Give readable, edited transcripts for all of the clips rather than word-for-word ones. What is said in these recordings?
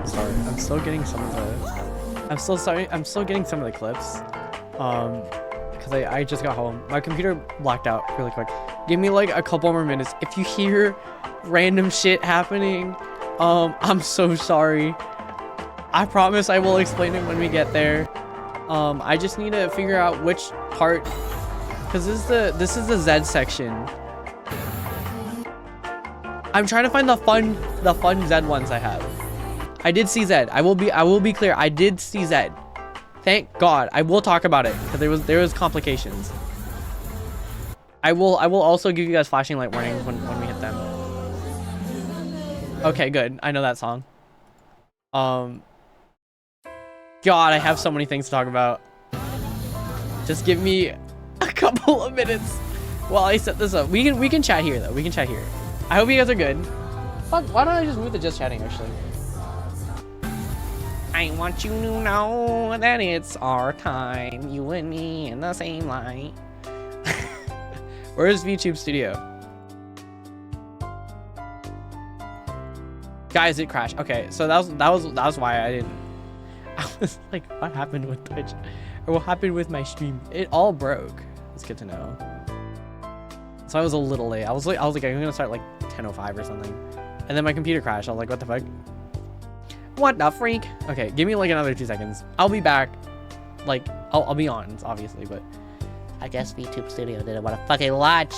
Sorry, I'm still getting some of the. I'm still sorry. I'm still getting some of the clips. Because I just got home. My computer blacked out really quick. Give me like a couple more minutes. If you hear random shit happening, I'm so sorry. I promise I will explain it when we get there. I just need to figure out which part, because this is the Z section. I'm trying to find the fun Z ones I have. I did see Z. I will be clear. I did see Z. Thank God. I will talk about it because there was complications. I will also give you guys flashing light warnings when we hit them. Okay, good. I know that song. God, I have so many things to talk about. Just give me a couple of minutes while I set this up. We can chat here though. We can chat here. I hope you guys are good. Fuck, why don't I just move to just chatting actually? I want you to know that it's our time, you and me in the same light. Where's VTube Studio? Guys, it crashed. Okay, so that was why I didn't. I was like, what happened with Twitch? Or what happened with my stream? It all broke. It's good to know. So I was a little late. I was like, I'm gonna start like 10:05 or something, and then my computer crashed. I was like, what the fuck? What the freak? Okay, give me like another 2 seconds. I'll be back. Like, I'll be on, obviously, but I guess VTube Studio didn't want to fucking watch.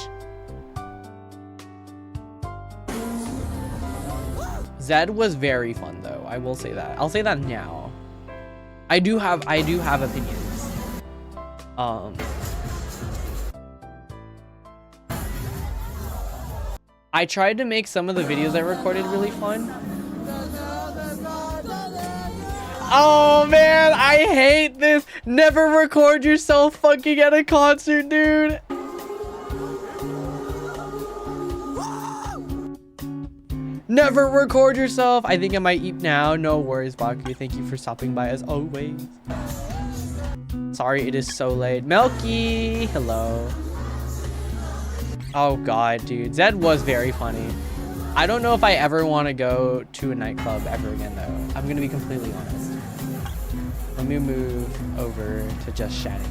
Zed was very fun though. I will say that. I'll say that now. I do have opinions. I tried to make some of the videos I recorded really fun. Oh man, I hate this. Never record yourself fucking at a concert, dude. Never record yourself. I think I might eat now. No worries, Baku. Thank you for stopping by as always. Sorry, it is so late. Melky, hello. Oh god, dude. Zed was very funny. I don't know if I ever want to go to a nightclub ever again, though. I'm gonna be completely honest. Let me move over to just chatting.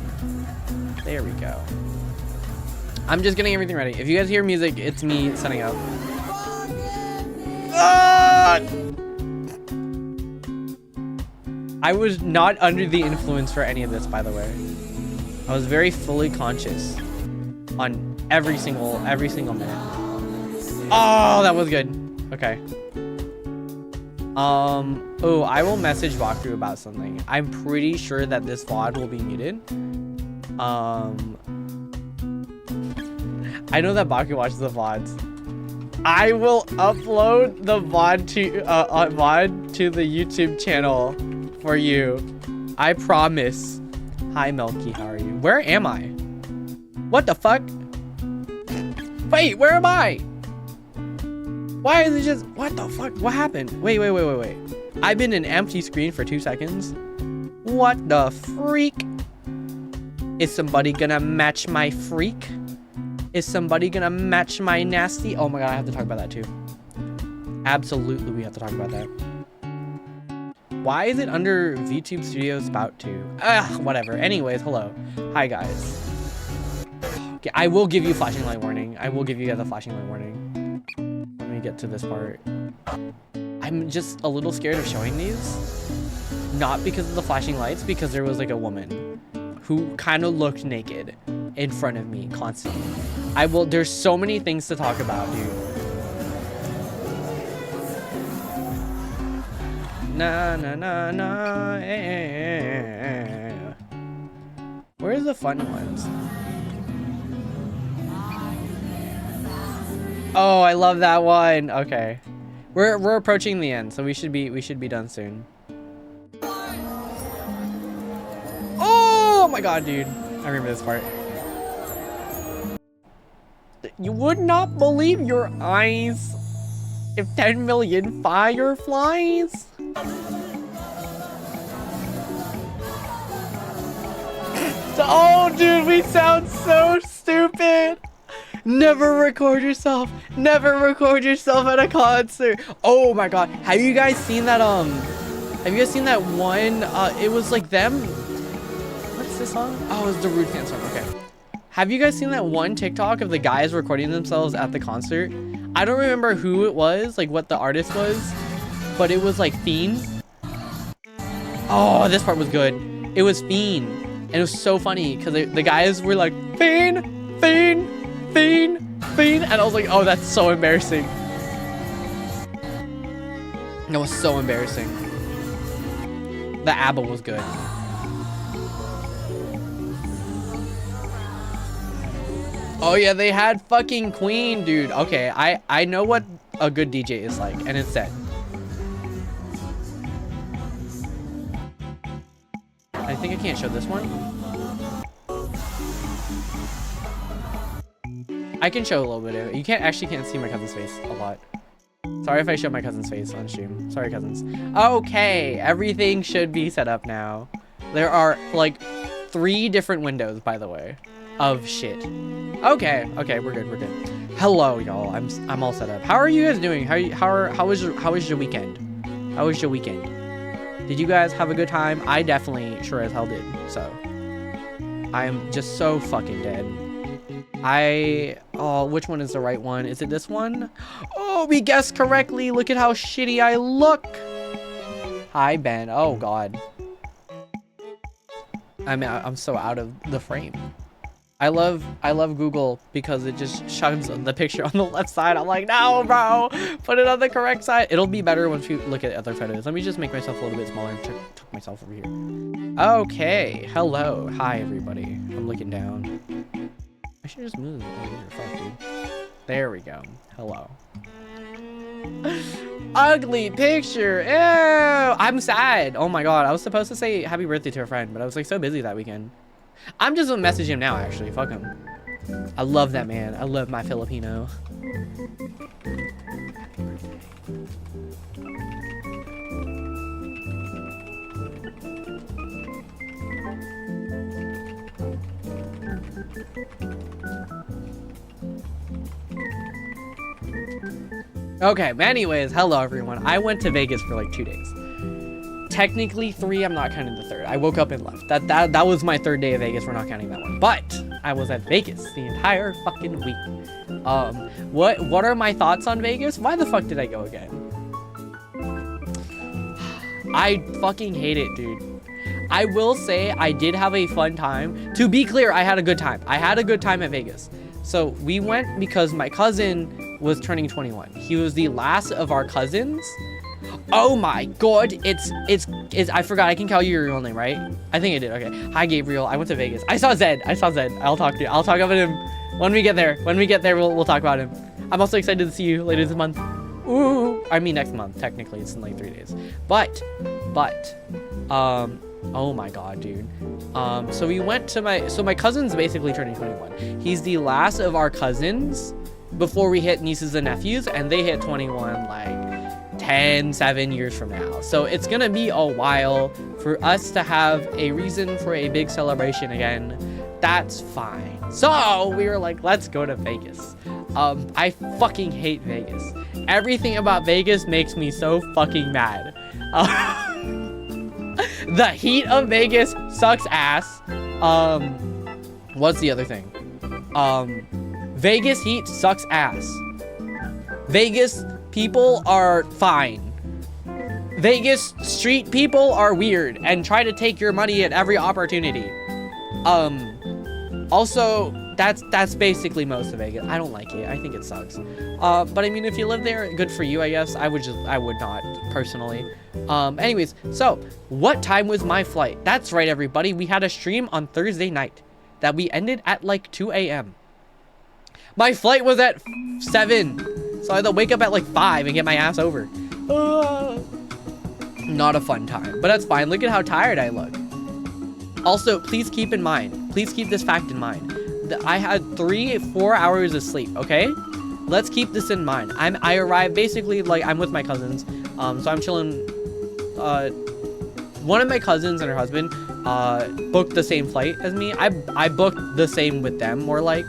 There we go. I'm just getting everything ready. If you guys hear music, it's me setting up. Ah! I was not under the influence for any of this, by the way. I was very fully conscious on every single minute. Oh, that was good. Okay. Oh, I will message Baku about something. I'm pretty sure that this VOD will be muted. I know that Baku watches the VODs. I will upload the VOD to the YouTube channel for you. I promise. Hi, Melky. How are you? Where am I? What the fuck? Wait, where am I? Why is it just... What the fuck? What happened? Wait. I've been an empty screen for 2 seconds. What the freak? Is somebody gonna match my freak? Is somebody gonna match my nasty? Oh my god, I have to talk about that too. Absolutely, we have to talk about that. Why is it under VTube Studio Spout 2? Ugh, whatever. Anyways, hello. Hi, guys. Okay, I will give you flashing light warning. I will give you guys a flashing light warning. Let me get to this part. I'm just a little scared of showing these. Not because of the flashing lights, because there was like a woman who kind of looked naked in front of me constantly. There's so many things to talk about, dude. Na na na na. Where's the fun ones? Oh, I love that one. Okay. We're approaching the end, so we should be done soon. Oh my god, dude. I remember this part. You would not believe your eyes if 10 million fireflies. Oh, dude, we sound so stupid. Never record yourself. Never record yourself at a concert. Oh my god. Have you guys seen that one? It was like them. What's this song? Oh, it's the Rude Fan song. Okay. Have you guys seen that one TikTok of the guys recording themselves at the concert? I don't remember who it was, like what the artist was, but it was like Fiend. Oh, this part was good. It was Fiend, and it was so funny because the guys were like, Fiend, Fiend, Fiend, Fiend, and I was like, oh, that's so embarrassing. That was so embarrassing. The ABBA was good. Oh yeah, they had fucking Queen, dude. Okay, I know what a good DJ is like, and it's Zed. I think I can't show this one. I can show a little bit of it. You can't see my cousin's face a lot. Sorry if I show my cousin's face on stream. Sorry, cousins. Okay, everything should be set up now. There are like 3 different windows, by the way, of shit. Okay, we're good. Hello, y'all. I'm all set up. How are you guys doing? How was your weekend? How was your weekend? Did you guys have a good time? I definitely sure as hell did. So I am just so fucking dead. Oh, which one is the right one? Is it this one? Oh, we guessed correctly. Look at how shitty I look. Hi, Ben. Oh god. I'm so out of the frame. I love Google because it just shows the picture on the left side. I'm like, no, bro, put it on the correct side. It'll be better once you look at other photos. Let me just make myself a little bit smaller and tuck myself over here. Okay, hello, hi everybody. I'm looking down. I should just move over here. Fuck, dude. There we go. Hello. Ugly picture. Ew, I'm sad. Oh my god, I was supposed to say happy birthday to a friend, but I was like so busy that weekend. I'm just gonna message him now, actually. Fuck him. I love that man. I love my Filipino. Okay, anyways, hello everyone. I went to Vegas for like 2 days. Technically 3, I'm not counting the 3rd. I woke up and left. That was my 3rd day of Vegas. We're not counting that one. But I was at Vegas the entire fucking week. What are my thoughts on Vegas? Why the fuck did I go again? I fucking hate it, dude. I will say I did have a fun time. To be clear, I had a good time. I had a good time at Vegas. So we went because my cousin was turning 21. He was the last of our cousins. Oh my god, it's I forgot. I can call you your real name, right? I think I did. Okay. Hi Gabriel. I went to Vegas. I saw Zed. I'll talk to you. I'll talk about him when we get there. When we get there, we'll talk about him. I'm also excited to see you later this month. Ooh, I mean next month. Technically, it's in like 3 days. But oh my god, dude. So we went to my cousin's basically turning 21. He's the last of our cousins before we hit nieces and nephews, and they hit 21 like 7 years from now. So it's gonna be a while for us to have a reason for a big celebration again. That's fine. So we were like, let's go to Vegas. I fucking hate Vegas. Everything about Vegas makes me so fucking mad. The heat of Vegas sucks ass. What's the other thing? Vegas heat sucks ass. Vegas people are fine. Vegas street people are weird and try to take your money at every opportunity. Also, that's basically most of Vegas. I don't like it. I think it sucks. But I mean, if you live there, good for you, I guess. I would not, personally. Anyways, so what time was my flight? That's right, everybody. We had a stream on Thursday night that we ended at like 2 a.m. My flight was at 7. So I had to wake up at like 5 and get my ass over. Not a fun time, but that's fine. Look at how tired I look. Also, please keep this fact in mind, that I had 3-4 hours of sleep, okay? Let's keep this in mind. I arrived basically, like, I'm with my cousins, so I'm chilling. One of my cousins and her husband booked the same flight as me. I booked the same with them, more like.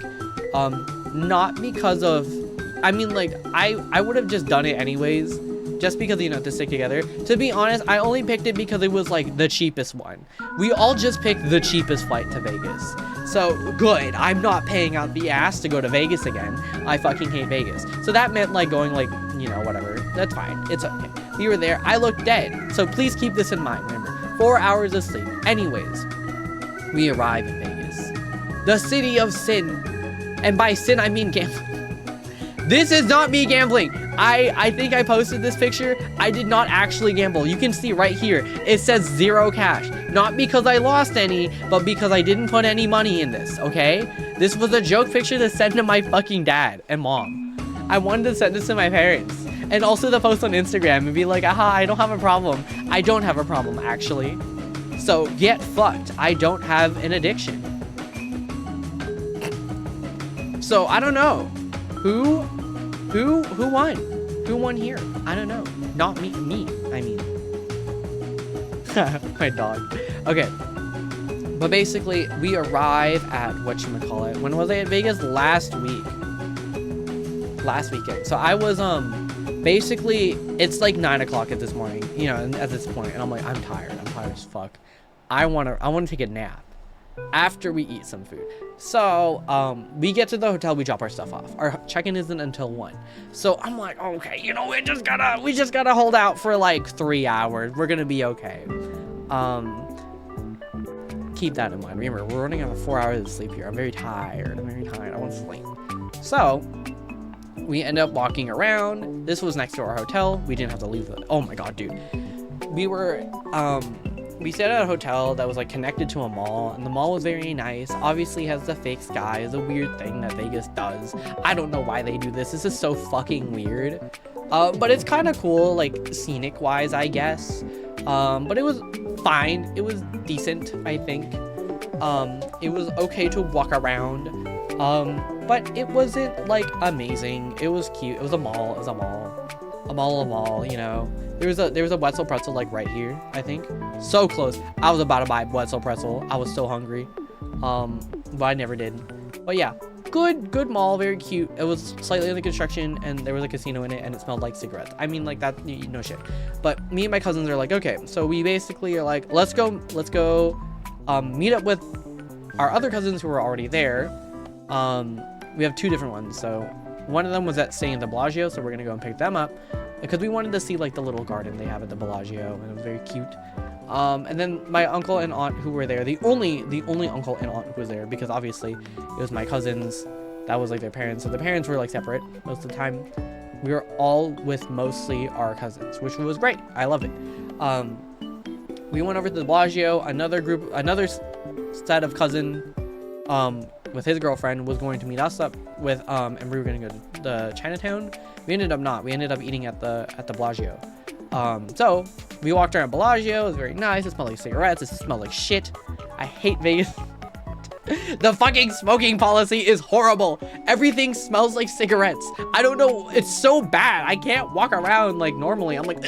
not because of, I mean, like, I would have just done it anyways, just because, you know, to stick together. To be honest, I only picked it because it was, like, the cheapest one. We all just picked the cheapest flight to Vegas. So, good. I'm not paying out the ass to go to Vegas again. I fucking hate Vegas. So that meant, like, going, like, you know, whatever. That's fine. It's okay. We were there. I looked dead. So please keep this in mind. Remember, 4 hours of sleep. Anyways, we arrive in Vegas. The city of sin. And by sin, I mean gambling. This is not me gambling. I think I posted this picture. I did not actually gamble. You can see right here. It says 0 cash. Not because I lost any, but because I didn't put any money in this, okay? This was a joke picture to send to my fucking dad and mom. I wanted to send this to my parents. And also to post on Instagram and be like, aha, I don't have a problem. I don't have a problem, actually. So get fucked. I don't have an addiction. So I don't know. Who won? Who won here? I don't know. Not me, I mean. My dog. Okay. But basically, we arrive at, whatchamacallit. When was I at Vegas? Last week. Last weekend. So I was, basically, it's like 9 o'clock at this morning, you know, at this point, and I'm like, I'm tired as fuck. I want to take a nap after we eat some food. So, we get to the hotel, we drop our stuff off. Our check-in isn't until 1. So I'm like, okay, you know, we just gotta hold out for like 3 hours. We're gonna be okay. Keep that in mind. Remember, we're running out of 4 hours of sleep here. I'm very tired. I want to sleep. So, we end up walking around. This was next to our hotel. We didn't have to leave it. Oh my god, dude. We were, we stayed at a hotel that was like connected to a mall, and the mall was very nice. Obviously has the fake sky. It's a weird thing that Vegas does. I don't know why they do this. This is so fucking weird. But it's kind of cool, like scenic wise, I guess. But it was fine. It was decent, I think. It was okay to walk around. But it wasn't like amazing. It was cute. It was a mall. A mall, you know. There was a Wetzel pretzel like right here, I think. So close. I was about to buy Wetzel pretzel. I was so hungry. But I never did. But yeah, good mall, very cute. It was slightly under construction, and there was a casino in it, and it smelled like cigarettes. I mean, like that, no shit. But me and my cousins are like, okay, so we basically are like, let's go meet up with our other cousins who were already there. We have 2 different ones. So one of them was staying at the Bellagio, so we're gonna go and pick them up because we wanted to see like the little garden they have at the Bellagio, and it was very cute. And then my uncle and aunt who were there, the only uncle and aunt who was there, because obviously it was my cousins, that was like their parents, so the parents were like separate most of the time. We were all with mostly our cousins, which was great. I love it. We went over to the Bellagio. Another set of cousin with his girlfriend was going to meet us up with and we were gonna go to the Chinatown. We ended up not. We ended up eating at the Bellagio. So we walked around Bellagio. It was very nice. It smelled like cigarettes. It smelled like shit. I hate Vegas. The fucking smoking policy is horrible. Everything smells like cigarettes. I don't know. It's so bad. I can't walk around like normally. I'm like,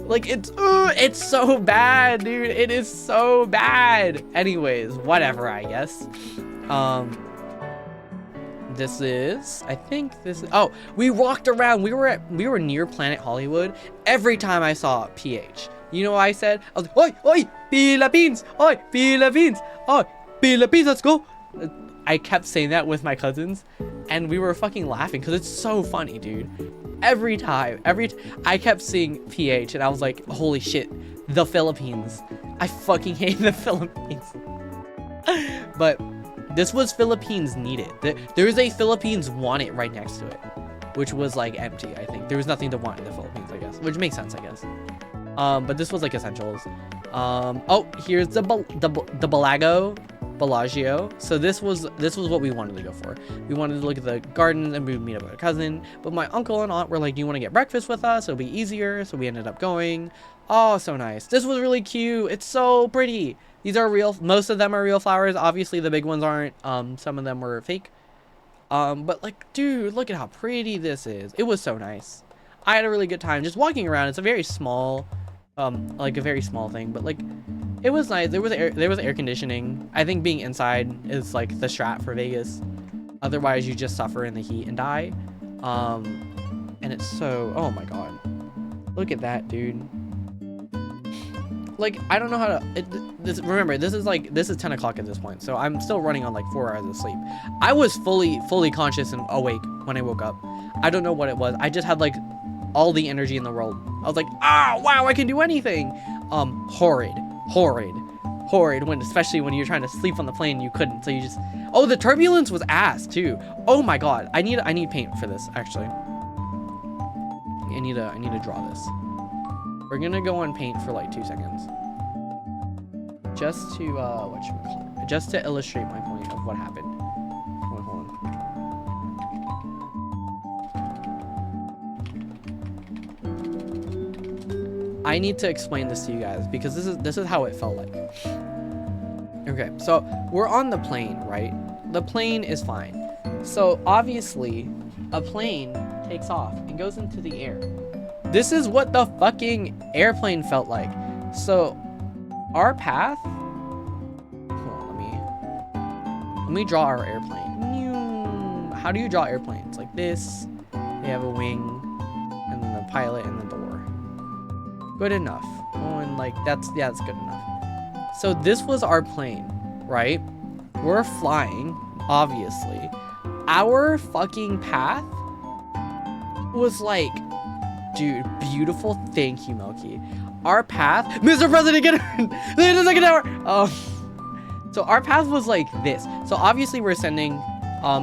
like it's so bad, dude. It is so bad. Anyways, whatever, I guess. Oh, we walked around. We were near Planet Hollywood. Every time I saw PH, you know what I said? I was like, oi, Philippines, oi, Philippines, oi, Philippines, let's go. I kept saying that with my cousins, and we were fucking laughing because it's so funny, dude. Every time, I kept seeing PH, and I was like, holy shit, the Philippines. I fucking hate the Philippines. But this was Philippines needed. There is a Philippines want it right next to it, which was like empty, I think. There was nothing to want in the Philippines, I guess, which makes sense, I guess. But this was like essentials. Oh, here's the Bellagio. So this was what we wanted to go for. We wanted to look at the gardens, and we would meet up with a cousin. But my uncle and aunt were like, do you want to get breakfast with us? It'll be easier. So we ended up going. Oh, so nice. This was really cute. It's so pretty. These are real. Most of them are real flowers. Obviously, the big ones aren't. Some of them were fake. But like, dude, look at how pretty this is. It was so nice. I had a really good time just walking around. It's a very small, like a very small thing, but like, It was nice. There was air conditioning. I think being inside is like the strat for Vegas. Otherwise, you just suffer in the heat and die. And it's so, oh my god, look at that, dude. Like, I don't know how to, remember, this is 10 o'clock at this point, so I'm still running on like 4 hours of sleep. I was fully conscious and awake when I woke up. I don't know what it was. I just had like all the energy in the world. I was like, ah, wow, I can do anything. Horrid, especially when you're trying to sleep on the plane, you couldn't, so you just, oh, the turbulence was ass too. Oh my god, I need paint for this, actually. I need to draw this. We're gonna go on paint for like 2 seconds. Just to, just to illustrate my point of what happened. Hold on. I need to explain this to you guys because this is how it felt like. Okay, so we're on the plane, right? The plane is fine. So obviously, a plane takes off and goes into the air. This is what the fucking airplane felt like. So our path, hold on, let me draw our airplane. How do you draw airplanes? Like this. They have a wing and then the pilot and the door. Good enough. Oh, and like that's good enough. So this was our plane, right? We're flying, obviously. Our fucking path was like, dude, beautiful. Thank you, Milky. Our path, Mr. President, get in a second hour. So our path was like this. So obviously we're ascending.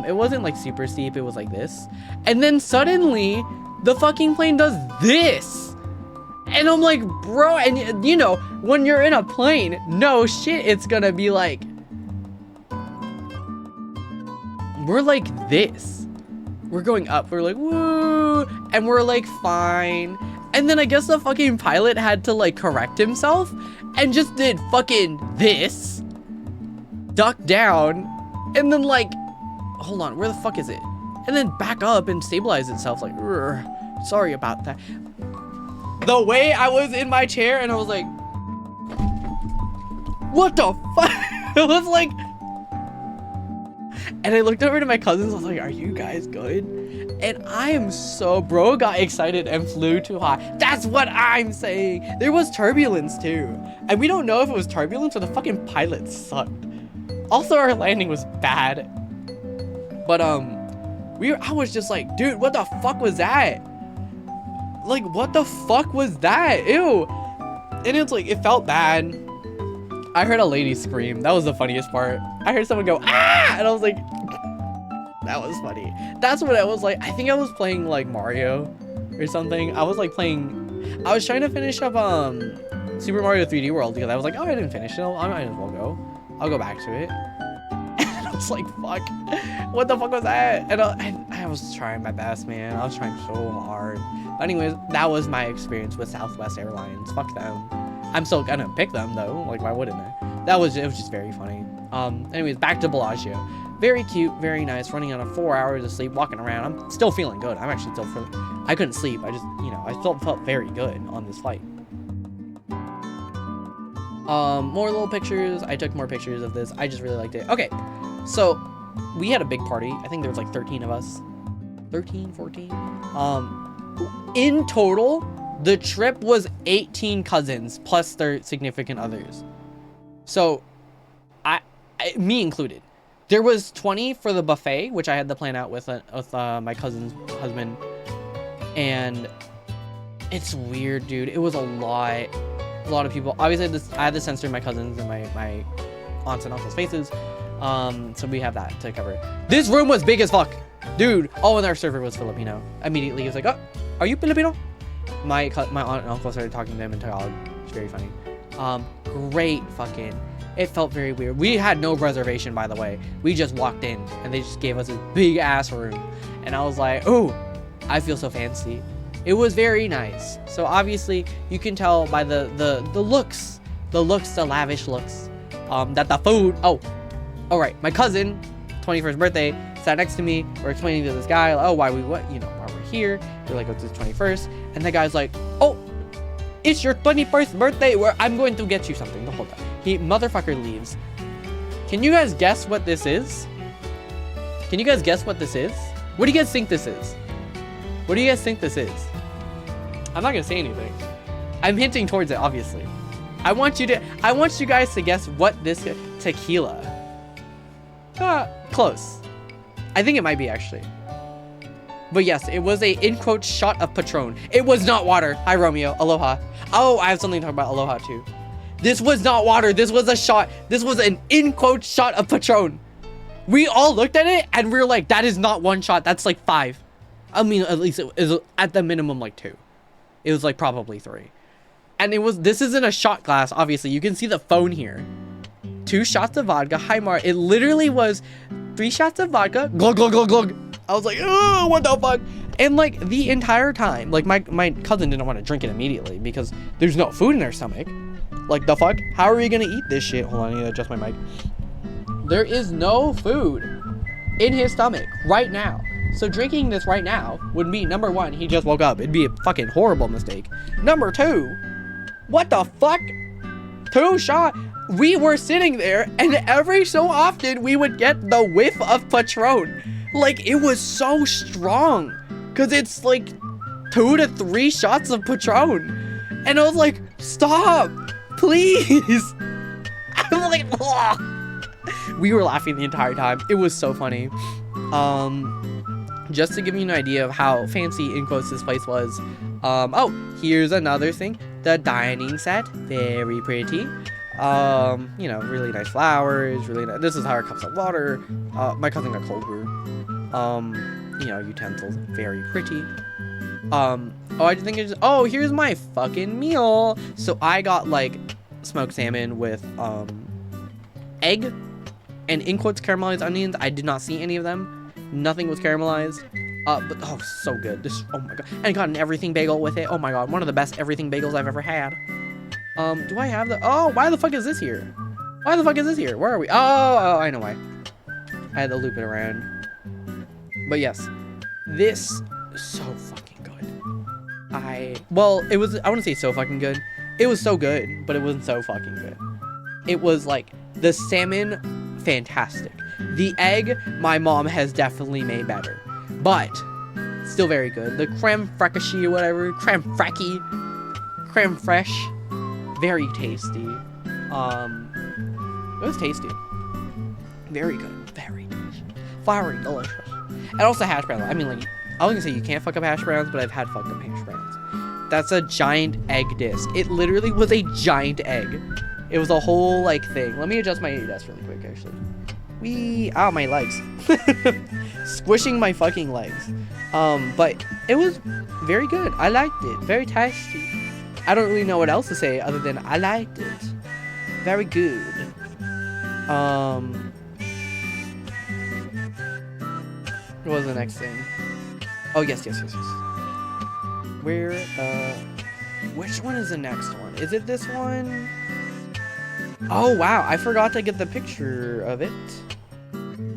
It wasn't like super steep. It was like this. And then suddenly the fucking plane does this. And I'm like, bro, and you know, when you're in a plane, no shit, it's gonna be like, we're like this. We're going up, we're like, woo, and we're like, fine. And then I guess the fucking pilot had to like correct himself and just did fucking this, duck down, and then like, hold on, where the fuck is it? And then back up and stabilize itself, like, sorry about that. The way I was in my chair and I was like, what the fuck? It was like, and I looked over to my cousins, I was like, are you guys good? And I am so, bro got excited and flew too high. That's what I'm saying. There was turbulence too. And we don't know if it was turbulence or the fucking pilot sucked. Also, our landing was bad. But, I was just like, dude, what the fuck was that? Like, what the fuck was that? Ew. And it's like, it felt bad. I heard a lady scream. That was the funniest part. I heard someone go, ah! And I was like, that was funny. That's what I was like. I think I was playing like Mario or something. I was like playing, I was trying to finish up Super Mario 3D World because I was like, oh, I didn't finish it. I might as well go. I'll go back to it. And I was like, fuck, what the fuck was that? And I was trying my best, man. I was trying so hard. But anyways, that was my experience with Southwest Airlines. Fuck them. I'm still gonna pick them though. Like, why wouldn't I? It was just very funny. Anyways, back to Bellagio. Very cute, very nice. Running on a 4 hours of sleep, walking around. I'm still feeling good. I'm actually still feeling. I couldn't sleep. I just, you know, I still felt very good on this flight. More little pictures. I took more pictures of this. I just really liked it. Okay, so we had a big party. I think there was like 13 of us. 13, 14. In total, the trip was 18 cousins plus their significant others. So, me included. There was 20 for the buffet, which I had to plan out with my cousin's husband. And it's weird, dude. It was a lot of people. Obviously, I had to censor my cousins and my aunts and uncles' faces. So we have that to cover. This room was big as fuck, dude. Oh, and our server was Filipino. Immediately, he was like, "Oh, are you Filipino?" My aunt and uncle started talking to them in Tagalog. It's very funny. Great fucking. It felt very weird. We had no reservation, by the way. We just walked in and they just gave us a big ass room. And I was like, oh, I feel so fancy. It was very nice. So obviously you can tell by the looks, the lavish looks, that the food, oh, all right. My cousin, 21st birthday, sat next to me. We're explaining to this guy, oh, why we're here. We're like, it's his 21st. And the guy's like, oh, it's your 21st birthday where I'm going to get you something. Hold on. He motherfucker leaves. Can you guys guess what this is? Can you guys guess what this is? What do you guys think this is? What do you guys think this is? I'm not gonna say anything. I'm hinting towards it, obviously. I want you guys to guess what this is. Tequila. Close. I think it might be, actually. But yes, it was a, in quotes, shot of Patron. It was not water. Hi, Romeo. Aloha. Oh, I have something to talk about Aloha, too. This was not water. This was a shot. This was an, in quotes, shot of Patron. We all looked at it, and we were like, that is not one shot. That's like 5. I mean, at least it is at the minimum like 2. It was like probably 3. And it was, this isn't a shot glass, obviously. You can see the phone here. 2 shots of vodka. Hi, Mar. It literally was 3 shots of vodka. Glug, glug, glug, glug. I was like, oh, what the fuck? And like the entire time, like my cousin didn't want to drink it immediately because there's no food in their stomach. Like, the fuck? How are we gonna eat this shit? Hold on, I need to adjust my mic. There is no food in his stomach right now. So drinking this right now would mean, number 1, he just woke up. It'd be a fucking horrible mistake. Number 2, what the fuck? 2 shot. We were sitting there, and every so often we would get the whiff of Patron. Like, it was so strong, because it's like 2 to 3 shots of Patron. And I was like, stop, please. I'm like, ugh. We were laughing the entire time. It was so funny. Just to give you an idea of how fancy, in quotes, this place was. Oh, here's another thing. The dining set, very pretty. You know, really nice flowers, really nice. This is our cups of water. My cousin got cold brew. You know, utensils, very pretty. Oh, I think it's, oh, here's my fucking meal. So I got like smoked salmon with egg and, in quotes, caramelized onions. I did not see any of them. Nothing was caramelized. But oh, so good. This, oh my god. And I got an everything bagel with it. Oh my god, one of the best everything bagels I've ever had. Do I have the, oh, why the fuck is this here? Why the fuck is this here? Where are we? Oh, I know why. I had to loop it around. But yes, this is so fucking good. Well, it was, I wouldn't say so fucking good. It was so good, but it wasn't so fucking good. It was like, the salmon, fantastic. The egg, my mom has definitely made better. But, still very good. The creme fraiche or whatever, creme fraiche, creme fraiche, very tasty. It was tasty. Very good, very delicious. Fiery delicious. And also hash browns. I mean, like, I was gonna say you can't fuck up hash browns, but I've had fucked up hash browns. That's a giant egg disc. It literally was a giant egg. It was a whole, like, thing. Let me adjust my desk really quick, actually. Ow, my legs. Squishing my fucking legs. But it was very good. I liked it. Very tasty. I don't really know what else to say other than I liked it. Very good. What was the next thing? Oh, yes. Where, which one is the next one? Is it this one? Oh, wow. I forgot to get the picture of it.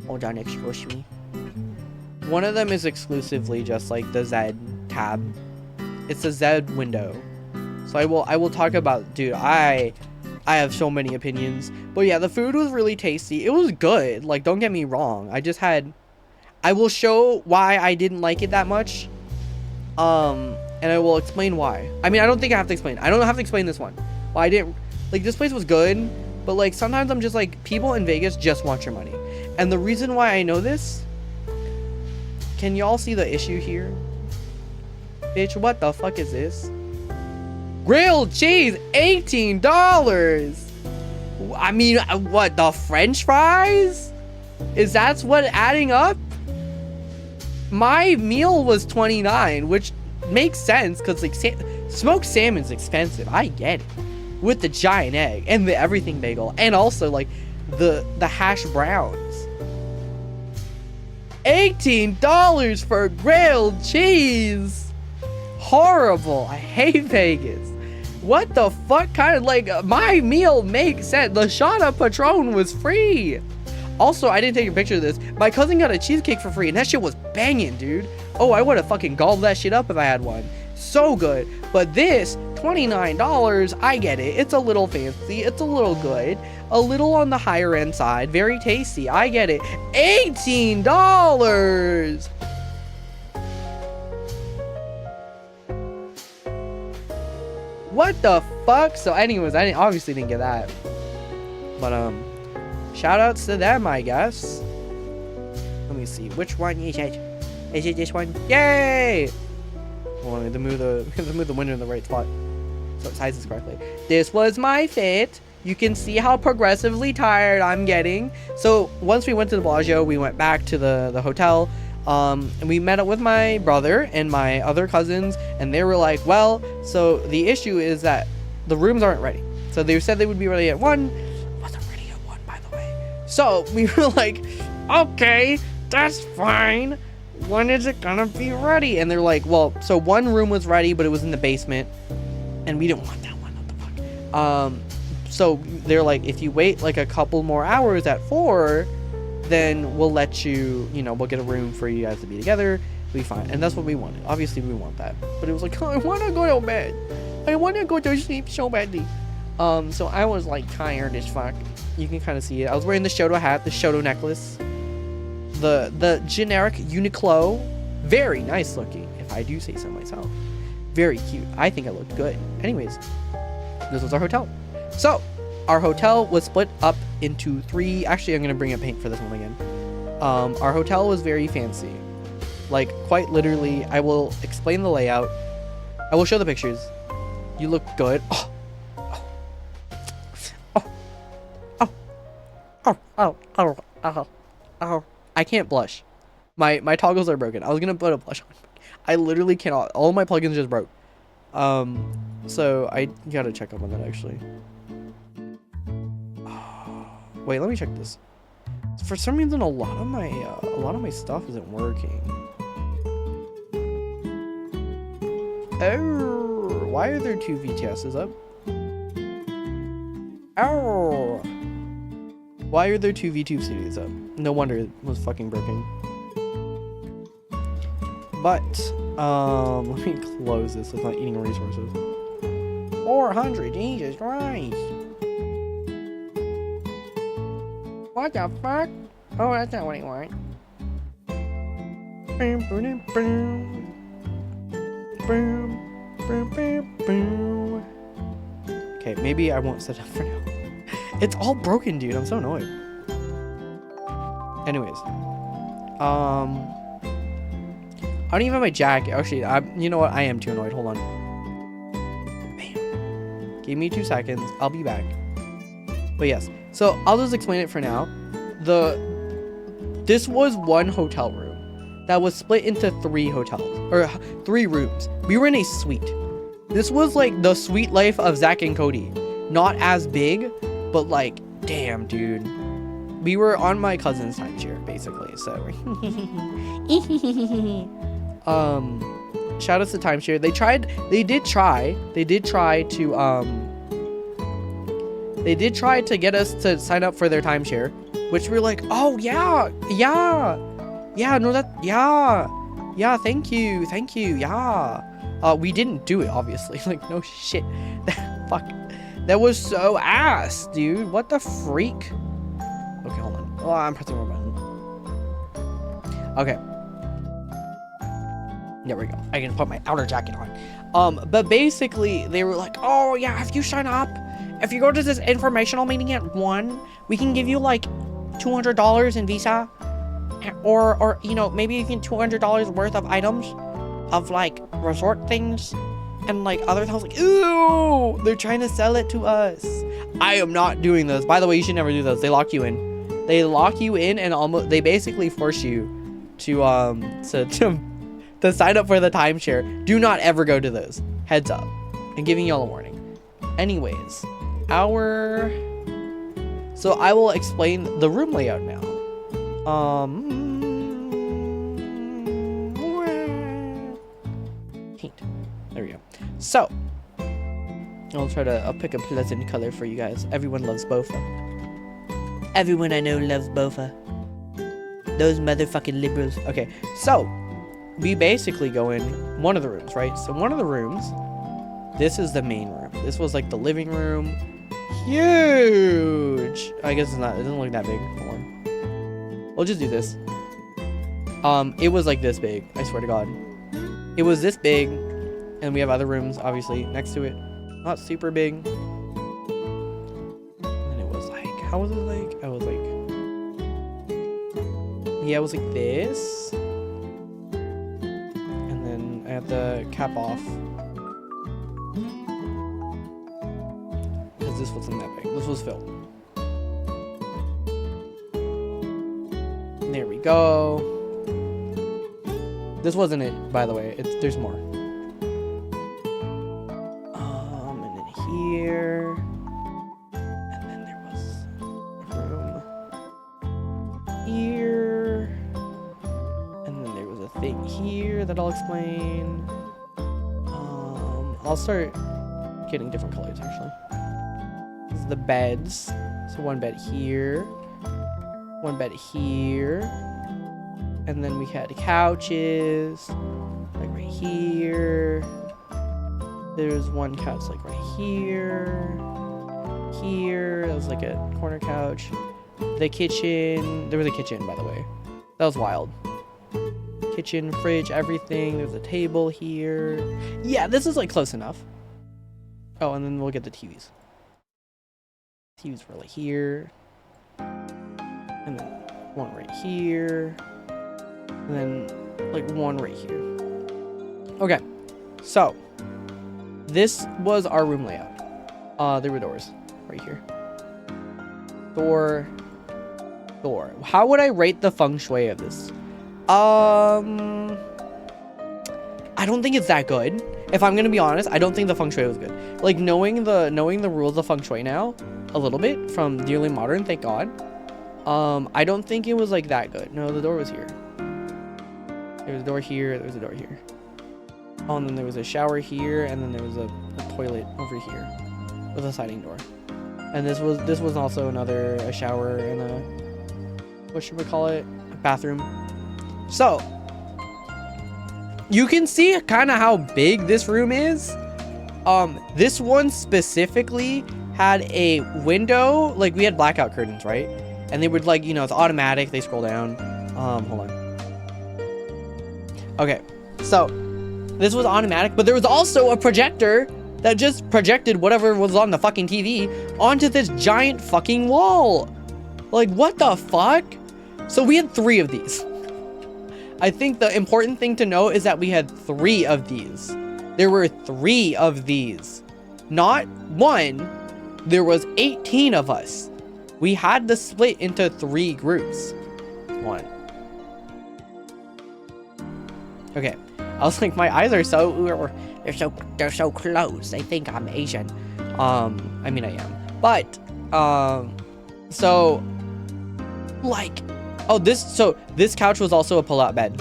Hold on, excuse me. One of them is exclusively just like the Z tab. It's a Z window. So I will talk about, dude, I have so many opinions. But yeah, the food was really tasty. It was good. Like, don't get me wrong. I will show why I didn't like it that much. And I will explain why. I mean, I don't think I have to explain. I don't have to explain this one. Why I didn't, like, this place was good. But like, sometimes I'm just like, people in Vegas just want your money. And the reason why I know this, can y'all see the issue here? Bitch, what the fuck is this? Grilled cheese, $18. I mean, what, the French fries? That's what adding up? My meal was $29, which makes sense because like smoked salmon's expensive. I get it. With the giant egg and the everything bagel and also like the hash browns. $18 for grilled cheese. Horrible. I hate Vegas. What the fuck kind of, like, my meal makes sense. The shot of Patron was free. Also, I didn't take a picture of this. My cousin got a cheesecake for free and that shit was banging, dude. Oh, I would have fucking gobbled that shit up if I had one. So good. But this, $29, I get it. It's a little fancy. It's a little good. A little on the higher end side. Very tasty. I get it. $18. What the fuck? So anyways, I obviously didn't get that. But shout outs to them, I guess. Let me see. Which one is it? Is it this one? Yay! Hold on, I have to move the window in the right spot so it sizes correctly. This was my fit. You can see how progressively tired I'm getting. So once we went to the Bellagio, we went back to the hotel. And we met up with my brother and my other cousins, and they were like, well, so the issue is that the rooms aren't ready. So they said they would be ready at 1. Wasn't ready at 1, by the way. So we were like, okay, that's fine. When is it gonna be ready? And they're like, well, so one room was ready, but it was in the basement, and we didn't want that one. What the fuck? So they're like, if you wait like a couple more hours at 4, then we'll let you, we'll get a room for you guys to be together. We'll be fine. And that's what we wanted. Obviously, we want that. But it was like, oh, I want to go to bed. I want to go to sleep so badly. So I was like tired as fuck. You can kind of see it. I was wearing the Shoto hat, the Shoto necklace. The generic Uniqlo. Very nice looking, if I do say so myself. Very cute. I think it looked good. Anyways, this was our hotel. So, our hotel was split up into 3. Actually, I'm going to bring up paint for this one again. Our hotel was very fancy. Like, quite literally, I will explain the layout. I will show the pictures. You look good. Oh. Oh. Oh. Oh. Oh. Oh. Oh. I can't blush. My toggles are broken. I was going to put a blush on. I literally cannot. All my plugins just broke. So I got to check up on that, actually. Wait, let me check this. For some reason, a lot of my stuff isn't working. Oh, why are there 2 VTSs up? Oh, why are there 2 VTube studios up? No wonder it was fucking broken. But let me close this. It's not eating resources. 400, Jesus Christ. What the fuck? Oh, that's not what I want. Okay, maybe I won't set up for now. It's all broken, dude. I'm so annoyed. Anyways, I don't even have my jacket. Actually, you know what? I am too annoyed. Hold on. Bam. Give me 2 seconds. I'll be back. But yes, so I'll just explain it for now. This was one hotel room that was split into 3 hotels, or 3 rooms. We were in a suite. This was like the sweet life of Zach and Cody. Not as big, but like, damn, dude. We were on my cousin's timeshare, basically, so. Shout out to timeshare. They did try to get us to sign up for their timeshare, which we're like, oh yeah, thank you, yeah. We didn't do it, obviously. Like, no shit. Fuck. That was so ass, dude. What the freak? Okay, hold on. Oh, I'm pressing the wrong button. Okay. There we go. I can put my outer jacket on. But basically, they were like, oh yeah, if you sign up, if you go to this informational meeting at 1, we can give you like $200 in Visa, or maybe even $200 worth of items of like resort things and like other things. Like, ooh, they're trying to sell it to us. I am not doing those. By the way, you should never do those. They lock you in. And they basically force you to sign up for the timeshare. Do not ever go to those. Heads up. I'm giving y'all a warning. Anyways, so I will explain the room layout now. Paint. There we go. So, I'll try to pick a pleasant color for you guys. Everyone loves Bofa. Everyone I know loves Bofa. Those motherfucking liberals. Okay, so we basically go in one of the rooms, right? So one of the rooms, this is the main room. This was like the living room. Huge. I guess it's not, it doesn't look that big. Hold on. We'll just do this. It was like this big, I swear to God. It was this big, and we have other rooms, obviously, next to it. Not super big. And then it was like, how was it like? I was like, yeah, it was like this. And then I had to cap off. Because this wasn't that big. This was filled. There we go. This wasn't it, by the way. There's more. And then here. And then there was a room here. And then there was a thing here that I'll explain. I'll start getting different colors, actually. This is the beds. So one bed here. One bed here. And then we had couches, like right here. There's one couch like right here. Here, that was like a corner couch. The kitchen, there was a kitchen, by the way. That was wild. Kitchen, fridge, everything. There's a table here. Yeah, this is like close enough. Oh, and then we'll get the TVs. TVs were like here. And then one right here. And then like one right here. Okay, so this was our room layout. There were doors right here. Door. How would I rate the feng shui of this? I don't think it's that good. If I'm gonna be honest, I don't think the feng shui was good. Like knowing the rules of feng shui now a little bit from Dearly Modern, thank God. I don't think it was like that good. No, the door was here. There was a door here, there was a door here. Oh, and then there was a shower here, and then there was a toilet over here with a sliding door. And this was also a shower and a, what should we call it? A bathroom. So, you can see kind of how big this room is. This one specifically had a window, like we had blackout curtains, right? And they would like, you know, it's automatic, they scroll down. Hold on. Okay, so this was automatic, but there was also a projector that just projected whatever was on the fucking TV onto this giant fucking wall. Like, what the fuck? So we had 3 of these. I think the important thing to note is that we had 3 of these. There were 3 of these. Not 1. There was 18 of us. We had to split into 3 groups. 1. Okay, I was like, my eyes are they're so close. They think I'm Asian. I mean I am, but so like, oh, this couch was also a pull-out bed.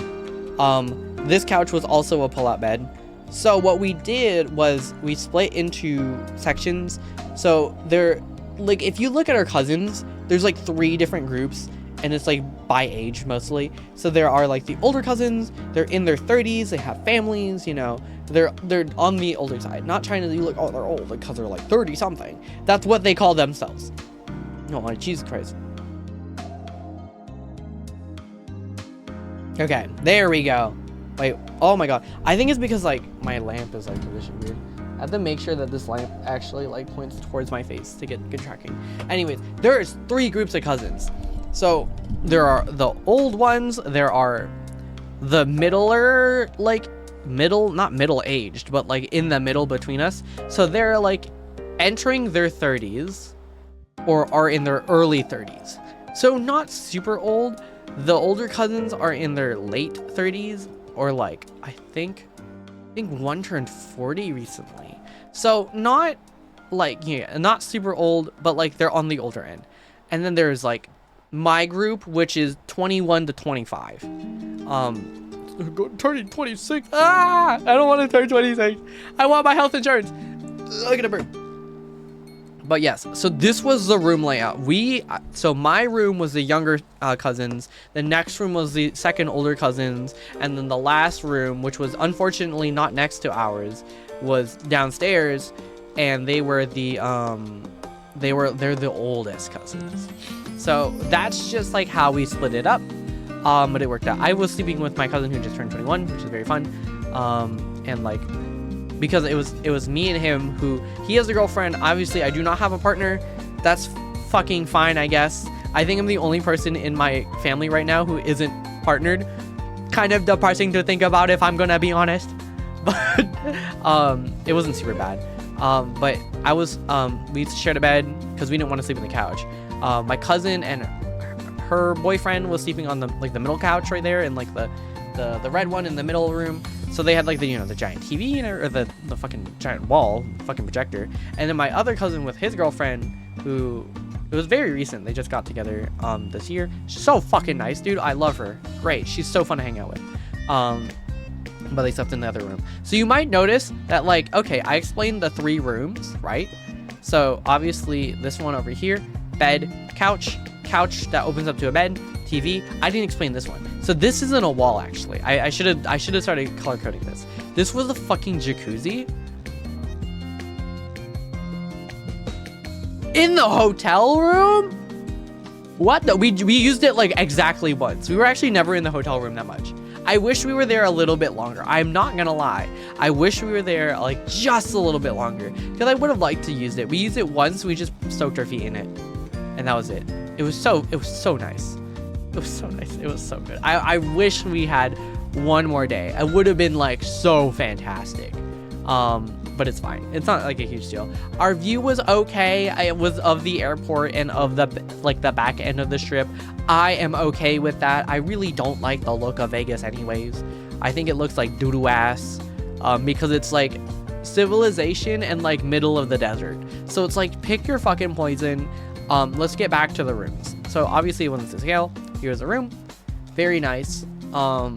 This couch was also a pull-out bed. So what we did was we split into sections. So there, like, if you look at our cousins, there's like 3 different groups. And it's like by age mostly. So there are like the older cousins, they're in their 30s, they have families, you know, they're on the older side. Not trying to be like, oh, they're old because they're like 30 something. That's what they call themselves. Oh my Jesus Christ. Okay, there we go. Wait, oh my God. I think it's because like my lamp is like positioned weird. I have to make sure that this lamp actually like points towards my face to get good tracking. Anyways, there's 3 groups of cousins. So there are the old ones, there are the middler, like not middle aged, but like in the middle between us. So they're like entering their 30s or are in their early 30s. So not super old. The older cousins are in their late 30s or like, I think one turned 40 recently. So not like, yeah, not super old, but like they're on the older end. And then there's like my group, which is 21 to 25. Turning 26. I don't want to turn 26. I want my health insurance. Look at a bird. But yes, so this was the room layout. So my room was the younger cousins, the next room was the second older cousins, and then the last room, which was unfortunately not next to ours, was downstairs, and they're the oldest cousins. So that's just like how we split it up. But it worked out. I was sleeping with my cousin who just turned 21, which is very fun. And like, because it was me and him, who he has a girlfriend. Obviously I do not have a partner. That's fucking fine, I guess. I think I'm the only person in my family right now who isn't partnered. Kind of depressing to think about, if I'm gonna be honest. But it wasn't super bad. But I was we shared a bed because we didn't want to sleep on the couch. My cousin and her boyfriend was sleeping on the middle couch right there, and like the red one in the middle room. So they had like the the giant TV or the fucking giant wall, fucking projector. And then my other cousin with his girlfriend, who it was very recent, they just got together this year. She's so fucking nice, dude. I love her. Great. She's so fun to hang out with. But they slept in the other room. So you might notice that, like, okay, I explained the 3 rooms, right? So obviously this one over here, bed, couch that opens up to a bed, TV. I didn't explain this one. So this isn't a wall, actually. I should have started color coding this. This was a fucking jacuzzi in the hotel room. What the? We used it like exactly once. We were actually never in the hotel room that much. I wish we were there a little bit longer. I'm not gonna lie. I wish we were there like just a little bit longer, because I would have liked to use it. We used it once. We just soaked our feet in it, and that was it. It was so nice. It was so nice. It was so good. I wish we had one more day. It would have been like so fantastic. But it's fine. It's not like a huge deal. Our view was okay. It was of the airport and of the back end of the strip. I am okay with that. I really don't like the look of Vegas anyways. I think it looks like doo-doo ass, because it's like civilization and like middle of the desert. So it's like, pick your fucking poison. Let's get back to the rooms. So obviously it wasn't to scale. Here's the room. Very nice. I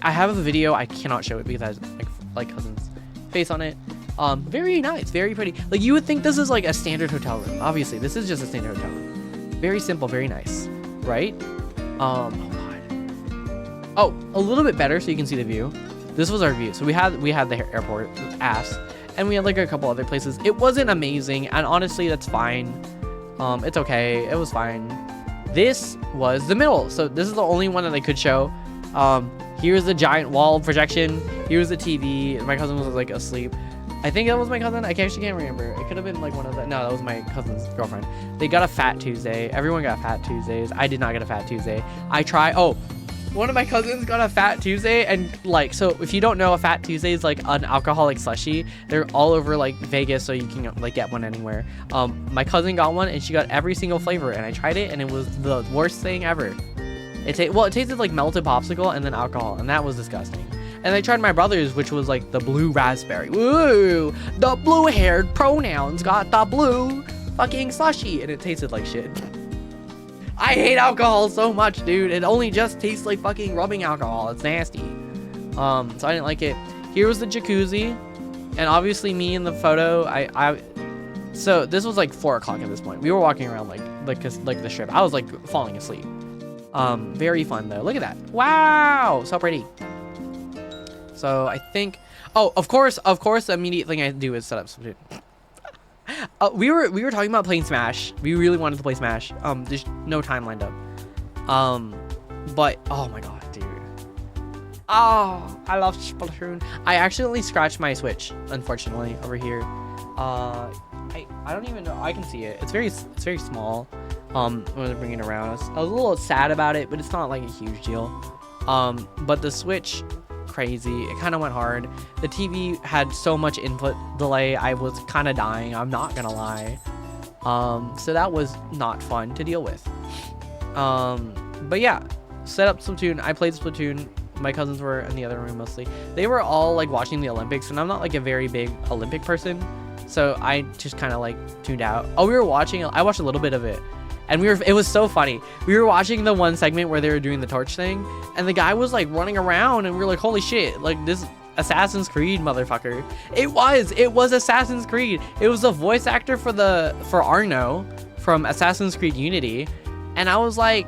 have a video. I cannot show it because I have like cousin's face on it. Very nice, very pretty. Like, you would think this is like a standard hotel room. Obviously this is just a standard hotel room. Very simple, very nice, right? Oh god. Oh, a little bit better so you can see the view. This was our view. So we had the airport, ass, and we had like a couple other places. It wasn't amazing, and honestly that's fine. It's okay. It was fine. This was the middle. So this is the only one that I could show. Here's the giant wall projection. Here's the TV. My cousin was like asleep. I think that was my cousin. I actually can't remember. It could have been like one of the... No, that was my cousin's girlfriend. They got a Fat Tuesday. Everyone got Fat Tuesdays. I did not get a Fat Tuesday. Oh, one of my cousins got a Fat Tuesday, and like, so if you don't know, a Fat Tuesday is like an alcoholic slushie. They're all over like Vegas, so you can like get one anywhere. My cousin got one, and she got every single flavor, and I tried it, and it was the worst thing ever. It tasted like melted popsicle and then alcohol, and that was disgusting. And I tried my brother's, which was like the blue raspberry. Woo! The blue-haired pronouns got the blue fucking slushy, and it tasted like shit. I hate alcohol so much, dude. It only just tastes like fucking rubbing alcohol. It's nasty. So I didn't like it. Here was the jacuzzi, and obviously me in the photo. So this was like 4 o'clock at this point. We were walking around like the strip. I was like falling asleep. Very fun though. Look at that. Wow, so pretty. So I think, oh, of course, the immediate thing I do is set up Splatoon. We were talking about playing Smash. We really wanted to play Smash. There's no time lined up. But oh my god, dude. Oh, I love Splatoon. I accidentally scratched my Switch, unfortunately, over here. I don't even know. I can see it. It's very small. When they're bringing it around, I was a little sad about it, but it's not like a huge deal. But the Switch, crazy. It kind of went hard. The TV had so much input delay. I was kind of dying. I'm not gonna lie. So that was not fun to deal with. But yeah, set up Splatoon. I played Splatoon. My cousins were in the other room mostly. They were all like watching the Olympics, and I'm not like a very big Olympic person, so I just kind of like tuned out. Oh, I watched a little bit of it. And it was so funny. We were watching the one segment where they were doing the torch thing, and the guy was like running around, and we were like, holy shit, like this. Assassin's Creed, motherfucker. It was Assassin's Creed. It was the voice actor for Arno from Assassin's Creed Unity. And I was like,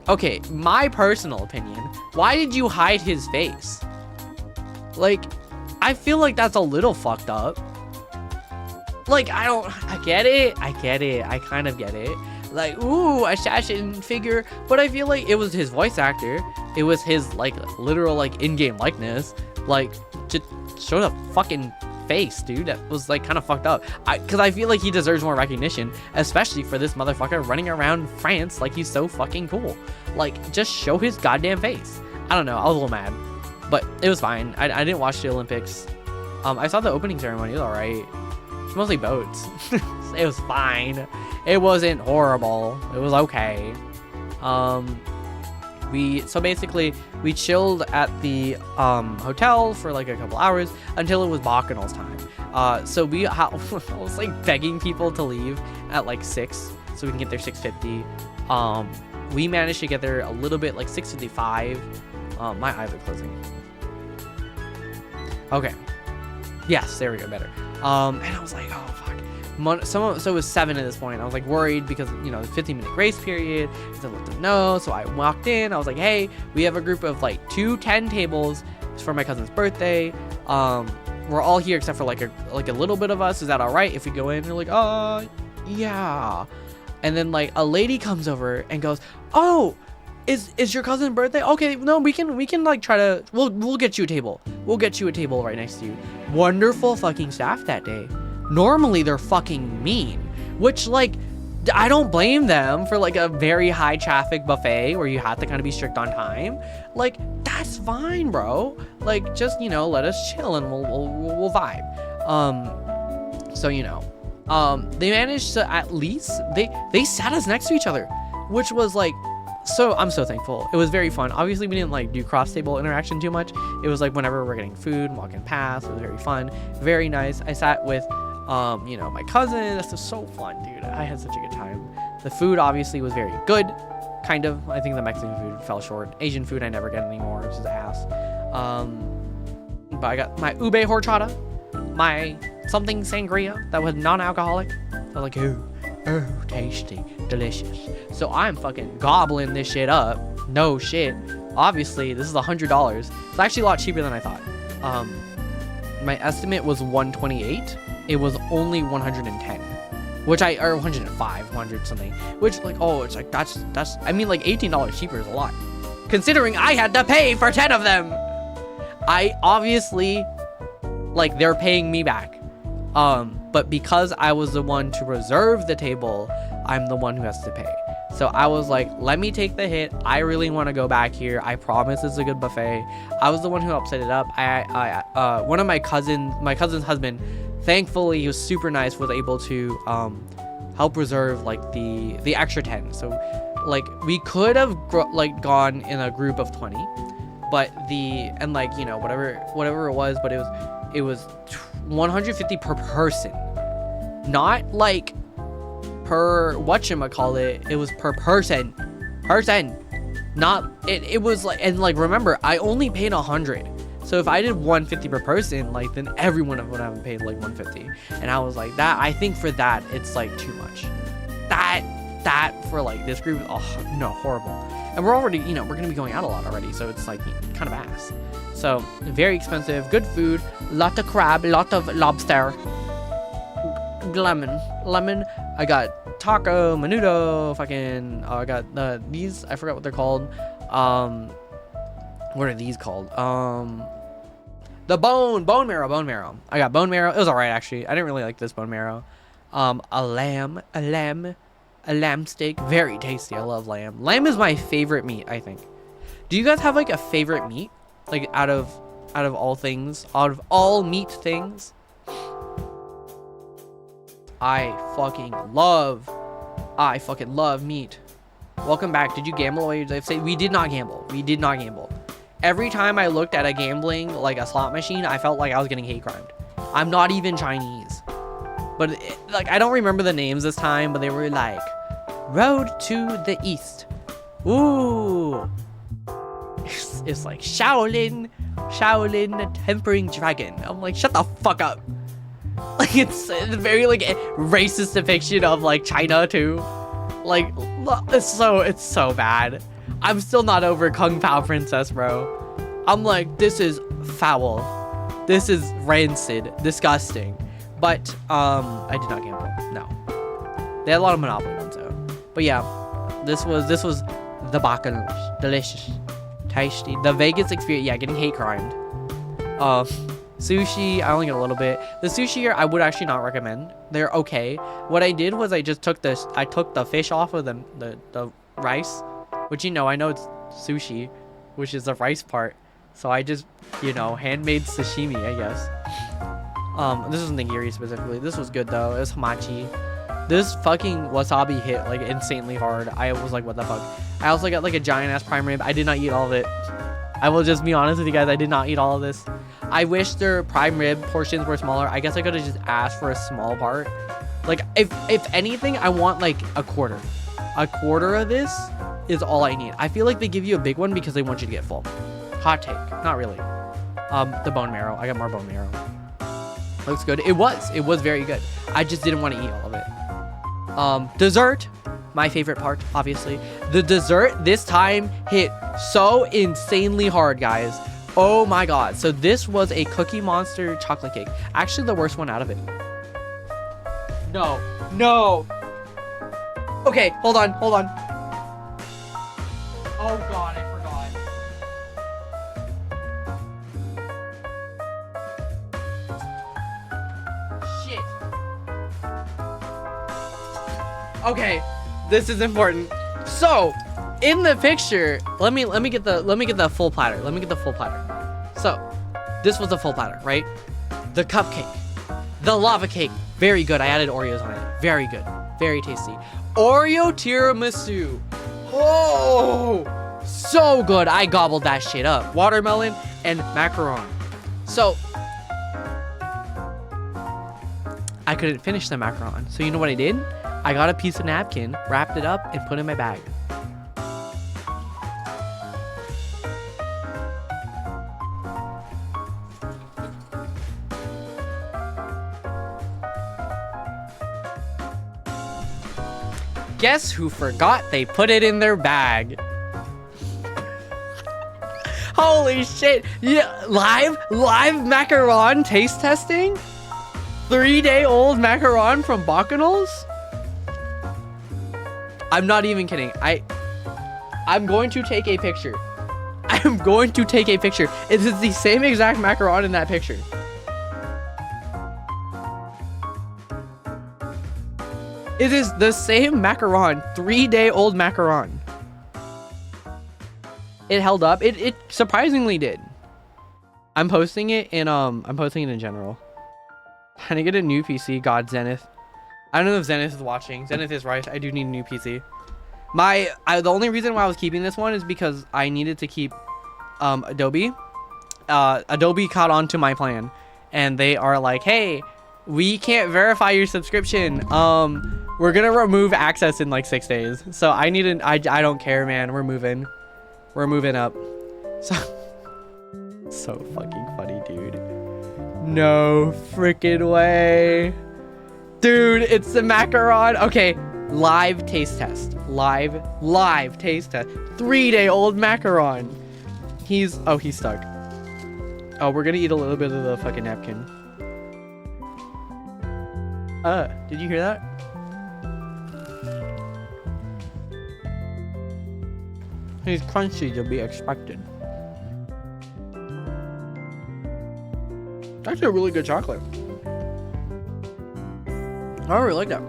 okay, my personal opinion, why did you hide his face? Like, I feel like that's a little fucked up. Like, I get it. I kind of get it. Like, ooh, assassin figure. But I feel like it was his voice actor. It was his, like, literal, like, in-game likeness. Like, just show the fucking face, dude. That was, like, kind of fucked up. Because I feel like he deserves more recognition, especially for this motherfucker running around France like he's so fucking cool. Like, just show his goddamn face. I don't know. I was a little mad. But it was fine. I didn't watch the Olympics. I saw the opening ceremony. It was alright. It's mostly boats. It was fine. It wasn't horrible. It was okay. So basically we chilled at the hotel for like a couple hours until it was Bacchanal's time. So I was like begging people to leave at like 6 so we can get there 6:50. We managed to get there a little bit, like 6:55. My eyes are closing. Okay. Yes, there we go, better. And I was like, oh fuck. So it was 7 at this point. I was like worried because, you know, the 15-minute grace period. So I let them know. So I walked in. I was like, hey, we have a group of like 2 10 tables. It's for my cousin's birthday. We're all here except for like a little bit of us. Is that all right if we go in? And they're like, yeah. And then like a lady comes over and goes, oh, is your cousin's birthday? Okay, no, we can like try to, we'll get you a table. We'll get you a table right next to you. Wonderful fucking staff that day. Normally they're fucking mean, which like, I don't blame them for like a very high traffic buffet where you have to kind of be strict on time. Like, that's fine, bro. Like, just, you know, let us chill and we'll vibe. So, you know, they managed to at least, they sat us next to each other, which was like, so I'm so thankful. It was very fun. Obviously we didn't like do cross table interaction too much. It was like whenever we're getting food, walking past, it was very fun, very nice. I sat with you know, my cousin. This was so fun, dude. I had such a good time. The food obviously was very good, kind of. I think the Mexican food fell short. Asian food I never get anymore, which is ass. But I got my ube horchata, my something sangria that was non-alcoholic. I was like, oh, tasty, delicious. So I'm fucking gobbling this shit up. No shit. Obviously, this is $100. It's actually a lot cheaper than I thought. My estimate was $128. It was only $110, or 105, 100 something. Which like, oh, it's like that's. I mean, like $18 cheaper is a lot, considering I had to pay for 10 of them. I obviously, like, they're paying me back. But because I was the one to reserve the table, I'm the one who has to pay. So I was like, let me take the hit. I really want to go back here. I promise it's a good buffet. I was the one who helped set it up. One of my cousin's husband, thankfully he was super nice, was able to help reserve like the extra 10. So like we could have gone in a group of 20, but like, you know, whatever it was, but it was 150 per person, not like per whatchamacallit. It was per person, not it was like, and like, remember, I only paid 100. So if I did 150 per person, like, then everyone would have paid like 150. And I was like, that, I think for that, it's like too much. That for like this group, oh no, horrible. And we're already, you know, we're gonna be going out a lot already, so it's like kind of ass. So very expensive, good food, lot of crab, lot of lobster, lemon. I got taco, menudo, fucking. I got these. I forgot what they're called. What are these called? The bone marrow. I got bone marrow. It was alright actually. I didn't really like this bone marrow. A lamb steak, very tasty. I love lamb. Lamb is my favorite meat, I think. Do you guys have like a favorite meat? Like out of all things, out of all meat things? I fucking love meat. Welcome back. Did you gamble while you say? We did not gamble. Every time I looked at a gambling, like a slot machine, I felt like I was getting hate crimed. I'm not even Chinese. But like, I don't remember the names this time, but they were like, Road to the East. Ooh. it's like Shaolin tempering dragon. I'm like, shut the fuck up. Like it's very like racist depiction of like China too. Like it's so bad. I'm still not over Kung Pao Princess, bro. I'm like, this is foul. This is rancid, disgusting. But I did not gamble. No. They had a lot of Monopoly ones though. But yeah, this was the bacchanals. Delicious. Tasty. The Vegas experience, yeah, getting hate crimed. Sushi, I only get a little bit. The sushi here, I would actually not recommend. They're okay. What I did was I just took the fish off of the rice, which I know it's sushi, which is the rice part. So I just, handmade sashimi, I guess. This was nigiri specifically. This was good though. It was hamachi. This fucking wasabi hit like insanely hard. I was like, what the fuck? I also got like a giant ass prime rib. I did not eat all of it. I will just be honest with you guys. I did not eat all of this. I wish their prime rib portions were smaller. I guess I could have just asked for a small part. Like if anything, I want like a quarter. A quarter of this is all I need. I feel like they give you a big one because they want you to get full. Hot take. Not really. The bone marrow. I got more bone marrow. Looks good. It was very good. I just didn't want to eat all of it. Dessert. My favorite part, obviously. The dessert this time hit so insanely hard, guys. Oh my god. So this was a Cookie Monster chocolate cake. Actually, the worst one out of it. No. Okay, hold on. Oh god, I forgot. Shit. Okay, this is important. So, in the picture, let me get the full platter. So, this was the full platter, right? The cupcake, the lava cake, very good. I added Oreos on it. Very good, very tasty. Oreo tiramisu. Oh, so good. I gobbled that shit up. Watermelon and macaron. So, I couldn't finish the macaron. So you know what I did? I got a piece of napkin, wrapped it up, and put it in my bag. Guess who forgot they put it in their bag? Holy shit. Yeah, live macaron taste testing? 3-day-old macaron from Bacchanals? I'm not even kidding. I'm going to take a picture. It is the same exact macaron in that picture. It is the same macaron, 3-day-old macaron. It held up. It surprisingly did. I'm posting it in general. Trying to get a new PC. God, Zenith. I don't know if Zenith is watching. Zenith is right. I do need a new PC. The only reason why I was keeping this one is because I needed to keep Adobe. Adobe caught on to my plan, and they are like, hey, we can't verify your subscription. We're gonna remove access in like 6 days. So I don't care, man. We're moving up. So fucking funny, dude. No freaking way. Dude, it's the macaron. Okay, live taste test. Live taste test. 3-day-old macaron. He's stuck. Oh, we're gonna eat a little bit of the fucking napkin. Did you hear that? He's crunchy to be expected. Actually a really good chocolate. I really like that.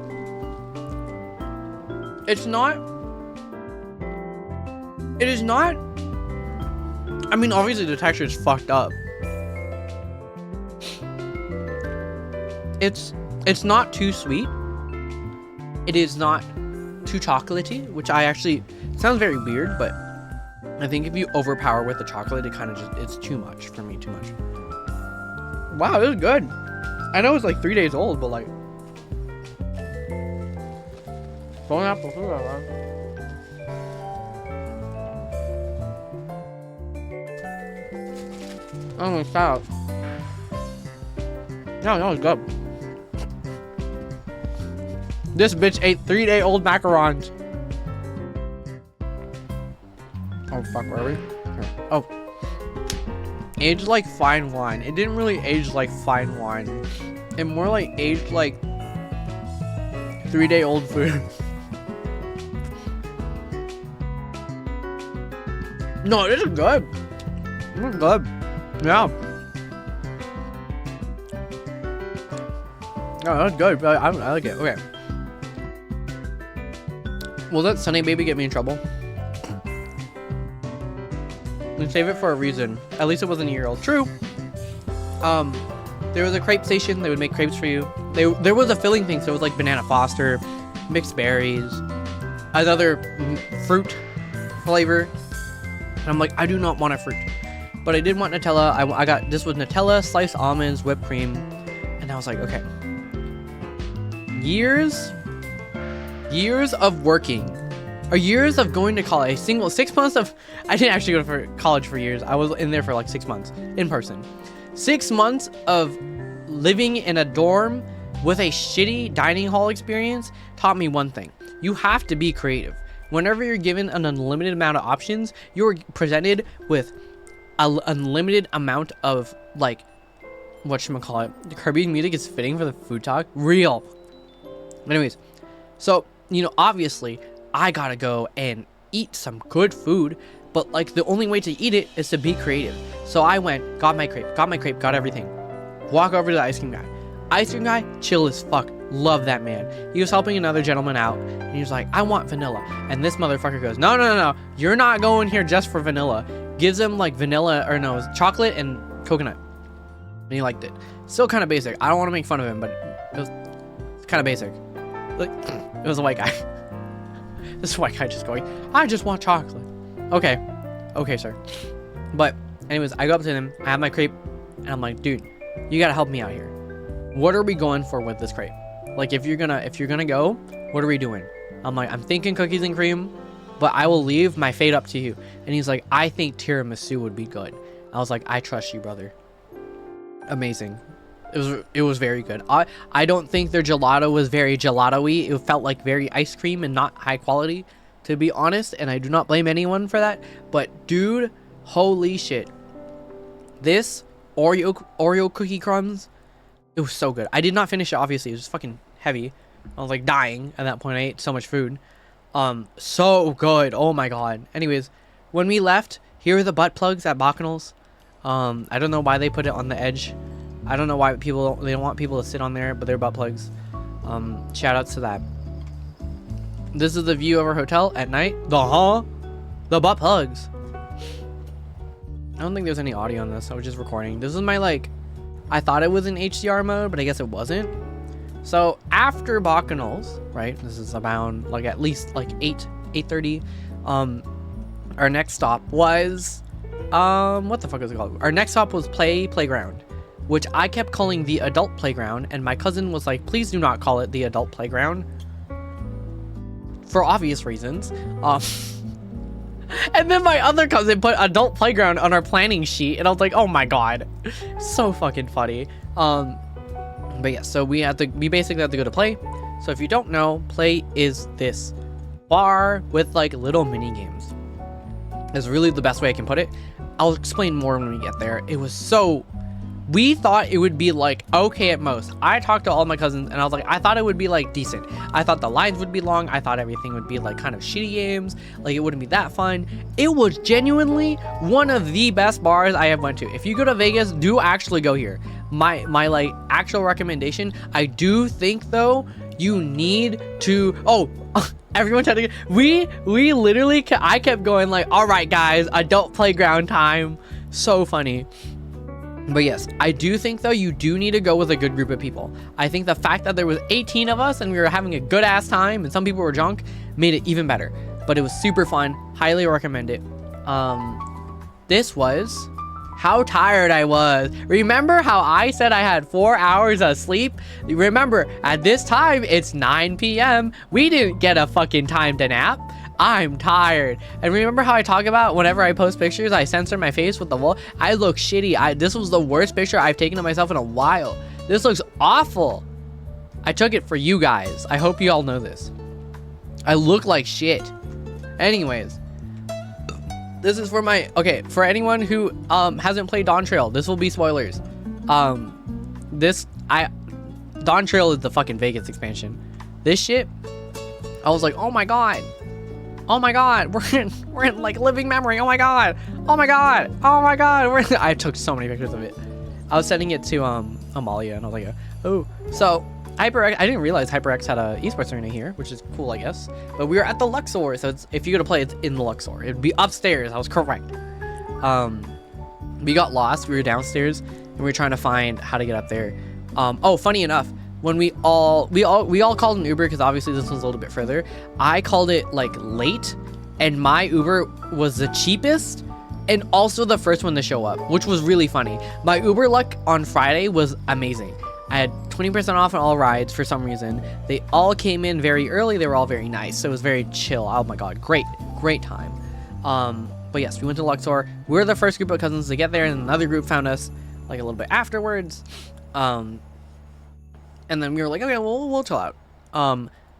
It is not. I mean, obviously the texture is fucked up. It's not too sweet. It is not too chocolatey, which sounds very weird, but I think if you overpower with the chocolate, it kind of it's too much for me, too much. Wow, this is good. I know it's like 3 days old, but like, don't have to do that, man. Oh, stop. No, that was good. This bitch ate 3-day-old macarons. Oh, fuck, where are we? Here. Oh. Aged like fine wine. It didn't really age like fine wine. It more like aged like 3-day-old food. No, this is good. This is good. Yeah. Oh, that's good. I like it. Okay. Will that Sunny baby get me in trouble? We save it for a reason. At least it wasn't a year-old. True. There was a crepe station. They would make crepes for you. There was a filling thing, so it was like banana foster, mixed berries, another fruit flavor. And I'm like, I do not want a fruit, but I did want Nutella. I got this was Nutella, sliced almonds, whipped cream, and I was like, okay. Years of working, or years of going to college. 6 months of, I didn't actually go for college for years. I was in there for like 6 months in person. 6 months of living in a dorm with a shitty dining hall experience taught me one thing. You have to be creative. Whenever you're given an unlimited amount of options, you're presented with an unlimited amount of, like, whatchamacallit. Kirby's music is fitting for the food talk. Real. Anyways, so, you know, obviously, I gotta go and eat some good food, but, like, the only way to eat it is to be creative. So I went, got my crepe, got everything. Walk over to the ice cream guy. Ice cream guy, chill as fuck. Love that man. He was helping another gentleman out, and he was like, I want vanilla. And this motherfucker goes, no. You're not going here just for vanilla. Gives him, like, vanilla, or no, it was chocolate and coconut. And he liked it. Still kind of basic. I don't want to make fun of him, but it was kind of basic. Like, it was a white guy. This white guy just going, I just want chocolate. Okay, sir. But anyways, I go up to him. I have my crepe, and I'm like, dude, you gotta help me out here. What are we going for with this crepe? Like, if you're gonna go, what are we doing? I'm like, I'm thinking cookies and cream, but I will leave my fate up to you. And he's like, I think tiramisu would be good. I was like, I trust you, brother. Amazing. It was very good. I don't think their gelato was very gelato-y. It felt like very ice cream and not high quality, to be honest, and I do not blame anyone for that. But dude, holy shit. This Oreo cookie crumbs, it was so good. I did not finish it, obviously. It was fucking heavy. I was like dying at that point. I ate so much food. So good. Oh my god. Anyways, when we left, here are the butt plugs at Bacchanal's. I don't know why they put it on the edge. I don't know why they don't want people to sit on there, but they're butt plugs. Shout outs to that. This is the view of our hotel at night. The butt plugs. I don't think there's any audio on this. I was just recording. This is my, like, I thought it was in HDR mode, but I guess it wasn't. So after Bacchanal's, right? This is around like at least like 8:30. Our next stop was what the fuck is it called? Our next stop was Playground, which I kept calling the adult playground, and my cousin was like, please do not call it the adult playground, for obvious reasons. And then my other cousin put adult playground on our planning sheet, and I was like, oh my god, so fucking funny. But yeah, so we basically had to go to Play. So if you don't know, Play is this bar with like little mini games. Is really the best way I can put it. I'll explain more when we get there. It was so, we thought it would be like okay at most. I talked to all my cousins and I was like, I thought it would be like decent. I thought the lines would be long. I thought everything would be like kind of shitty games. Like it wouldn't be that fun. It was genuinely one of the best bars I have went to. If you go to Vegas, do actually go here. My like actual recommendation. I do think though, you need to, everyone tried to get, we literally, I kept going like, all right guys, adult playground time. So funny. But yes, I do think though, you do need to go with a good group of people. I think the fact that there was 18 of us and we were having a good ass time and some people were drunk made it even better. But it was super fun. Highly recommend it. This was how tired I was. Remember how I said I had 4 hours of sleep? Remember, at this time, it's 9 p.m. We didn't get a fucking time to nap. I'm tired. And remember how I talk about whenever I post pictures, I censor my face with the wall? I look shitty. This was the worst picture I've taken of myself in a while. This looks awful. I took it for you guys. I hope you all know this. I look like shit. Anyways, this is for my, okay, for anyone who hasn't played Dawn Trail, this will be spoilers. Dawn Trail is the fucking Vegas expansion. This shit, I was like, oh my god, we're in like living memory. Oh my god, I took so many pictures of it. I was sending it to Amalia, and I was like, oh. So HyperX, I didn't realize HyperX had a esports arena here, which is cool, I guess. But we were at the Luxor, so if you go to play, it's in the Luxor. It'd be upstairs. I was correct. We got lost. We were downstairs, and we were trying to find how to get up there. Oh, funny enough, when we all called an Uber, because obviously this was a little bit further. I called it like late, and my Uber was the cheapest and also the first one to show up, which was really funny. My Uber luck on Friday was amazing. I had 20% off on all rides for some reason. They all came in very early. They were all very nice, so it was very chill. Oh my god, great time. But yes, we went to Luxor. We were the first group of cousins to get there, and another group found us like a little bit afterwards. And then we were like, okay, we'll chill out.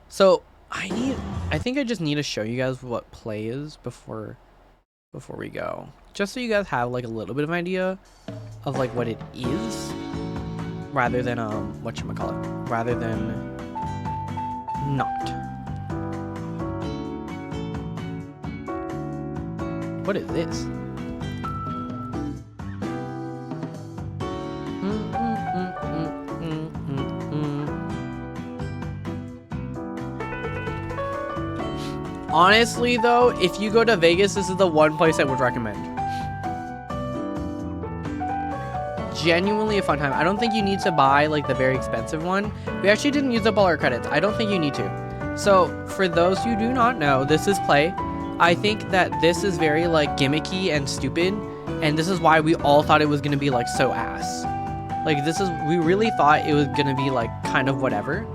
So I think I just need to show you guys what play is before we go, just so you guys have like a little bit of an idea of like what it is, rather than rather than not. What is this? Honestly though, if you go to Vegas, this is the one place I would recommend. Genuinely a fun time. I don't think you need to buy like the very expensive one. We actually didn't use up all our credits. I don't think you need to. So for those who do not know, this is play. I think that this is very like gimmicky and stupid, and this is why we all thought it was gonna be like so ass. Like we really thought it was gonna be like kind of whatever.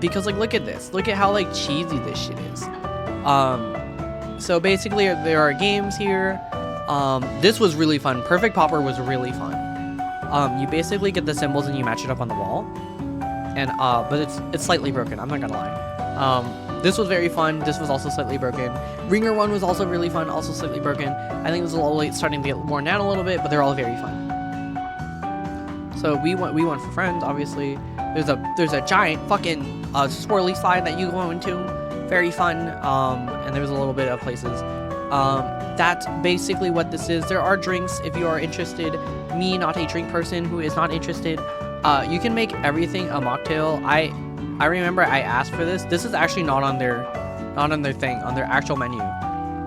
Because like look at this. Look at how like cheesy this shit is. So basically there are games here. This was really fun. Perfect Popper was really fun. You basically get the symbols and you match it up on the wall. And but it's slightly broken, I'm not gonna lie. This was very fun. This was also slightly broken. Ringer one was also really fun, also slightly broken. I think it was a little late, starting to get worn down a little bit, but they're all very fun. So we went for friends, obviously. There's a giant fucking swirly slide that you go into. Very fun. And there's a little bit of places. That's basically what this is. There are drinks if you are interested. Me, not a drink person who is not interested. You can make everything a mocktail. I remember I asked for this. This is actually not on their actual menu,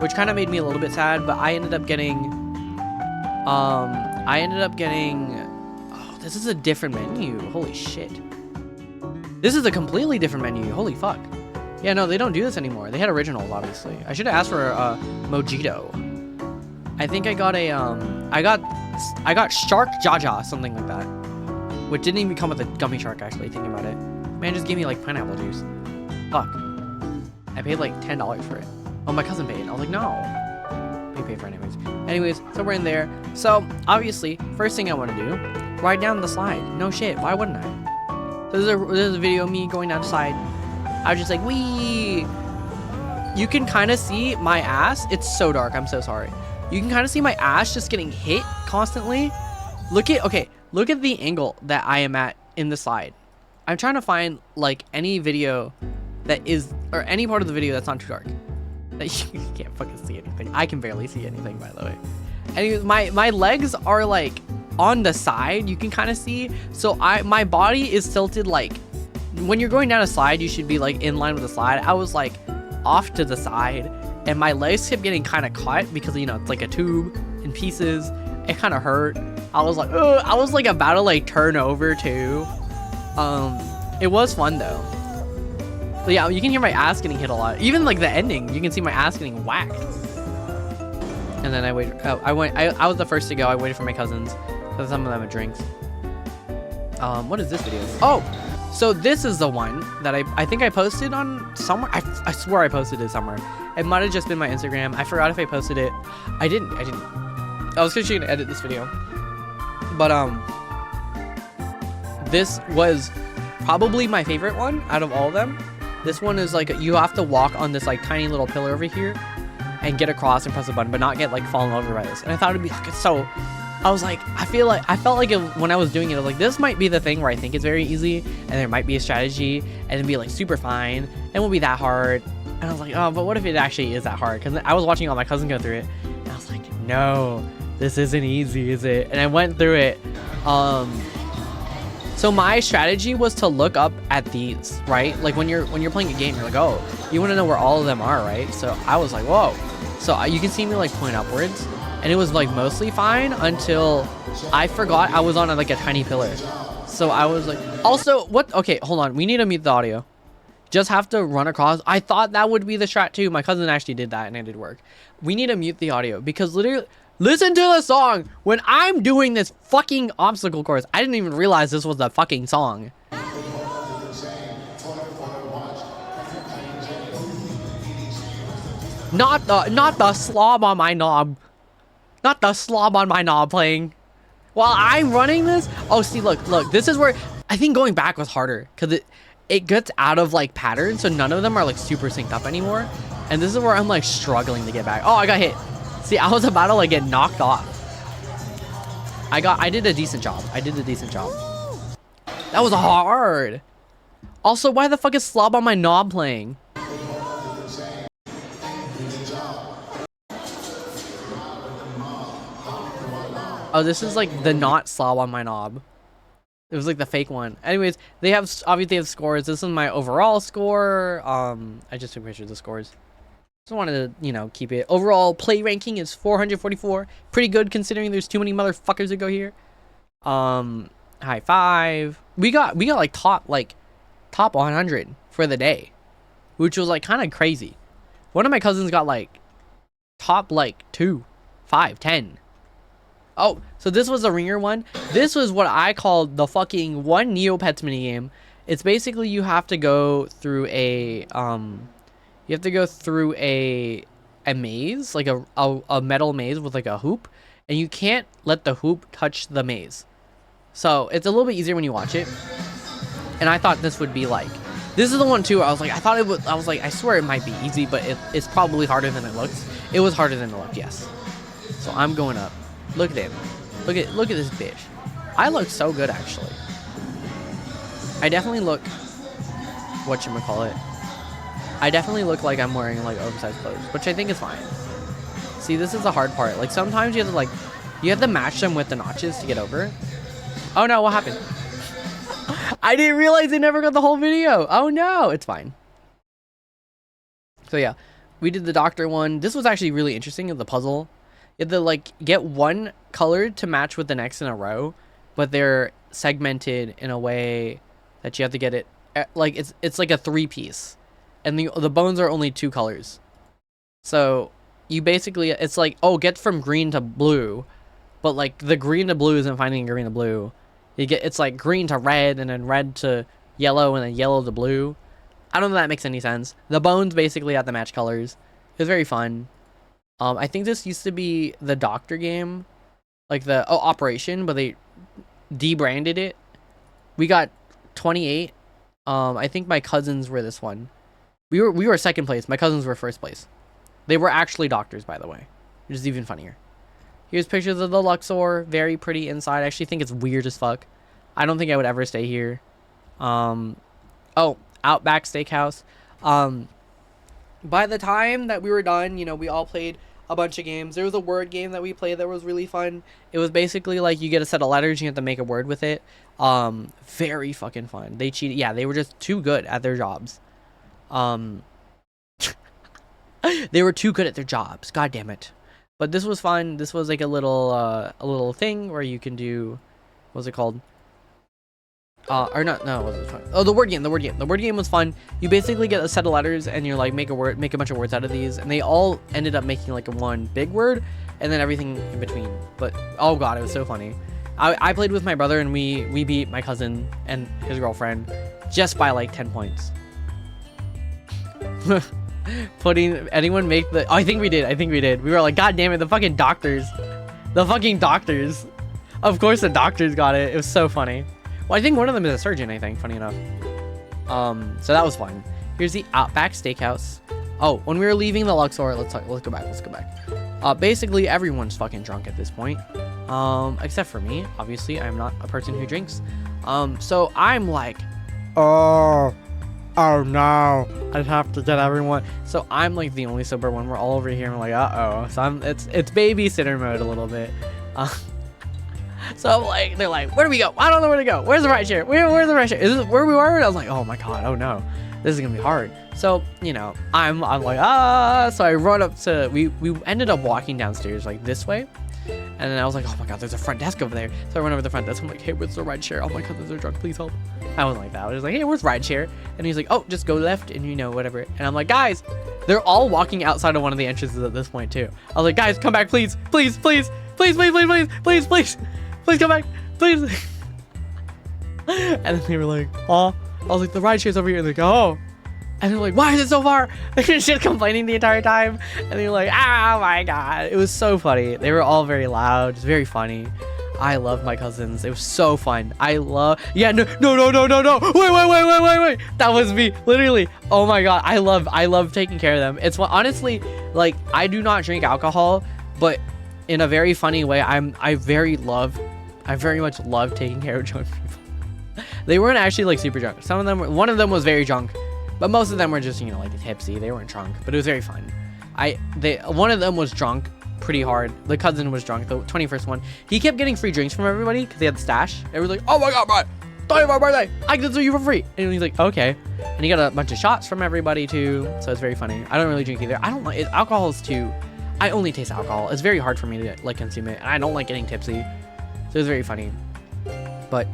which kind of made me a little bit sad. But I ended up getting. Oh, this is a different menu. Holy shit. This is a completely different menu. Holy fuck. Yeah, no, they don't do this anymore. They had originals, obviously. I should have asked for a mojito. I think I got a I got shark jaja, something like that, which didn't even come with a gummy shark. Actually, thinking about it, man, just gave me like pineapple juice. Fuck. I paid like $10 for it. Oh, my cousin paid. I was like, no. We paid for it anyways. So we're in there. So obviously, first thing I want to do, ride down the slide. No shit. Why wouldn't I? So this is a video of me going down the slide. I was just like, wee. You can kind of see my ass. It's so dark. I'm so sorry. You can kind of see my ass just getting hit constantly. Look at the angle that I am at in the slide. I'm trying to find like any video that is, or any part of the video that's not too dark. That you can't fucking see anything. I can barely see anything, by the way. Anyways, my legs are like on the side. You can kind of see. So my body is tilted like, when you're going down a slide, you should be like in line with the slide. I was like off to the side, and my legs kept getting kind of caught because, you know, it's like a tube in pieces. It kind of hurt. I was like, ugh. I was like about to like turn over too. It was fun though. But yeah, you can hear my ass getting hit a lot. Even like the ending, you can see my ass getting whacked. And then I waited. Oh, I was the first to go. I waited for my cousins because some of them had drinks. What is this video? Oh, So this is the one that I think I posted on somewhere. I swear I posted it somewhere. It might have just been my Instagram. I forgot if I posted it. I didn't. I was actually gonna edit this video. But this was probably my favorite one out of all of them. This one is like you have to walk on this like tiny little pillar over here and get across and press a button, but not get like fallen over by this. And I thought it'd be like so. I was like, I felt like when I was doing it, I was like, this might be the thing where I think it's very easy, and there might be a strategy, and it'd be like super fine, and it won't be that hard. And I was like, oh, but what if it actually is that hard? Because I was watching all my cousins go through it, and I was like, no, this isn't easy, is it? And I went through it. So my strategy was to look up at these, right? Like when you're playing a game, you're like, oh, you want to know where all of them are, right? So I was like, whoa. So you can see me like point upwards. And it was like mostly fine until I forgot I was on like a tiny pillar. So I was like, also what? Okay, hold on. We need to mute the audio. Just have to run across. I thought that would be the strat too. My cousin actually did that and it did work. We need to mute the audio because literally listen to the song when I'm doing this fucking obstacle course. I didn't even realize this was the fucking song. Not the slob on my knob. Not the slob on my knob playing while I'm running this. Oh, see, look, this is where I think going back was harder because it gets out of like patterns. So none of them are like super synced up anymore. And this is where I'm like struggling to get back. Oh, I got hit. See, I was about to like get knocked off. I did a decent job. That was hard. Also, why the fuck is slob on my knob playing? Oh, this is like the not slob on my knob. It was like the fake one. Anyways, they obviously have scores. This is my overall score. I just took pictures of the scores. Just wanted to, you know, keep it. Overall play ranking is 444. Pretty good considering there's too many motherfuckers that go here. High five. We got like top 100 for the day, which was like kind of crazy. One of my cousins got like top like 2, 5, 10. Oh, so this was the ringer one. This was what I called the fucking one Neopets minigame. It's basically you have to go through a maze, like a metal maze with like a hoop, and you can't let the hoop touch the maze. So it's a little bit easier when you watch it. And I thought this would be like, this is the one too. I was like, I swear it might be easy, but it's probably harder than it looks. It was harder than it looked, yes. So I'm going up. Look at him. Look at this bitch. I look so good, actually. I definitely look... whatchamacallit. I definitely look like I'm wearing, like, oversized clothes, which I think is fine. See, this is the hard part. Like, sometimes you have to, like... You have to match them with the notches to get over. Oh, no, what happened? I didn't realize they never got the whole video. Oh, no. It's fine. So, yeah. We did the doctor one. This was actually really interesting, the puzzle. You have to like get one color to match with the next in a row, but they're segmented in a way that you have to get it like it's like a 3-piece, and the bones are only 2 colors. So you basically it's like, oh, get from green to blue, but like the green to blue isn't finding green to blue. It's like green to red and then red to yellow and then yellow to blue. I don't know if that makes any sense. The bones basically have to match colors. It was very fun. I think this used to be the doctor game, like the Operation, but they debranded it. We got 28. I think my cousins were this one. We were second place. My cousins were first place. They were actually doctors, by the way, which is even funnier. Here's pictures of the Luxor. Very pretty inside. I actually think it's weird as fuck. I don't think I would ever stay here. Oh, Outback Steakhouse. By the time that we were done, you know, we all played a bunch of games. There was a word game that we played that was really fun. It was basically like you get a set of letters, you have to make a word with it. Very fucking fun. They cheated. Yeah, they were just too good at their jobs. They were too good at their jobs. God damn it. But this was fun. This was like a little thing where you can do, what's it called? Or not, no, it wasn't fun. Oh, the word game. The word game was fun. You basically get a set of letters and you're like, make a bunch of words out of these, and they all ended up making like one big word and then everything in between. But oh god, it was so funny. I played with my brother and we beat my cousin and his girlfriend. just by like 10 points. Putting anyone make the, oh, I think we did. We were like, god damn it, the fucking doctors. Of course the doctors got it. It was so funny. Well, I think one of them is a surgeon, I think, funny enough. So that was fun. Here's the Outback Steakhouse. Oh, when we were leaving the Luxor, let's go back. Basically everyone's fucking drunk at this point. Except for me. Obviously, I'm not a person who drinks. So I'm like, oh no, I have to get everyone. So I'm like the only sober one. We're all over here. I'm like, uh-oh. So it's babysitter mode a little bit. So I'm like, they're like, where do we go? I don't know where to go. Where's the ride share? Where's the ride share? Is this where we were? And I was like, oh my god, oh no, this is gonna be hard. So, you know, I'm like, so I run up to, we ended up walking downstairs like this way. And then I was like, oh my god, there's a front desk over there. So I run over to the front desk. I'm like, hey, where's the ride share? Oh my god, they're drunk, please help. I wasn't like that. I was like, hey, where's ride share? And he's like, oh, just go left and you know, whatever. And I'm like, guys, they're all walking outside of one of the entrances at this point too. I was like, guys, come back, please, please, please, please, please, please, please, please, please, please come back, please. And then they were like, oh, I was like, the ride share's over here. And they're like, oh. And they're like, why is it so far? They're just complaining the entire time. And they're like, oh my god. It was so funny. They were all very loud. It's very funny. I love my cousins. It was so fun. Yeah, no. Wait. That was me. Literally. Oh my god. I love taking care of them. It's honestly, like, I do not drink alcohol, but in a very funny way, I very much love taking care of drunk people. They weren't actually like super drunk. One of them was very drunk. But most of them were just, you know, like tipsy. They weren't drunk, but it was very fun. One of them was drunk pretty hard. The cousin was drunk, the 21st one. He kept getting free drinks from everybody because they had the stash. Everybody's like, oh my god, bro, 25th birthday, I can do you for free. And he's like, okay. And he got a bunch of shots from everybody too. So it's very funny. I don't really drink either. I don't like it. Alcohol is too, I only taste alcohol. It's very hard for me to like consume it. And I don't like getting tipsy. So it's very funny. But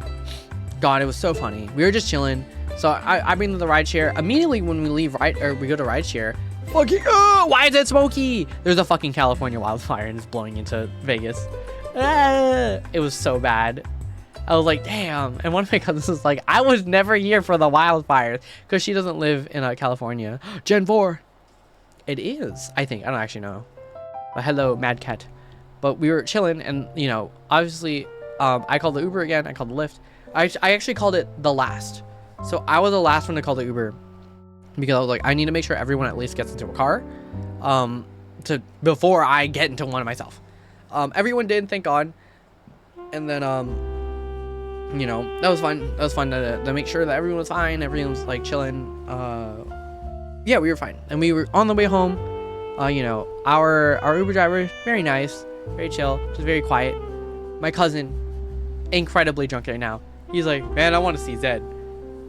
god, it was so funny. We were just chilling. So I bring them the ride share. Immediately when we leave we go to ride share, fucking, why is it smoky? There's a fucking California wildfire and it's blowing into Vegas. It was so bad. I was like, damn. And one of my cousins was like, I was never here for the wildfires because she doesn't live in California. Gen 4. It is, I think. I don't actually know. But hello, Mad Cat. But we were chilling and, you know, obviously, I called the Uber again. I called the Lyft. I actually called it the last. So I was the last one to call the Uber because I was like, I need to make sure everyone at least gets into a car before I get into one myself. Everyone did, thank God. And then, you know, that was fun. That was fun to make sure that everyone was fine. Everyone was like chilling. Yeah, we were fine. And we were on the way home. You know, our Uber driver, very nice, very chill, just very quiet. My cousin, incredibly drunk right now. He's like, man, I want to see Zed.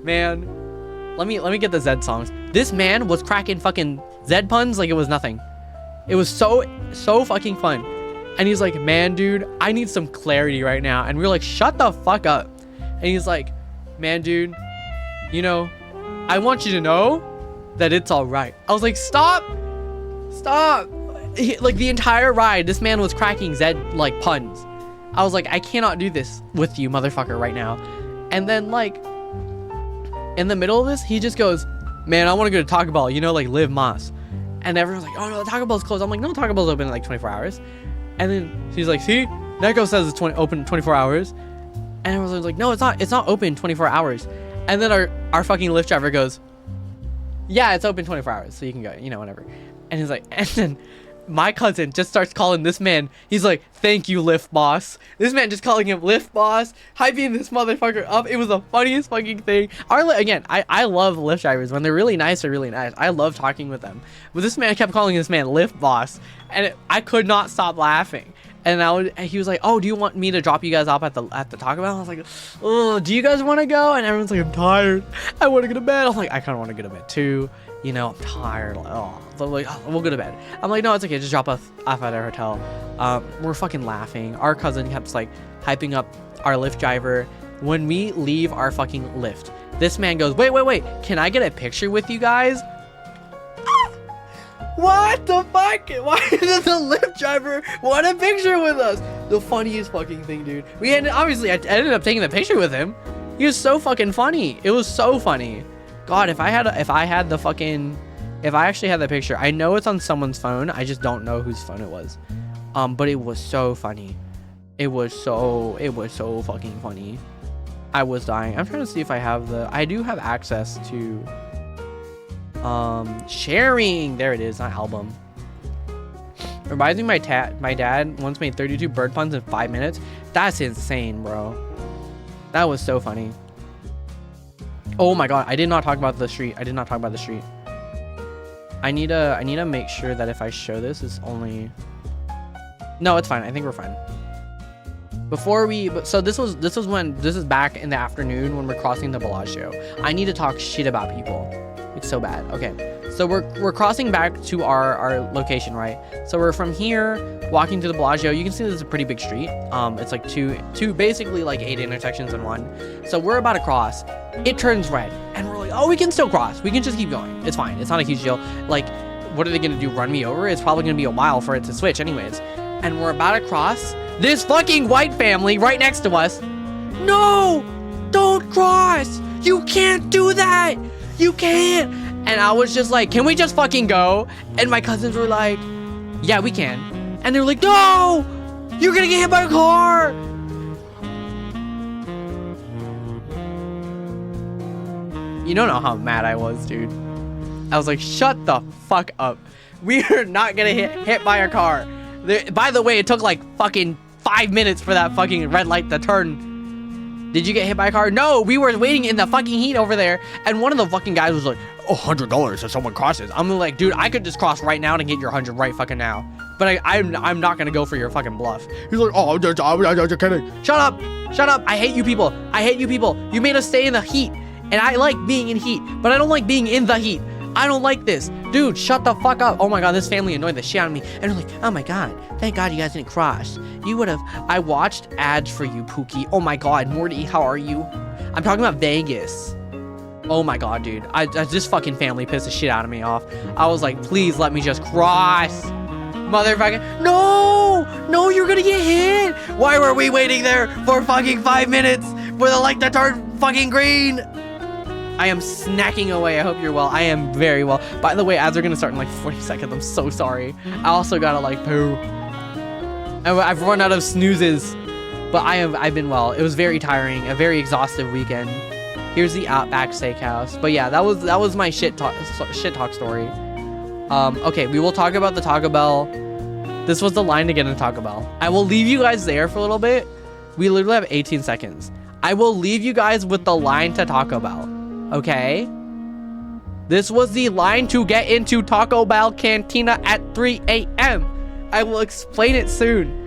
Man, let me get the Zed songs. This man was cracking fucking Zed puns like it was nothing. It was so fucking fun. And he's like, man, dude, I need some clarity right now. And we were like, shut the fuck up. And he's like, man, dude, you know, I want you to know that it's all right. I was like, stop. Like the entire ride, this man was cracking Zed like puns. I was like, I cannot do this with you, motherfucker, right now. And then like, in the middle of this, he just goes, man, I want to go to Taco Bell, you know, like Live Moss. And everyone's like, oh no, Taco Bell's closed. I'm like, no, Taco Bell's open in like 24 hours. And then he's like, see, Neko says it's open 24 hours. And everyone's like, no, it's not open 24 hours. And then our fucking Lyft driver goes, yeah, it's open 24 hours, so you can go, you know, whatever. And he's like, and then my cousin just starts calling this man, he's like, thank you, Lyft boss. This man just calling him Lyft boss, hyping this motherfucker up. It was the funniest fucking thing. Again, I love Lyft drivers. When they're really nice, they're really nice. I love talking with them. But this man kept calling this man Lyft boss, and I could not stop laughing. And he was like, oh, do you want me to drop you guys off at the Taco Bell? I was like, oh, do you guys want to go? And everyone's like, I'm tired. I want to go to bed. I was like, I kind of want to go to bed too. You know, I'm tired. So I'm like, oh, we'll go to bed. I'm like, no, it's okay. Just drop us off at our hotel. We're fucking laughing. Our cousin kept like hyping up our Lyft driver. When we leave our fucking Lyft, this man goes, wait. Can I get a picture with you guys? What the fuck? Why did the Lyft driver want a picture with us? The funniest fucking thing, dude. I ended up taking the picture with him. He was so fucking funny. It was so funny. God, if I actually had the picture, I know it's on someone's phone. I just don't know whose phone it was. But it was so funny. It was so fucking funny. I was dying. I'm trying to see if I do have access to sharing. There it is, not album. Reminds me, my dad once made 32 bird puns in 5 minutes. That's insane, bro. That was so funny. Oh my god, I did not talk about the street. I need to make sure that if I show this, it's only... No, it's fine. I think we're fine. So this is back in the afternoon when we're crossing the Bellagio. I need to talk shit about people. It's so bad. Okay. So we're crossing back to our location, right? So we're from here walking to the Bellagio. You can see this is a pretty big street. It's like two basically like 8 intersections in one. So we're about to cross. It turns red and we're like, oh, we can still cross. We can just keep going. It's fine. It's not a huge deal. Like, what are they gonna do? Run me over? It's probably gonna be a while for it to switch anyways. And we're about to cross. This fucking white family right next to us. No, don't cross. You can't do that. You can't. And I was just like, can we just fucking go? And my cousins were like, yeah, we can. And they were like, no, you're gonna get hit by a car. You don't know how mad I was, dude. I was like, shut the fuck up. We are not gonna hit by a car. By the way, it took like fucking 5 minutes for that fucking red light to turn. Did you get hit by a car? No, we were waiting in the fucking heat over there. And one of the fucking guys was like, oh, $100 if someone crosses. I'm like, dude, I could just cross right now to get your 100 right fucking now. But I'm not gonna go for your fucking bluff. He's like, oh, I'm just kidding. Shut up. Shut up. I hate you people. I hate you people. You made us stay in the heat. And I like being in heat, but I don't like being in the heat. I don't like this. Dude, shut the fuck up. Oh my god, this family annoyed the shit out of me. And they're like, oh my god, thank god you guys didn't cross. You would have... I watched ads for you, Pookie. Oh my god, Morty, how are you? I'm talking about Vegas. Oh my god, dude. This fucking family pissed the shit out of me off. I was like, please let me just cross. Motherfucker. No! No, you're gonna get hit! Why were we waiting there for fucking 5 minutes for the light to turn fucking green? I am snacking away. I hope you're well. I am very well. By the way, ads are gonna start in like 40 seconds. I'm so sorry. I also gotta like poo. I've run out of snoozes, but I've been well. It was very tiring, a very exhaustive weekend. Here's the Outback Steakhouse. But yeah, that was my shit talk story. Okay, we will talk about the Taco Bell. This was the line to get into Taco Bell. I will leave you guys there for a little bit. We literally have 18 seconds. I will leave you guys with the line to Taco Bell. Okay, this was the line to get into Taco Bell Cantina at 3 a.m. I will explain it soon.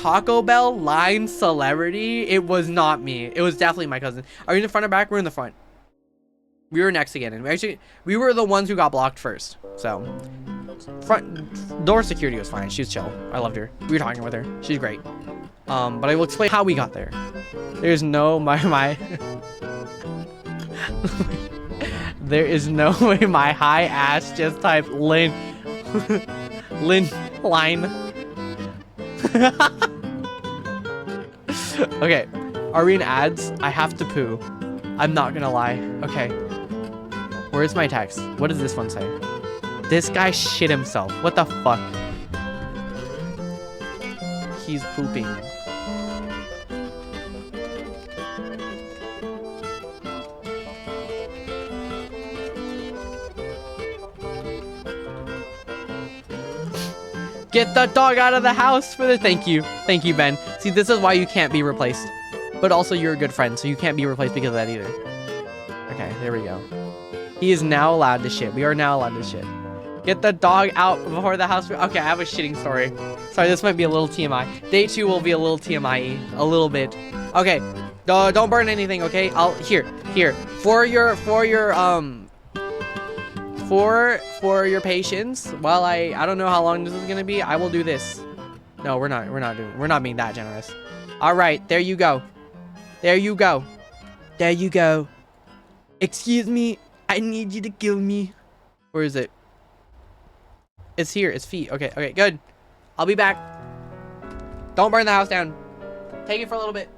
Taco Bell line celebrity. It was not me. It was definitely my cousin. Are you in the front or back? We're in the front. We were next again, and we were the ones who got blocked first. So front door security was fine. She was chill. I loved her. We were talking with her. She's great. But I will explain how we got there. There's no my there is no way my high ass just typed line. Okay, are we in ads? I have to poo. I'm not gonna lie. Okay, where's my text? What does this one say? This guy shit himself. What the fuck? He's pooping. Get the dog out of the house for the... Thank you, Ben. See, this is why you can't be replaced. But also, you're a good friend, so you can't be replaced because of that either. Okay, there we go. He is now allowed to shit. We are now allowed to shit. Get the dog out before the house... Okay, I have a shitting story. Sorry, this might be a little TMI. Day 2 will be a little TMI-y. A little bit. Okay, don't burn anything, okay? Here. For your patience, while I don't know how long this is gonna be, I will do this. No, we're not being that generous. All right, there you go. There you go. Excuse me, I need you to kill me. Where is it? It's here. It's feet. Okay, good. I'll be back. Don't burn the house down. Take it for a little bit.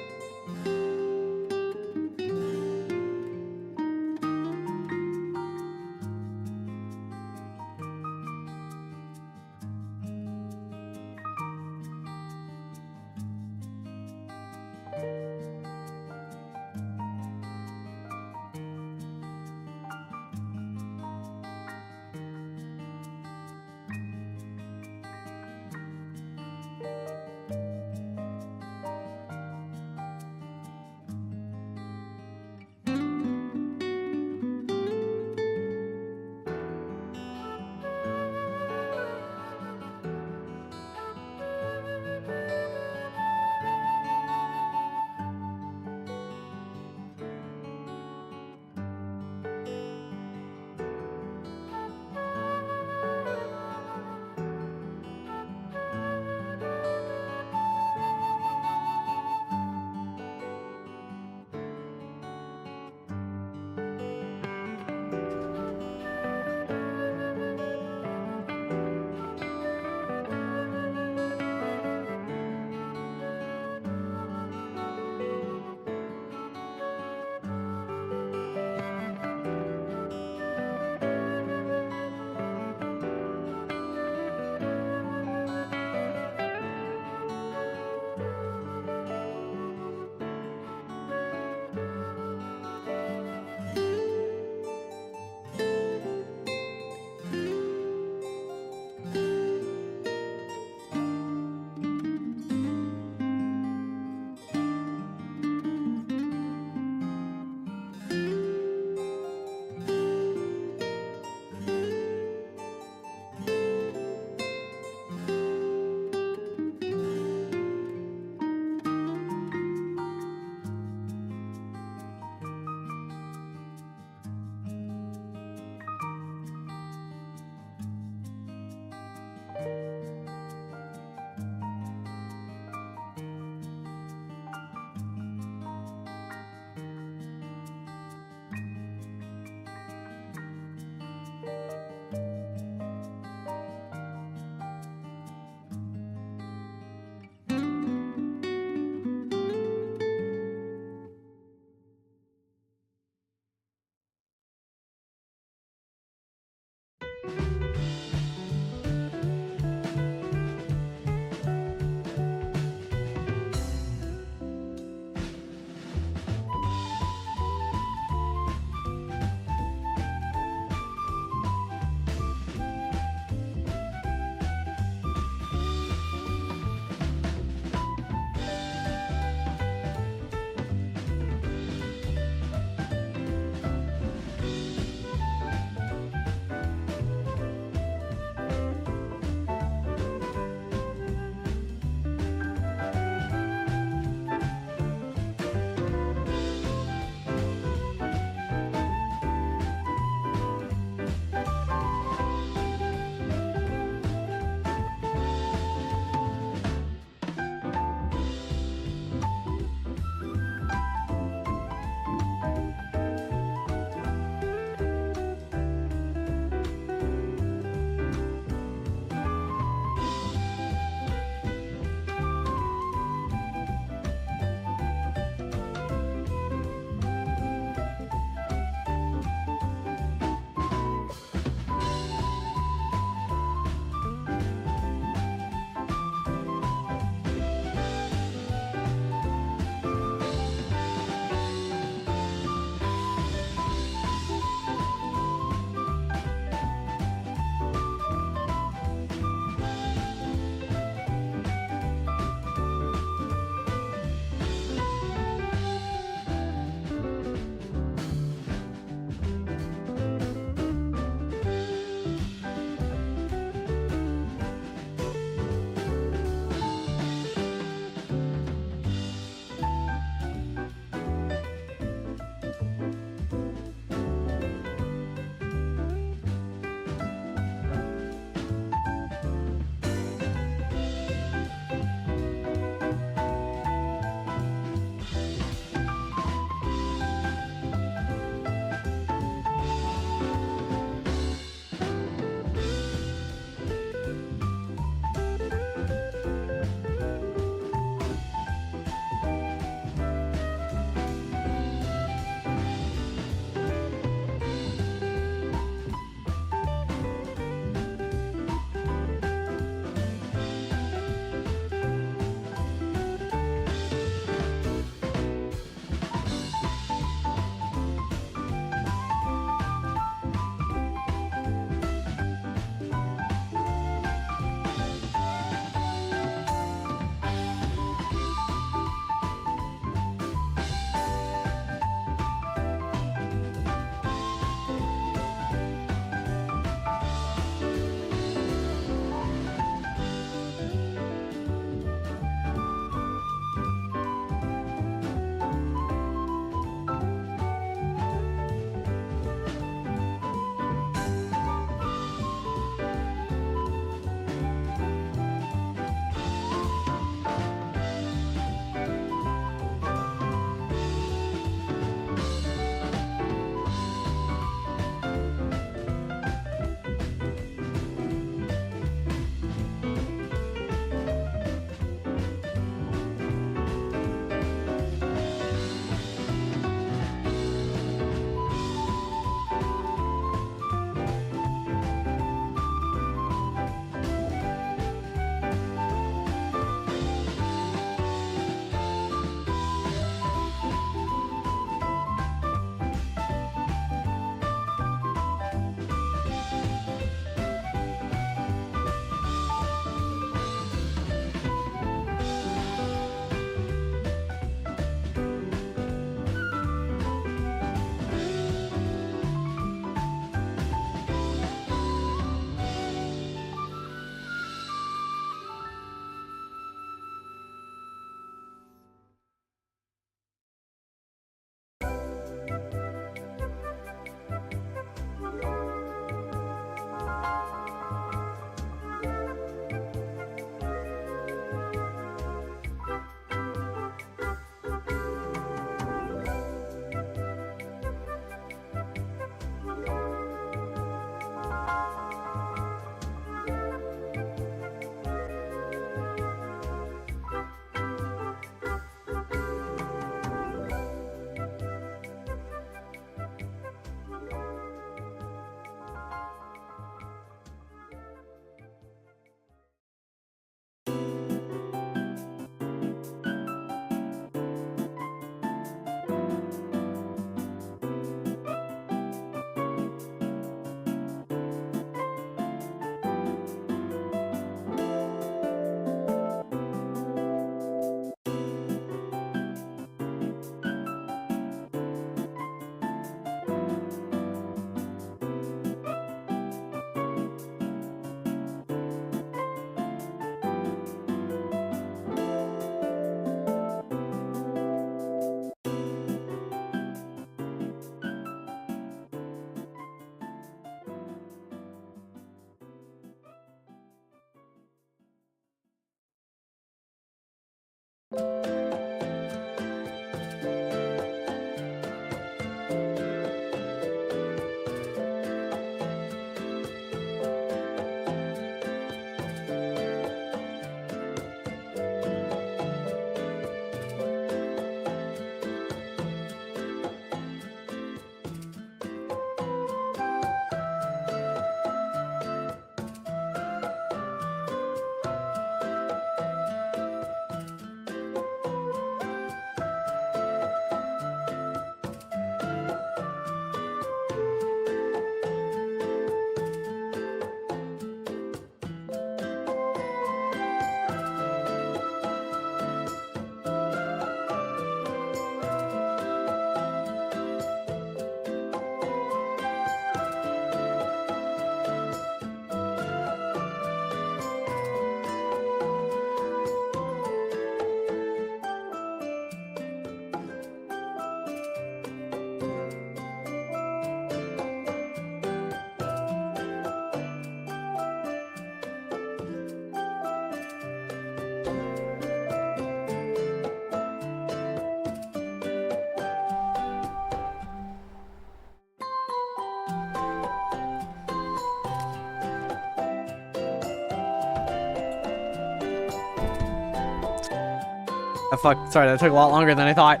Fuck, sorry, that took a lot longer than I thought.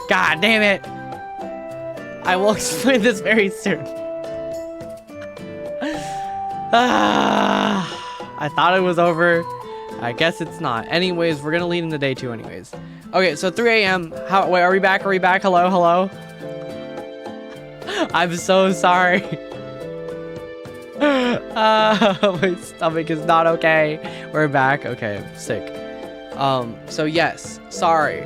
God damn it. I will explain this very soon. I thought it was over. I guess it's not. Anyways, we're gonna lead into day 2 anyways. Okay, so 3 a.m. Wait, are we back? Are we back? Hello, hello? I'm so sorry. My stomach is not okay. We're back. Okay, I'm sick. So yes, sorry.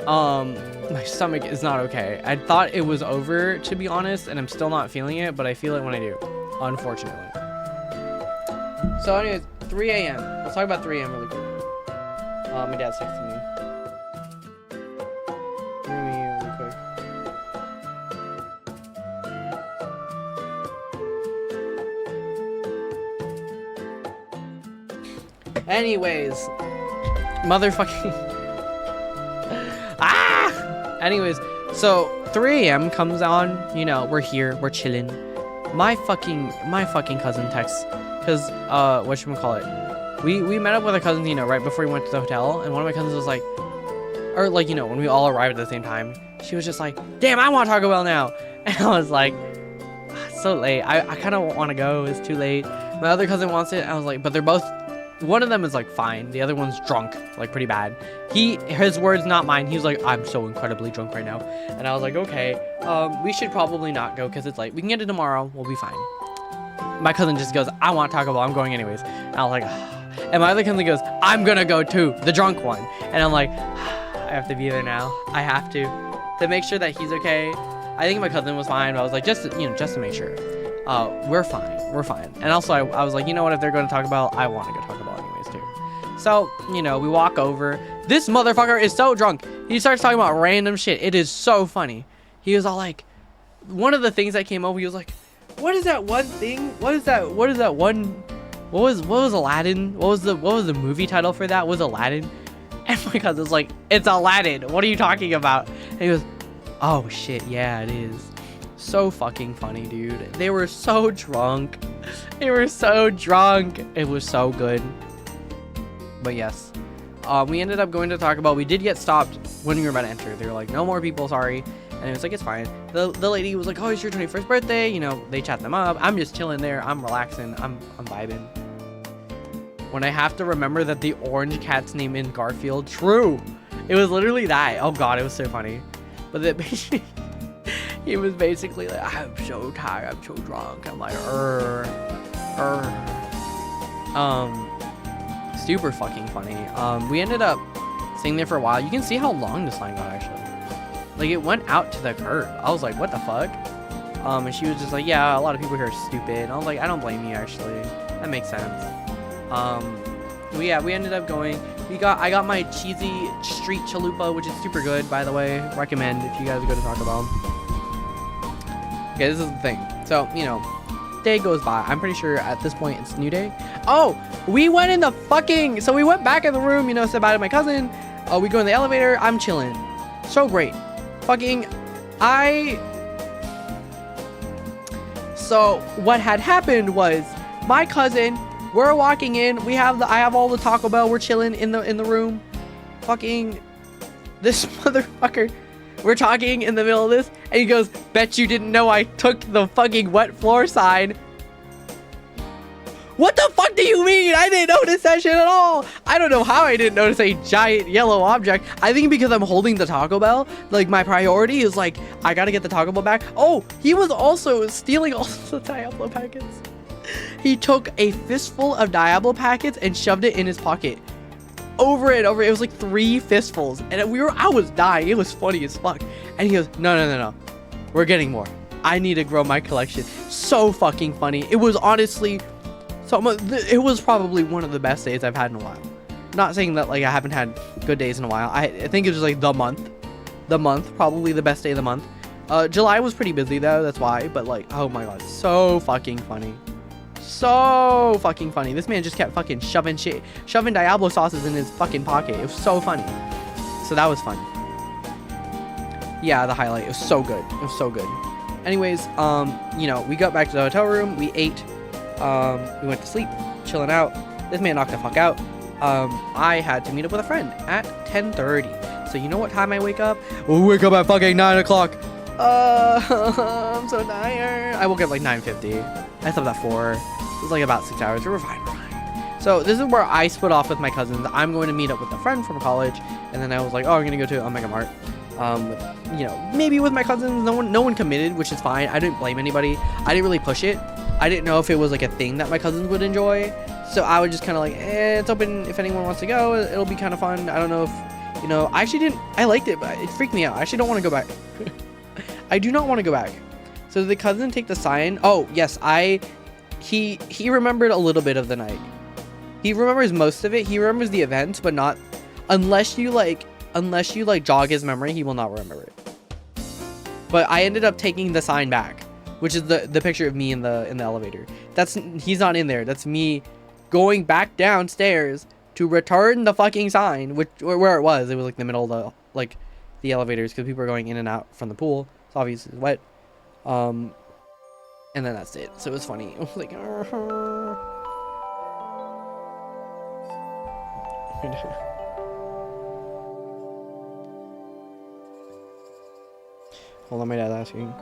My stomach is not okay. I thought it was over, to be honest, and I'm still not feeling it, but I feel it when I do, unfortunately. So anyways, 3 a.m. Let's talk about 3 a.m. really quick. My dad's texting me. Hear me really quick. Anyways, motherfucking anyways, so 3 a.m. comes on, you know, we're here, we're chilling. My fucking cousin texts, because whatchamacallit, we met up with our cousins, you know, right before we went to the hotel, and one of my cousins was like, or like, you know, when we all arrived at the same time, she was just like, damn, I want Taco Bell now. And I was like, it's so late, I kind of want to go, it's too late. My other cousin wants it. I was like, but they're both, one of them is like fine, the other one's drunk, like pretty bad. His words, not mine. He was like, I'm so incredibly drunk right now. And I was like, okay, we should probably not go because it's late. We can get it tomorrow, we'll be fine. My cousin just goes, I want Taco Bell, I'm going anyways. And I was like, and my other cousin goes, I'm gonna go too, the drunk one. And I'm like, I have to be there now, I have to make sure that he's okay. I think my cousin was fine, but I was like, just to make sure. We're fine. And also I was like, you know what, if they're going to Taco Bell, I want to go Taco Bell anyways too. So, you know, we walk over. This motherfucker is so drunk. He starts talking about random shit. It is so funny. He was all like, one of the things that came over, he was like, what is that one thing? What was Aladdin? What was the movie title for that? Was Aladdin? And my cousin's like, it's Aladdin. What are you talking about? And he goes, oh shit, yeah, it is. So fucking funny, dude. They were so drunk. It was so good. But yes, we ended up going to Taco Bell. We did get stopped when we were about to enter. They were like, no more people, sorry. And it was like, it's fine. The lady was like, oh, it's your 21st birthday. You know, they chat them up. I'm just chilling there. I'm relaxing. I'm vibing. When I have to remember that the orange cat's name in Garfield, true. It was literally that. Oh god, it was so funny. But he was basically like, I'm so tired, I'm so drunk. I'm like, super fucking funny. We ended up staying there for a while. You can see how long this line got actually. Like it went out to the curb. I was like, what the fuck? And she was just like, yeah, a lot of people here are stupid. And I was like, I don't blame you actually. That makes sense. Yeah, we ended up going. I got my cheesy street chalupa, which is super good, by the way. Recommend if you guys go to Taco Bell. Okay, this is the thing. So, you know, day goes by. I'm pretty sure at this point it's new day. Oh, we went in the fucking, so we went back in the room, you know, said bye to my cousin. We go in the elevator. I'm chilling. So great. So what had happened was my cousin, we're walking in. I have all the Taco Bell. We're chilling in the room. Fucking this motherfucker. We're talking in the middle of this, and he goes, bet you didn't know I took the fucking wet floor sign. What the fuck do you mean? I didn't notice that shit at all. I don't know how I didn't notice a giant yellow object. I think because I'm holding the Taco Bell, like my priority is like, I gotta get the Taco Bell back. Oh, he was also stealing all the Diablo packets. He took a fistful of Diablo packets and shoved it in his pocket. Over and over. It was like 3 fistfuls. And I was dying. It was funny as fuck. And he goes, no. We're getting more. I need to grow my collection. So fucking funny. It was honestly, it was probably one of the best days I've had in a while. Not saying that like I haven't had good days in a while. I think it was like the month, probably the best day of the month. July was pretty busy though. That's why. But like, oh my god, so fucking funny. So fucking funny. This man just kept fucking shoving Diablo sauces in his fucking pocket. It was so funny. So that was fun. Yeah, the highlight. It was so good. It was so good. Anyways, you know, we got back to the hotel room. We ate. We went to sleep, chilling out. This man knocked the fuck out. I had to meet up with a friend at 10:30. So you know what time I wake up? I wake up at fucking 9 o'clock. I'm so tired. I woke up like 9:50. I slept at 4. It was like about 6 hours. We're fine. So this is where I split off with my cousins. I'm going to meet up with a friend from college, and then I was like, oh, I'm gonna go to Omega Mart. With, you know, maybe with my cousins. No one committed, which is fine. I didn't blame anybody. I didn't really push it. I didn't know if it was like a thing that my cousins would enjoy. So I would just kind of like, it's open if anyone wants to go. It'll be kind of fun. I don't know if, you know, I actually didn't. I liked it, but it freaked me out. I actually don't want to go back. I do not want to go back. So the cousin take the sign. Oh yes, he remembered a little bit of the night. He remembers most of it. He remembers the event, but not unless you jog his memory, he will not remember it. But I ended up taking the sign back, which is the picture of me in the elevator. He's not in there. That's me going back downstairs to return the fucking sign, where it was. It was like in the middle of the elevators, because people are going in and out from the pool. So obviously it's wet. And then that's it. So it was funny. I was like, hold on, my dad's asking.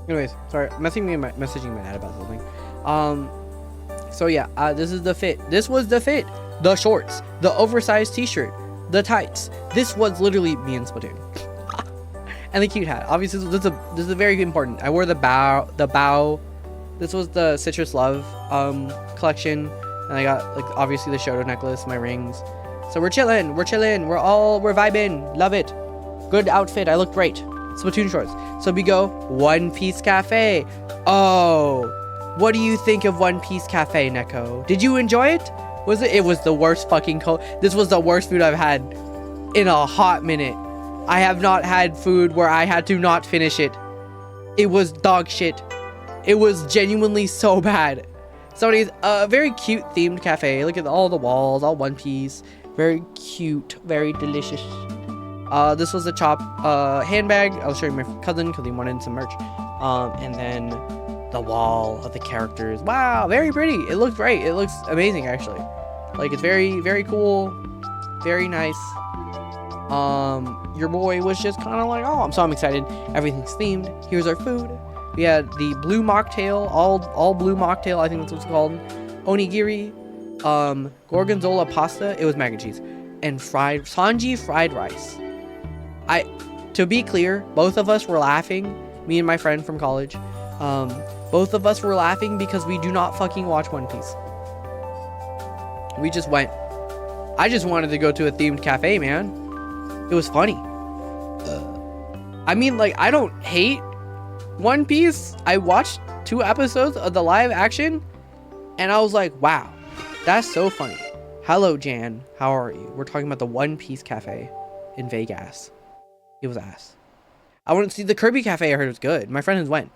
Anyways, sorry, messaging my dad about something. So yeah, this is the fit. This was the fit. The shorts, the oversized t-shirt, the tights. This was literally me in Splatoon. And the cute hat. Obviously, this is very important. I wore the bow. This was the Citrus Love collection, and I got like obviously the Shoto necklace, my rings. So we're chilling. We're vibing. Love it. Good outfit. I look great. Splatoon shorts. So we go One Piece Cafe. Oh, what do you think of One Piece Cafe, Neko? Did you enjoy it? It was the worst fucking this was the worst food I've had in a hot minute. I have not had food where I had to not finish it. It was dog shit. It was genuinely so bad. Somebody's very cute themed cafe. Look at all the walls, all One Piece. Very cute, very delicious. This was a chop handbag. I'll show you my cousin because he wanted some merch. And then the wall of the characters. Wow, very pretty. It looks great. It looks amazing, actually. Like, it's very, very cool. Very nice. Your boy was just kind of like, oh, I'm excited. Everything's themed. Here's our food. We had the blue mocktail, all blue mocktail. I think that's what it's called. Onigiri, gorgonzola pasta. It was mac and cheese, and Sanji fried rice. To be clear, both of us were laughing. Me and my friend from college. Both of us were laughing because we do not fucking watch One Piece. We just went. I just wanted to go to a themed cafe, man. It was funny. I mean, like, I don't hate One Piece. I watched 2 episodes of the live action, and I was like, wow, that's so funny. Hello, Jan. How are you? We're talking about the One Piece cafe in Vegas. It was ass. I went to see the Kirby cafe. I heard it was good. My friends went.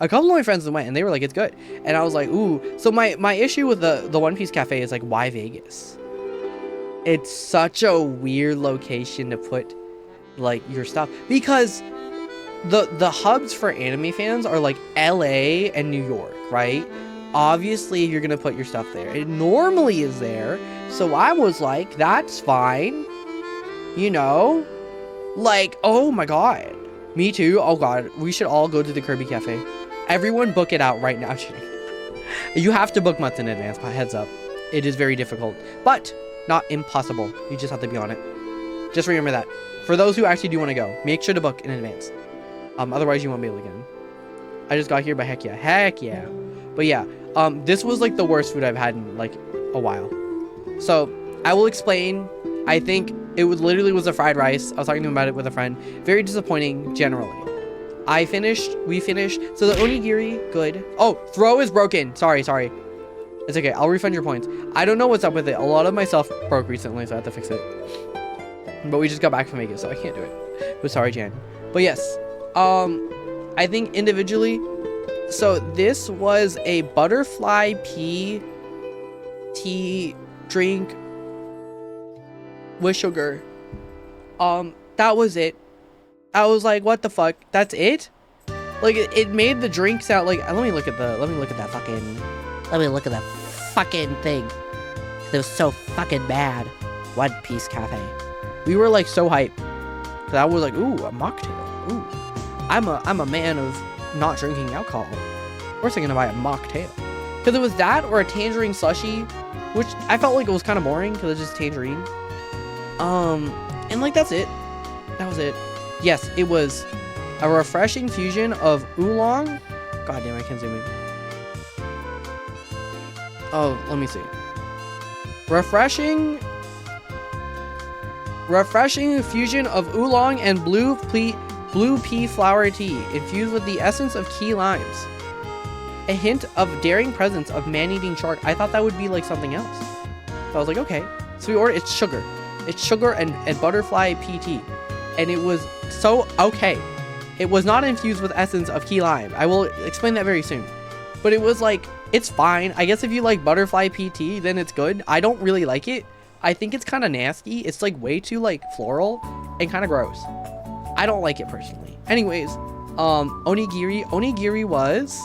A couple of my friends went, and they were like, it's good. And I was like, ooh. So my issue with the One Piece cafe is like, why Vegas? It's such a weird location to put like your stuff, because the hubs for anime fans are like LA and New York, right? Obviously you're gonna put your stuff there. It normally is there. So I was like, that's fine. You know? Like, oh my god. Me too. Oh god. We should all go to the Kirby cafe. Everyone book it out right now. You have to book months in advance, heads up. It is very difficult, but not impossible. You just have to be on it. Just remember that. For those who actually do want to go, make sure to book in advance. Otherwise you won't be able to get in. I just got here, but heck yeah. But yeah, this was like the worst food I've had in like a while. So I will explain. I think it literally was a fried rice. I was talking to him about it with a friend. Very disappointing generally. We finished. So the onigiri, good. Oh, throw is broken. Sorry. It's okay. I'll refund your points. I don't know what's up with it. A lot of my stuff broke recently, so I have to fix it. But we just got back from Vegas, so I can't do it. But sorry, Jan. But yes, I think individually, so this was a butterfly pea tea drink with sugar. That was it. I was like, what the fuck? That's it? Like, it made the drink sound like, let me look at that fucking thing. It was so fucking bad. One Piece Cafe. We were like so hyped. Cause I was like, ooh, a mocktail. Ooh. I'm a man of not drinking alcohol. Of course I'm gonna buy a mocktail. Cause it was that or a tangerine slushie, which I felt like it was kind of boring because it's just tangerine. And like that's it. That was it. Yes, it was a refreshing fusion of oolong. God damn, I can't zoom in. Oh, let me see. Refreshing fusion of oolong and blue pea flower tea infused with the essence of key limes. A hint of daring presence of man-eating shark. I thought that would be like something else. So I was like, okay. So we ordered, it's sugar and butterfly pea tea. And it was so okay. It was not infused with essence of key lime. I will explain that very soon. But it was like, it's fine. I guess if you like butterfly pea tea, then it's good. I don't really like it. I think it's kind of nasty. It's like way too like floral and kind of gross. I don't like it personally. Anyways, onigiri was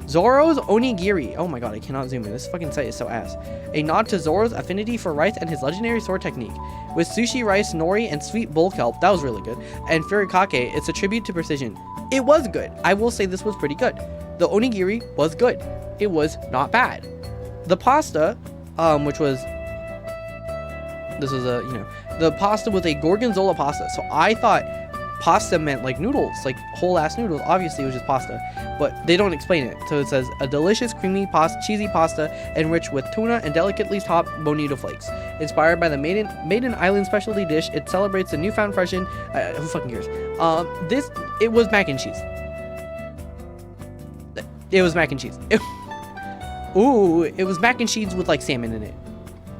Zoro's onigiri. Oh my god, I cannot zoom in. This fucking site is so ass. A nod to Zoro's affinity for rice and his legendary sword technique. With sushi rice, nori, and sweet bull kelp, that was really good. And furikake, it's a tribute to precision. It was good. I will say this was pretty good. The onigiri was good. It was not bad. The pasta, which was, this was a, the pasta was a gorgonzola pasta. So I thought pasta meant like noodles, like whole ass noodles. Obviously it was just pasta, but they don't explain it. So it says a delicious creamy cheesy pasta enriched with tuna and delicately topped bonito flakes. Inspired by the Maiden Island specialty dish, it celebrates the newfound freshen. Who fucking cares? It was mac and cheese. It was mac and cheese. Ooh, it was mac and cheese with like salmon in it.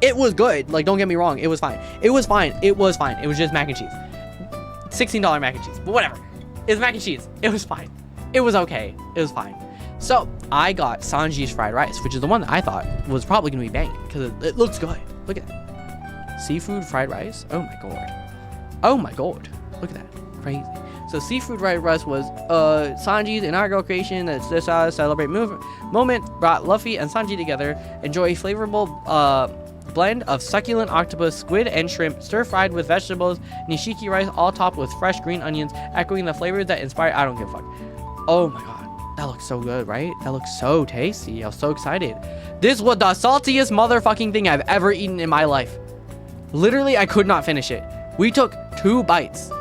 It was good. Like, don't get me wrong. It was fine. It was fine. It was fine. It was just mac and cheese. $16 mac and cheese, but whatever. It's mac and cheese. It was fine. It was okay. It was fine. So I got Sanji's fried rice, which is the one that I thought was probably gonna be banging because it looks good. Look at that. Seafood fried rice. Oh my god. Oh my god. Look at that. Crazy. So seafood fried rice was Sanji's inaugural creation that's this celebrate moment brought Luffy and Sanji together. Enjoy a flavorful blend of succulent octopus, squid, and shrimp, stir-fried with vegetables, nishiki rice, all topped with fresh green onions, echoing the flavors that inspire. I don't give a fuck. Oh my god, that looks so good, right? That looks so tasty. I was so excited. This was the saltiest motherfucking thing I've ever eaten in my life. Literally, I could not finish it. We took 2 bites.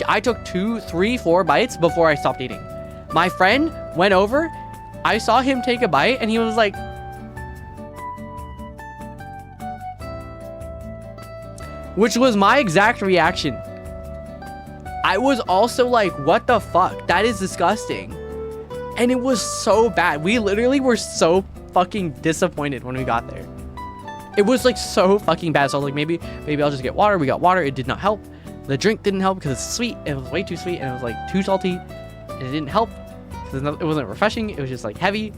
I took 2, 3, 4 bites before I stopped eating. My friend went over. I saw him take a bite, and he was like, which was my exact reaction. I was also like, what the fuck? That is disgusting. And it was so bad. We literally were so fucking disappointed when we got there. It was like so fucking bad. So I was like, maybe I'll just get water. We got water. It did not help. The drink didn't help because it's sweet. It was way too sweet and it was like too salty. And it didn't help because it wasn't refreshing. It was just like heavy.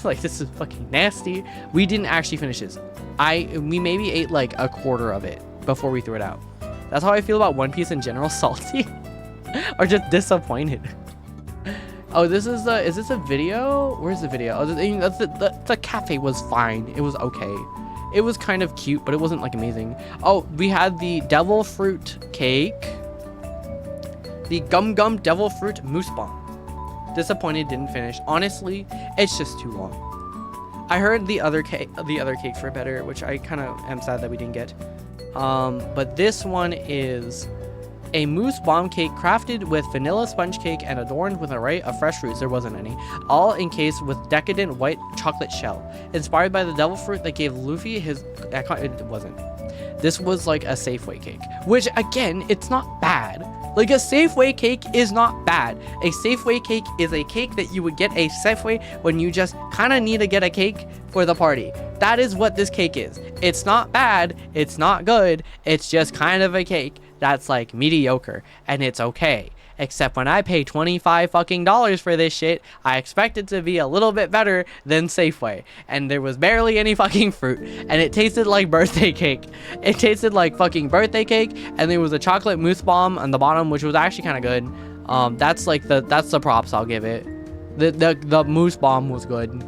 Like, this is fucking nasty. We didn't actually finish this. We maybe ate like a quarter of it before we threw it out. That's how I feel about One Piece in general. Salty or just disappointed. Oh, is this a video? Where's the video? Oh, the cafe was fine. It was okay. It was kind of cute, but it wasn't like amazing. Oh, we had the devil fruit cake. The gum devil fruit mousse bomb. Disappointed, didn't finish. Honestly, it's just too long. I heard the other cakes were better, which I kind of am sad that we didn't get. But this one is a mousse bomb cake crafted with vanilla sponge cake and adorned with an array of fresh fruits. There wasn't any. All encased with decadent white chocolate shell. Inspired by the devil fruit that gave Luffy his... It wasn't. This was like a Safeway cake. Which, again, it's not bad. bad. Like, a Safeway cake is not bad. A Safeway cake is a cake that you would get a Safeway when you just kind of need to get a cake for the party. That is what this cake is. It's not bad. It's not good. It's just kind of a cake that's like mediocre, and it's okay. Except when I pay 25 fucking dollars for this shit, I expect it to be a little bit better than Safeway. And there was barely any fucking fruit, and it tasted like birthday cake. It tasted like fucking birthday cake, and there was a chocolate mousse bomb on the bottom, which was actually kind of good. That's the props I'll give it. The mousse bomb was good.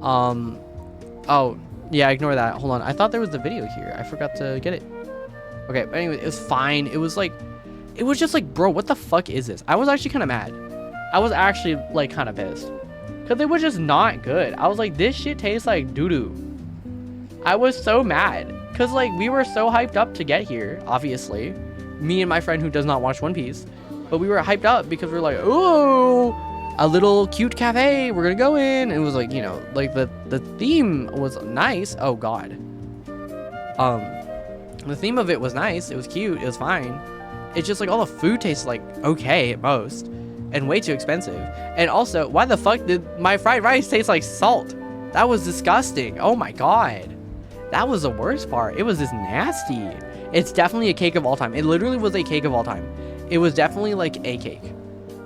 Oh yeah, ignore that. Hold on, I thought there was the video here. I forgot to get it. Okay, but anyway, it was fine. It was just like, bro, what the fuck is this? I was actually kind of mad. I was actually like kind of pissed, because it was just not good. I was like, this shit tastes like doo-doo. I was so mad, because like we were so hyped up to get here, obviously. Me and my friend who does not watch One Piece. But we were hyped up because we are like, ooh, a little cute cafe. We're going to go in. And it was like, you know, like the theme was nice. Oh, God. The theme of it was nice. It was cute. It was fine. It's just like all the food tastes like okay at most, and way too expensive. And also, why the fuck did my fried rice taste like salt? That was disgusting. Oh my god, that was the worst part. It was just nasty. It's definitely a cake of all time. It literally was a cake of all time. It was definitely like a cake.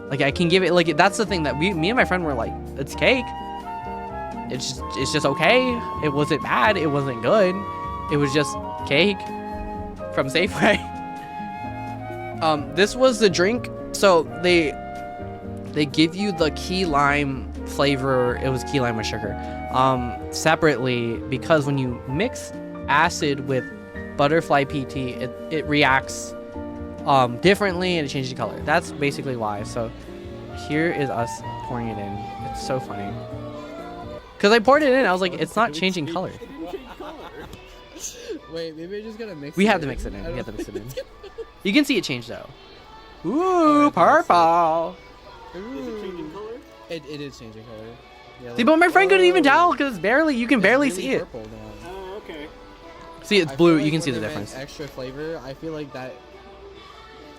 Like, I can give it, like, that's the thing that me and my friend were like, it's cake. It's just okay. It wasn't bad. It wasn't good. It was just cake from Safeway. This was the drink. So they give you the key lime flavor. It was key lime with sugar, separately, because when you mix acid with butterfly PT, it reacts differently, and it changes the color. That's basically why. So here is us pouring it in. It's so funny, because I poured it in, I was like, it's not changing color. Wait, maybe I just gotta mix it. We have to mix it in. We have to mix it in. You can see it change though. Ooh, purple. Is it changing color? It is changing color. Yeah, See, but my friend couldn't even tell, because you can barely really see it. Purple now. Oh, okay. See, it's I blue. feel like You can see when the they meant difference. Extra flavor. I feel like that.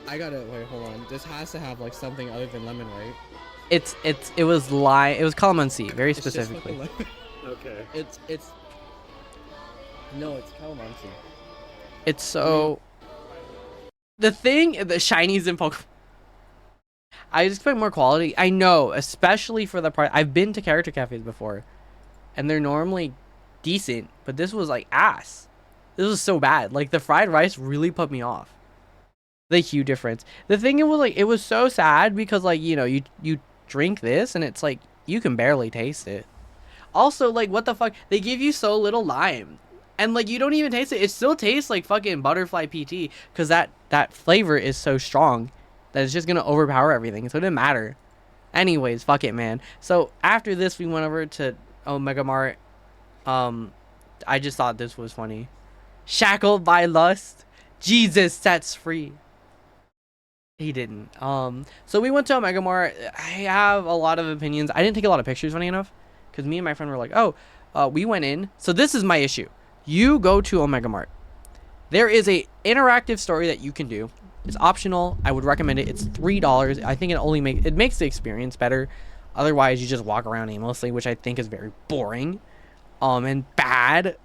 I gotta wait. Hold on. This has to have like something other than lemon, right? It was lime. It was calamansi, very It's just specifically. fucking lemon. Okay. It's. No, it's calamansi. It's so. The shinies in Pokemon. I just expect more quality. I know, especially for the price. I've been to character cafes before, and they're normally decent, but this was like ass. This was so bad. Like, the fried rice really put me off. The huge difference. The thing, it was so sad, because like, you know, you drink this and it's like you can barely taste it. Also, like, what the fuck? They give you so little lime, and like you don't even taste it. It still tastes like fucking butterfly PT, because that flavor is so strong that it's just gonna overpower everything. So it didn't matter. Anyways, fuck it, man. So after this, we went over to Omega Mart. I just thought this was funny. Shackled by lust, Jesus sets free. He didn't. So we went to Omega Mart. I have a lot of opinions. I didn't take a lot of pictures, funny enough, because me and my friend were like, oh, we went in. So this is my issue. You go to Omega Mart. There is a interactive story that you can do. It's optional. I would recommend it. It's $3. I think it makes the experience better. Otherwise, you just walk around aimlessly, which I think is very boring, and bad.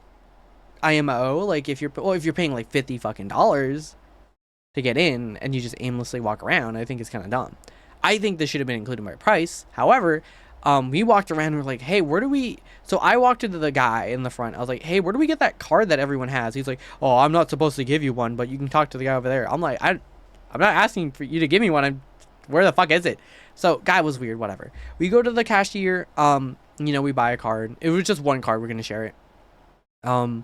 IMO. Like, if you're paying like $50 fucking to get in, and you just aimlessly walk around, I think it's kind of dumb. I think this should have been included in my price. However, we walked around and we're like, hey, where do we... So I walked into the guy in the front. I was like, hey, where do we get that card that everyone has? He's like, oh, I'm not supposed to give you one, but you can talk to the guy over there. I'm like, I'm not asking for you to give me one. Where the fuck is it? So guy was weird, whatever. We go to the cashier. You know, we buy a card. It was just one card. We're going to share it. The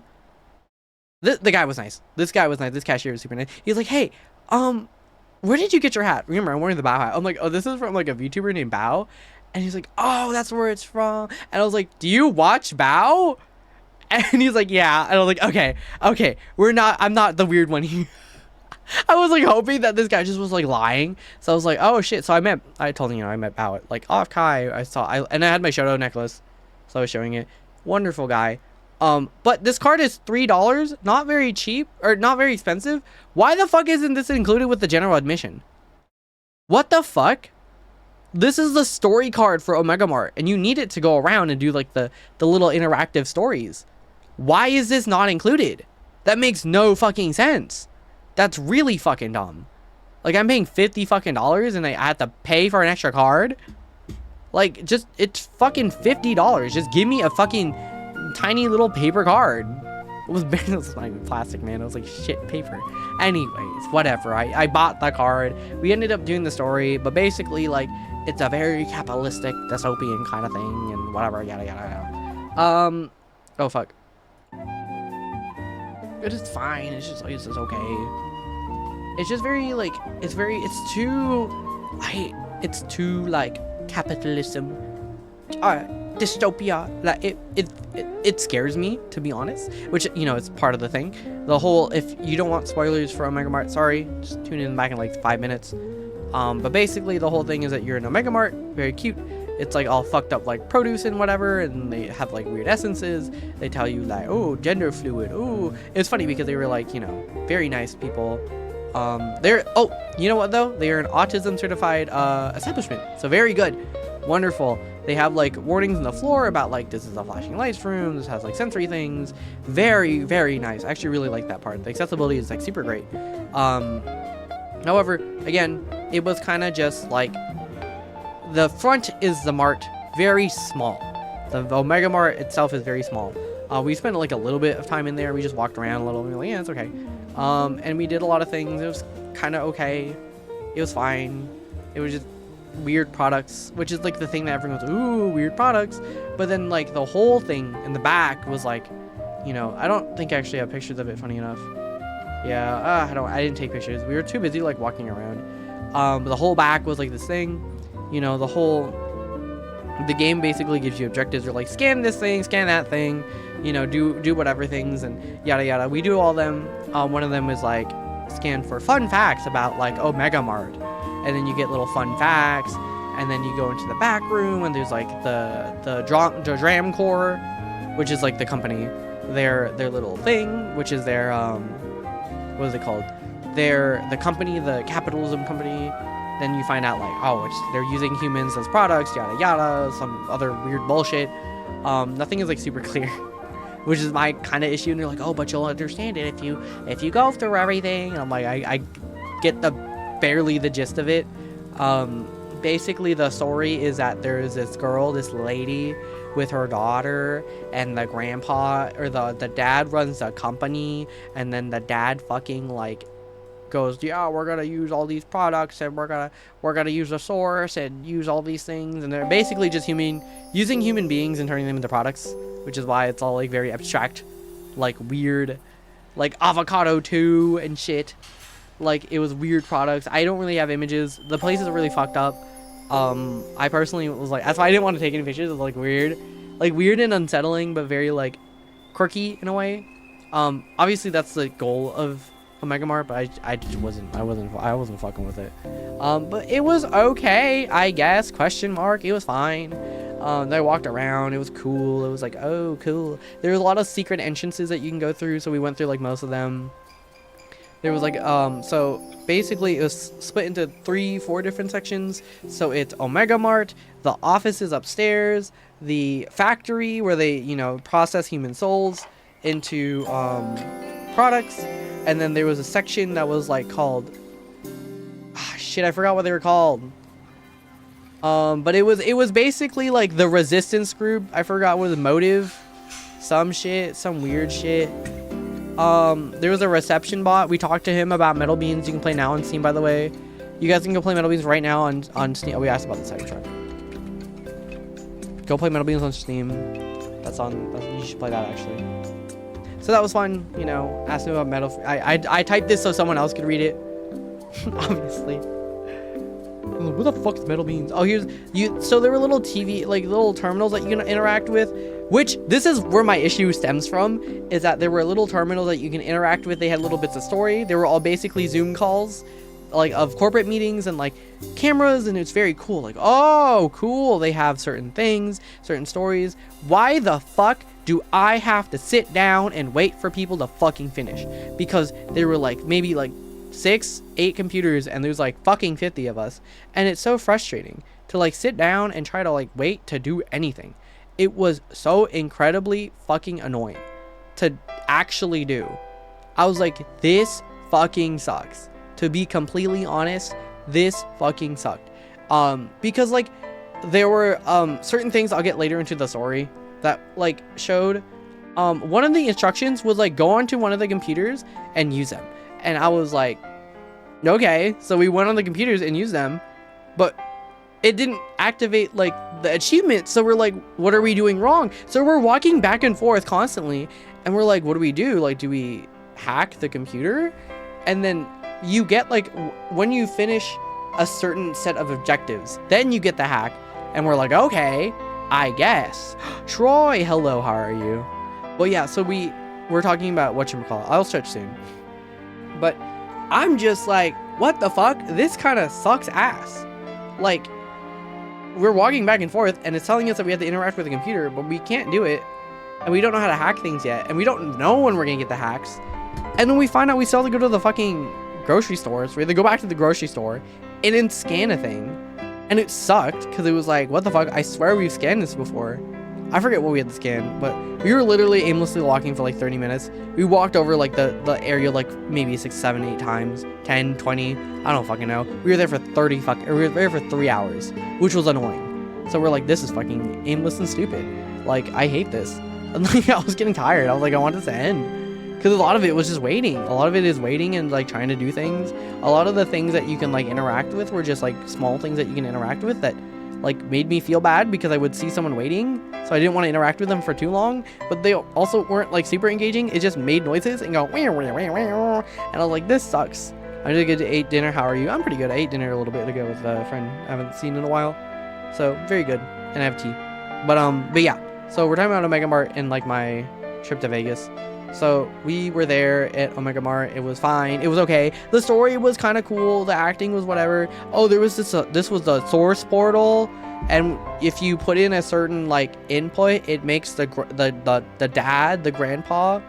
guy was nice. This guy was nice. This cashier was super nice. He's like, hey, where did you get your hat? Remember, I'm wearing the Bao hat. I'm like, oh, this is from like a VTuber named Bao. And he's like, oh, that's where it's from. And I was like, do you watch Bao? And he's like, yeah. And I was like, okay, I'm not the weird one here. I was like hoping that this guy just was like lying. So I was like, oh shit. So I told him, you know, I met Bao at like off Kai. And I had my Shoto necklace. So I was showing it. Wonderful guy. But this card is $3, not very cheap or not very expensive. Why the fuck isn't this included with the general admission? What the fuck? This is the story card for Omega Mart, and you need it to go around and do like the little interactive stories. Why is this not included? That makes no fucking sense. That's really fucking dumb. Like, I'm paying $50 fucking and I have to pay for an extra card. Like, just, it's fucking $50. Just give me a fucking tiny little paper card. It was not even plastic, man. It was like shit paper. Anyways, whatever. I bought the card. We ended up doing the story, but basically, like, it's a very capitalistic, dystopian kind of thing, and whatever, yada yada yada. Oh fuck. It is fine. It's just like, it's just okay. It's just very like, it's too like capitalism, dystopia. Like it scares me, to be honest. Which, you know, it's part of the thing. The whole, if you don't want spoilers for Omega Mart, sorry, just tune in back in like 5 minutes. But basically the whole thing is that you're in Omega Mart, very cute. It's like all fucked up like produce and whatever, and they have like weird essences. They tell you like, oh, gender fluid. Oh, it's funny because they were like, you know, very nice people. You know what though? They are an autism certified establishment, so very good, wonderful. They have like warnings on the floor about like, this is a flashing lights room, this has like sensory things. Very, very nice. I actually really like that part. The accessibility is like super great. However, again, it was kind of just like, the front is the mart, very small. The Omega Mart itself is very small. We spent like a little bit of time in there. We just walked around a little and we were like, yeah, it's okay. And we did a lot of things. It was kind of okay. It was fine. It was just weird products, which is like the thing that everyone's, ooh, weird products. But then like the whole thing in the back was like, you know, I don't think I actually have pictures of it, funny enough. Yeah, I didn't take pictures. We were too busy like walking around. But the whole back was like this thing, you know, the game basically gives you objectives. You're like, scan this thing, scan that thing, you know, do whatever things and yada yada. We do all them. One of them is like, scan for fun facts about like Omega Mart, and then you get little fun facts, and then you go into the back room and there's like the Dram Corps, which is like the company, their little thing, which is their what is it called? The company, the capitalism company. Then you find out like, oh, they're using humans as products, yada yada, some other weird bullshit. Nothing is like super clear, which is my kind of issue. And they're like, oh, but you'll understand it if you go through everything. And I'm like, I get barely the gist of it. Basically the story is that there's this girl, this lady with her daughter, and the grandpa or the dad runs the company, and then the dad fucking like goes, yeah, we're gonna use all these products, and we're gonna use the source and use all these things, and they're basically just using human beings and turning them into products, which is why it's all like very abstract, like weird, like avocado 2 and shit. Like, it was weird products. I don't really have images. The place is really fucked up. I personally was like, that's why I didn't want to take any pictures. It was like weird and unsettling, but very like quirky in a way. Obviously that's the goal of Omega Mart, but I just wasn't fucking with it. But it was okay, I guess, question mark. It was fine. I walked around, it was cool. It was like, oh, cool. There was a lot of secret entrances that you can go through, so we went through like most of them. There was like, so basically it was split into 3-4 different sections. So it's Omega Mart, the offices upstairs, the factory where they, you know, process human souls into products, and then there was a section that was like called, shit, I forgot what they were called. But it was basically like the resistance group. I forgot what the motive, some weird shit. There was a reception bot. We talked to him about Metal Beans. You can play now on Steam, by the way. You guys can go play Metal Beans right now on Steam. Oh, we asked about the Cybertruck. Go play Metal Beans on Steam. You should play that, actually. So that was fun, you know. Asked him about Metal. I typed this so someone else could read it. Obviously. What the fuck is Metal Beans? Oh, so there were little TV, like little terminals that you can interact with, which this is where my issue stems from, is that there were little terminals that you can interact with. They had little bits of story. They were all basically Zoom calls, like of corporate meetings and like cameras, and it's very cool. Like, oh, cool. They have certain things, certain stories. Why the fuck do I have to sit down and wait for people to fucking finish? Because there were like maybe like 6-8 computers and there's like fucking 50 of us, and it's so frustrating to like sit down and try to like wait to do anything. It was so incredibly fucking annoying to actually do. I was like, this fucking sucks. To be completely honest, this fucking sucked. Because like there were certain things I'll get later into the story that like showed one of the instructions was like go onto one of the computers and use them, and I was like, okay. So we went on the computers and used them, but it didn't activate like the achievement. So we're like, what are we doing wrong? So we're walking back and forth constantly, and we're like, what do we do? Like, do we hack the computer? And then you get like when you finish a certain set of objectives, then you get the hack. And we're like, okay, I guess. Troy, hello, how are you? Well, yeah, so we're talking about whatchamacallit. I'll stretch soon. But I'm just like, what the fuck? This kind of sucks ass. Like, we're walking back and forth, and it's telling us that we have to interact with the computer, but we can't do it. And we don't know how to hack things yet. And we don't know when we're gonna get the hacks. And then we find out we still have to go to the fucking grocery store. So we have to go back to the grocery store and then scan a thing. And it sucked because it was like, what the fuck? I swear we've scanned this before. I forget what we had to scan, but we were literally aimlessly walking for like 30 minutes. We walked over like the area like maybe 6, 7, 8 times, 10, 20. I don't fucking know. We were there for we were there for 3 hours, which was annoying. So we're like, this is fucking aimless and stupid. Like, I hate this. And like, I was getting tired. I was like, I want this to end. Because a lot of it was just waiting. A lot of it is waiting and like trying to do things. A lot of the things that you can like interact with were just like small things that you can interact with that like made me feel bad because I would see someone waiting. So I didn't want to interact with them for too long. But they also weren't like super engaging. It just made noises and go, wah, wah, wah, wah. And I was like, this sucks. I did good. Ate dinner. How are you? I'm pretty good. I ate dinner a little bit ago with a friend I haven't seen in a while. So very good. And I have tea. But yeah. So we're talking about Omega Mart and like my trip to Vegas. So we were there at Omega Mart. It was fine. It was okay. The story was kind of cool. The acting was whatever. Oh, there was this was the source portal, and if you put in a certain like input, it makes the dad, the grandpa,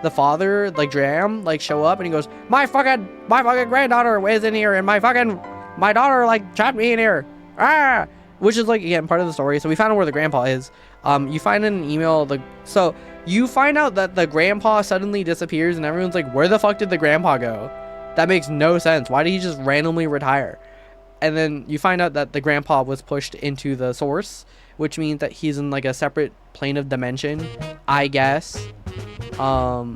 the father, like Dram, like show up, and he goes, my fucking granddaughter is in here, and my daughter like trapped me in here. Ah, which is like again part of the story. So we found out where the grandpa is. You find in an email so you find out that the grandpa suddenly disappears, and everyone's like, where the fuck did the grandpa go? That makes no sense. Why did he just randomly retire? And then you find out that the grandpa was pushed into the source, which means that he's in like a separate plane of dimension, I guess. Yeah,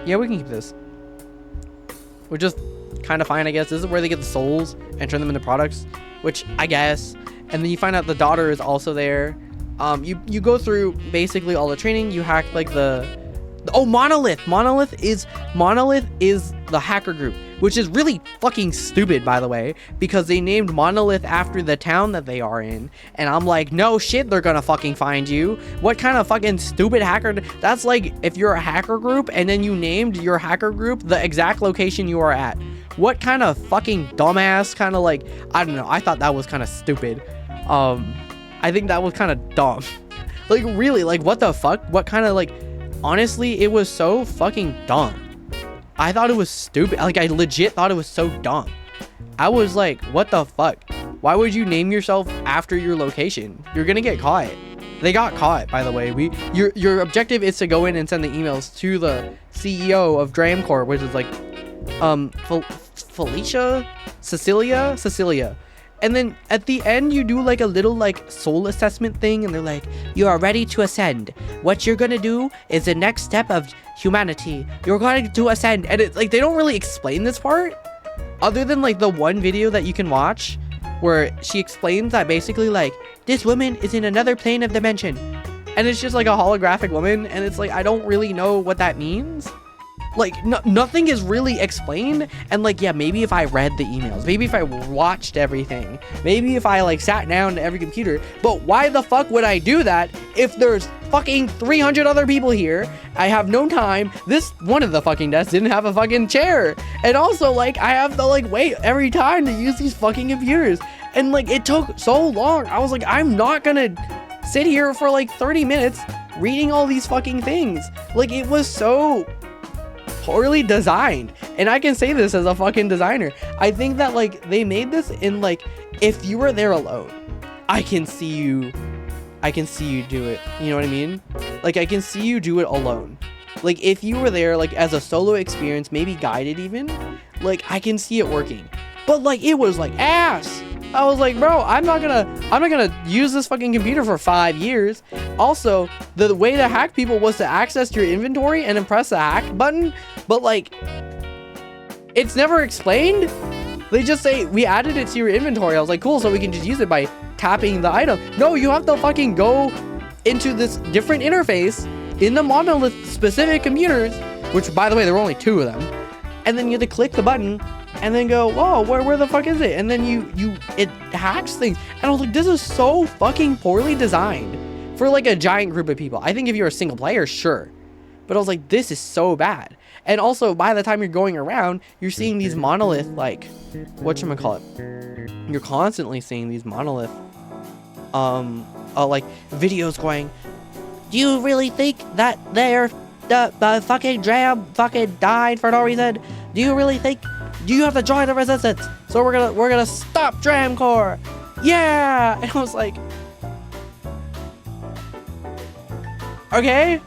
we can keep this. We're just kind of fine, I guess. This is where they get the souls and turn them into products, which I guess. And then you find out the daughter is also there. You go through basically all the training. You hack like Monolith. Monolith is the hacker group, which is really fucking stupid, by the way, because they named Monolith after the town that they are in. And I'm like, no shit, they're gonna fucking find you. What kind of fucking stupid hacker? That's like if you're a hacker group and then you named your hacker group the exact location you are at. What kind of fucking dumbass kind of like, I don't know. I thought that was kind of stupid. I think that was kind of dumb. Like, really, like, what the fuck? What kind of, like, honestly, it was so fucking dumb. I thought it was stupid. Like, I legit thought it was so dumb. I was like, what the fuck? Why would you name yourself after your location? You're gonna get caught. They got caught, by the way. Your objective is to go in and send the emails to the CEO of Dramcorp, which is, like, Cecilia. And then at the end, you do like a little like soul assessment thing, and they're like, you are ready to ascend. What you're gonna do is the next step of humanity. You're going to ascend. And it's like, they don't really explain this part other than like the one video that you can watch where she explains that basically like this woman is in another plane of dimension, and it's just like a holographic woman, and it's like, I don't really know what that means. Like, nothing is really explained. And like, yeah, maybe if I read the emails, maybe if I watched everything, maybe if I like sat down to every computer, but why the fuck would I do that if there's fucking 300 other people here? I have no time. This one of the fucking desks didn't have a fucking chair, and also like I have to like wait every time to use these fucking computers, and like it took so long. I was like, I'm not gonna sit here for like 30 minutes reading all these fucking things. Like, it was so poorly designed. And I can say this as a fucking designer. I think that, like, they made this in, like, if you were there alone, I can see you do it. You know what I mean? Like, I can see you do it alone. Like, if you were there, like, as a solo experience, maybe guided even, like, I can see it working. But, like, it was, like, ass. I was like, bro, I'm not gonna use this fucking computer for 5 years. Also, the way to hack people was to access your inventory and then press the hack button. But, like, it's never explained. They just say, we added it to your inventory. I was like, cool, so we can just use it by tapping the item. No, you have to fucking go into this different interface in the monolith specific computers, which, by the way, there were only 2 of them. And then you have to click the button and then go, whoa, where the fuck is it? And then it hacks things. And I was like, this is so fucking poorly designed for, like, a giant group of people. I think if you're a single player, sure. But I was like, this is so bad. And also, by the time you're going around, you're seeing these monolith, like, whatchamacallit? You're constantly seeing these monolith, like, videos going, do you really think that the fucking Dram fucking died for no reason? Do you really think, do you have to join the resistance? So we're gonna stop Dramcore. Yeah! And I was like, okay,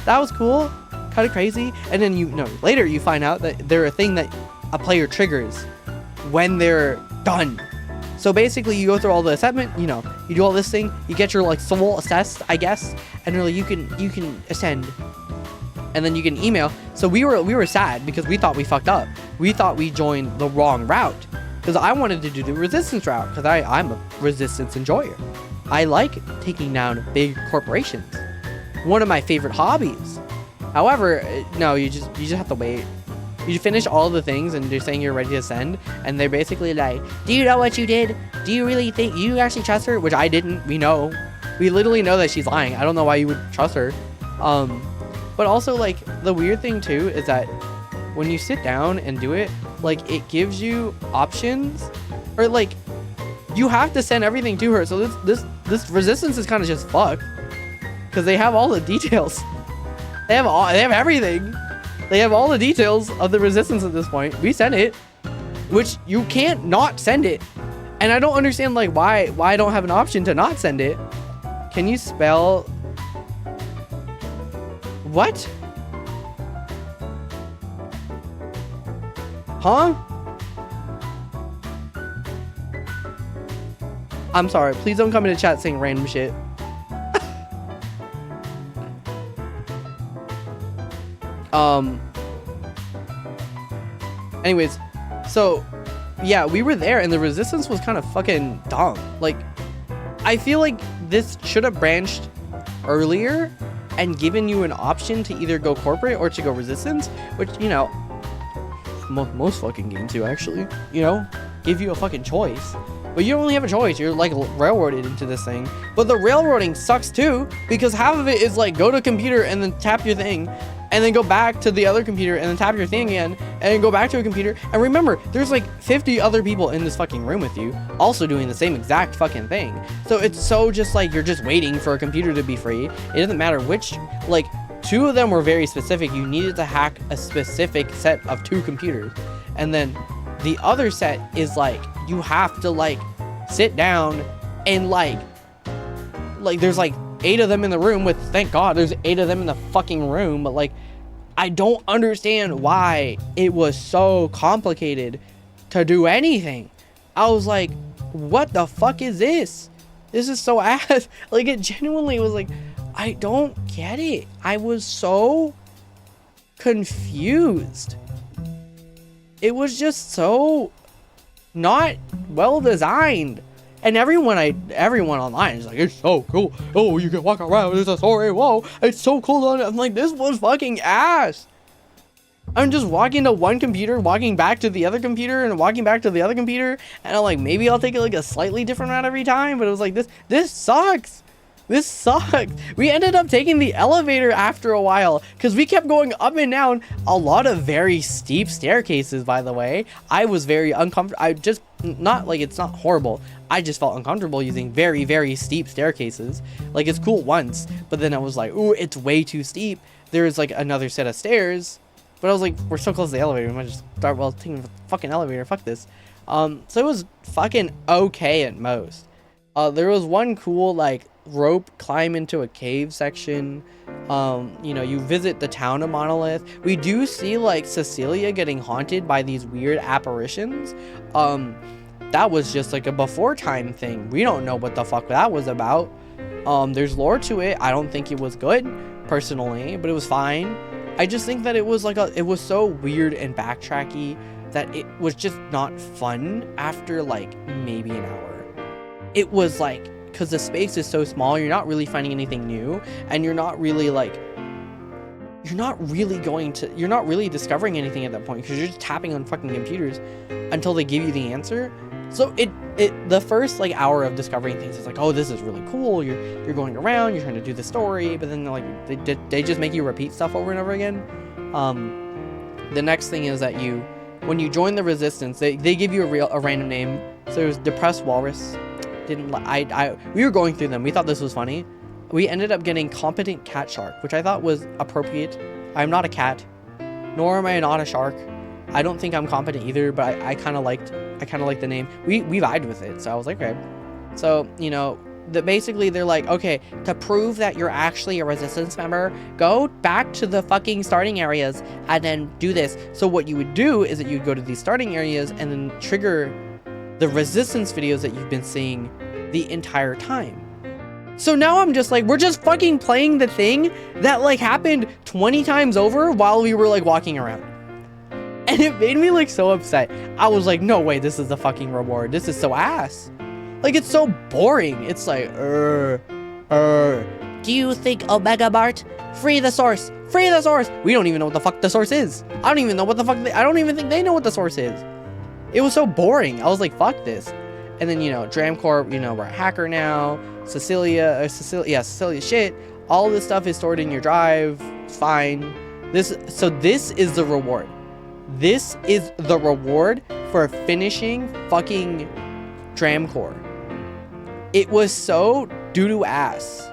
that was cool. Kind of crazy. And then later you find out that they're a thing that a player triggers when they're done. So basically you go through all the assessment, you do all this thing, you get your, like, soul assessed, I guess, and really you can ascend. And then you can email. So we were sad because we thought we fucked up. We thought we joined the wrong route. Because I wanted to do the resistance route, because I'm a resistance enjoyer. I like taking down big corporations. One of my favorite hobbies. However, no, you just have to wait. You finish all the things and they're saying you're ready to send, and they're basically like, do you know what you did? Do you really think you actually trust her? Which I didn't. We know. We literally know that she's lying. I don't know why you would trust her. But also, like, the weird thing too is that when you sit down and do it, like, it gives you options, or, like, you have to send everything to her. So this resistance is kind of just fucked because they have all the details. They have everything. They have all the details of the resistance at this point. We sent it, which you can't not send it. And I don't understand, like, why I don't have an option to not send it. Can you spell? What? Huh? I'm sorry. Please don't come into chat saying random shit. Anyways, so yeah, we were there and the resistance was kind of fucking dumb. Like, I feel like this should have branched earlier and given you an option to either go corporate or to go resistance, which, most fucking games do actually, give you a fucking choice. But you don't really have a choice. You're, like, railroaded into this thing. But the railroading sucks too, because half of it is, like, go to a computer and then tap your thing, and then go back to the other computer and then tap your thing again, and then go back to a computer. And remember, there's like 50 other people in this fucking room with you, also doing the same exact fucking thing. So it's so just like, you're just waiting for a computer to be free. It doesn't matter which, like, 2 of them were very specific. You needed to hack a specific set of 2 computers. And then the other set is like, you have to, like, sit down and like there's like 8 of them in the room, with, thank God there's 8 of them in the fucking room, but, like, I don't understand why it was so complicated to do anything. I was like, what the fuck is this? This is so ass. Like, it genuinely was like, I don't get it. I was so confused. It was just so not well designed. And everyone online is like, it's so cool. Oh, you can walk around. There's a story. Whoa, it's so cool. I'm like, this was fucking ass. I'm just walking to one computer, walking back to the other computer, and walking back to the other computer. And I'm like, maybe I'll take like a slightly different route every time. But it was like, this sucks. This sucked. We ended up taking the elevator after a while because we kept going up and down a lot of very steep staircases, by the way. I was very uncomfortable. I just, not like it's not horrible. I just felt uncomfortable using very, very steep staircases. Like it's cool once, but then I was like, ooh, it's way too steep. There's like another set of stairs, but I was like, we're so close to the elevator. We might just start taking the fucking elevator. Fuck this. So it was fucking okay at most. There was one cool like rope climb into a cave section. You know, you visit the town of Monolith. We do see like Cecilia getting haunted by these weird apparitions. That was just like a before time thing. We don't know what the fuck that was about. There's lore to it. I don't think it was good personally, but it was fine. I just think that it was like it was so weird and backtracky that it was just not fun after like maybe an hour. It was like, because the space is so small, you're not really finding anything new, and you're not really discovering anything at that point, because you're just tapping on fucking computers until they give you the answer. So the first like hour of discovering things is like, oh, this is really cool. You're going around, you're trying to do the story, but then like they just make you repeat stuff over and over again. The next thing is that when you join the resistance, they give you a random name. So it was Depressed Walrus. We were going through them. We thought this was funny. We ended up getting Competent Cat Shark, which I thought was appropriate. I'm not a cat, nor am I not a shark. I don't think I'm competent either, but I kind of liked the name. We vibed with it, so I was like, okay. So, you know, basically they're like, okay, to prove that you're actually a resistance member, go back to the fucking starting areas and then do this. So what you would do is that you'd go to these starting areas and then trigger the resistance videos that you've been seeing the entire time. So now I'm just like, we're just fucking playing the thing that like happened 20 times over while we were like walking around. And it made me like so upset. I was like, no way, this is the fucking reward. This is so ass. Like, it's so boring. It's like, do you think Omega Mart? Free the source. Free the source. We don't even know what the fuck the source is. I don't even know what the fuck I don't even think they know what the source is. It was so boring. I was like, fuck this. And then, you know, Dramcorp, you know, we're a hacker now. Cecilia shit. All of this stuff is stored in your drive. It's fine. So this is the reward. This is the reward for finishing fucking Dramcorp. It was so doo-doo ass.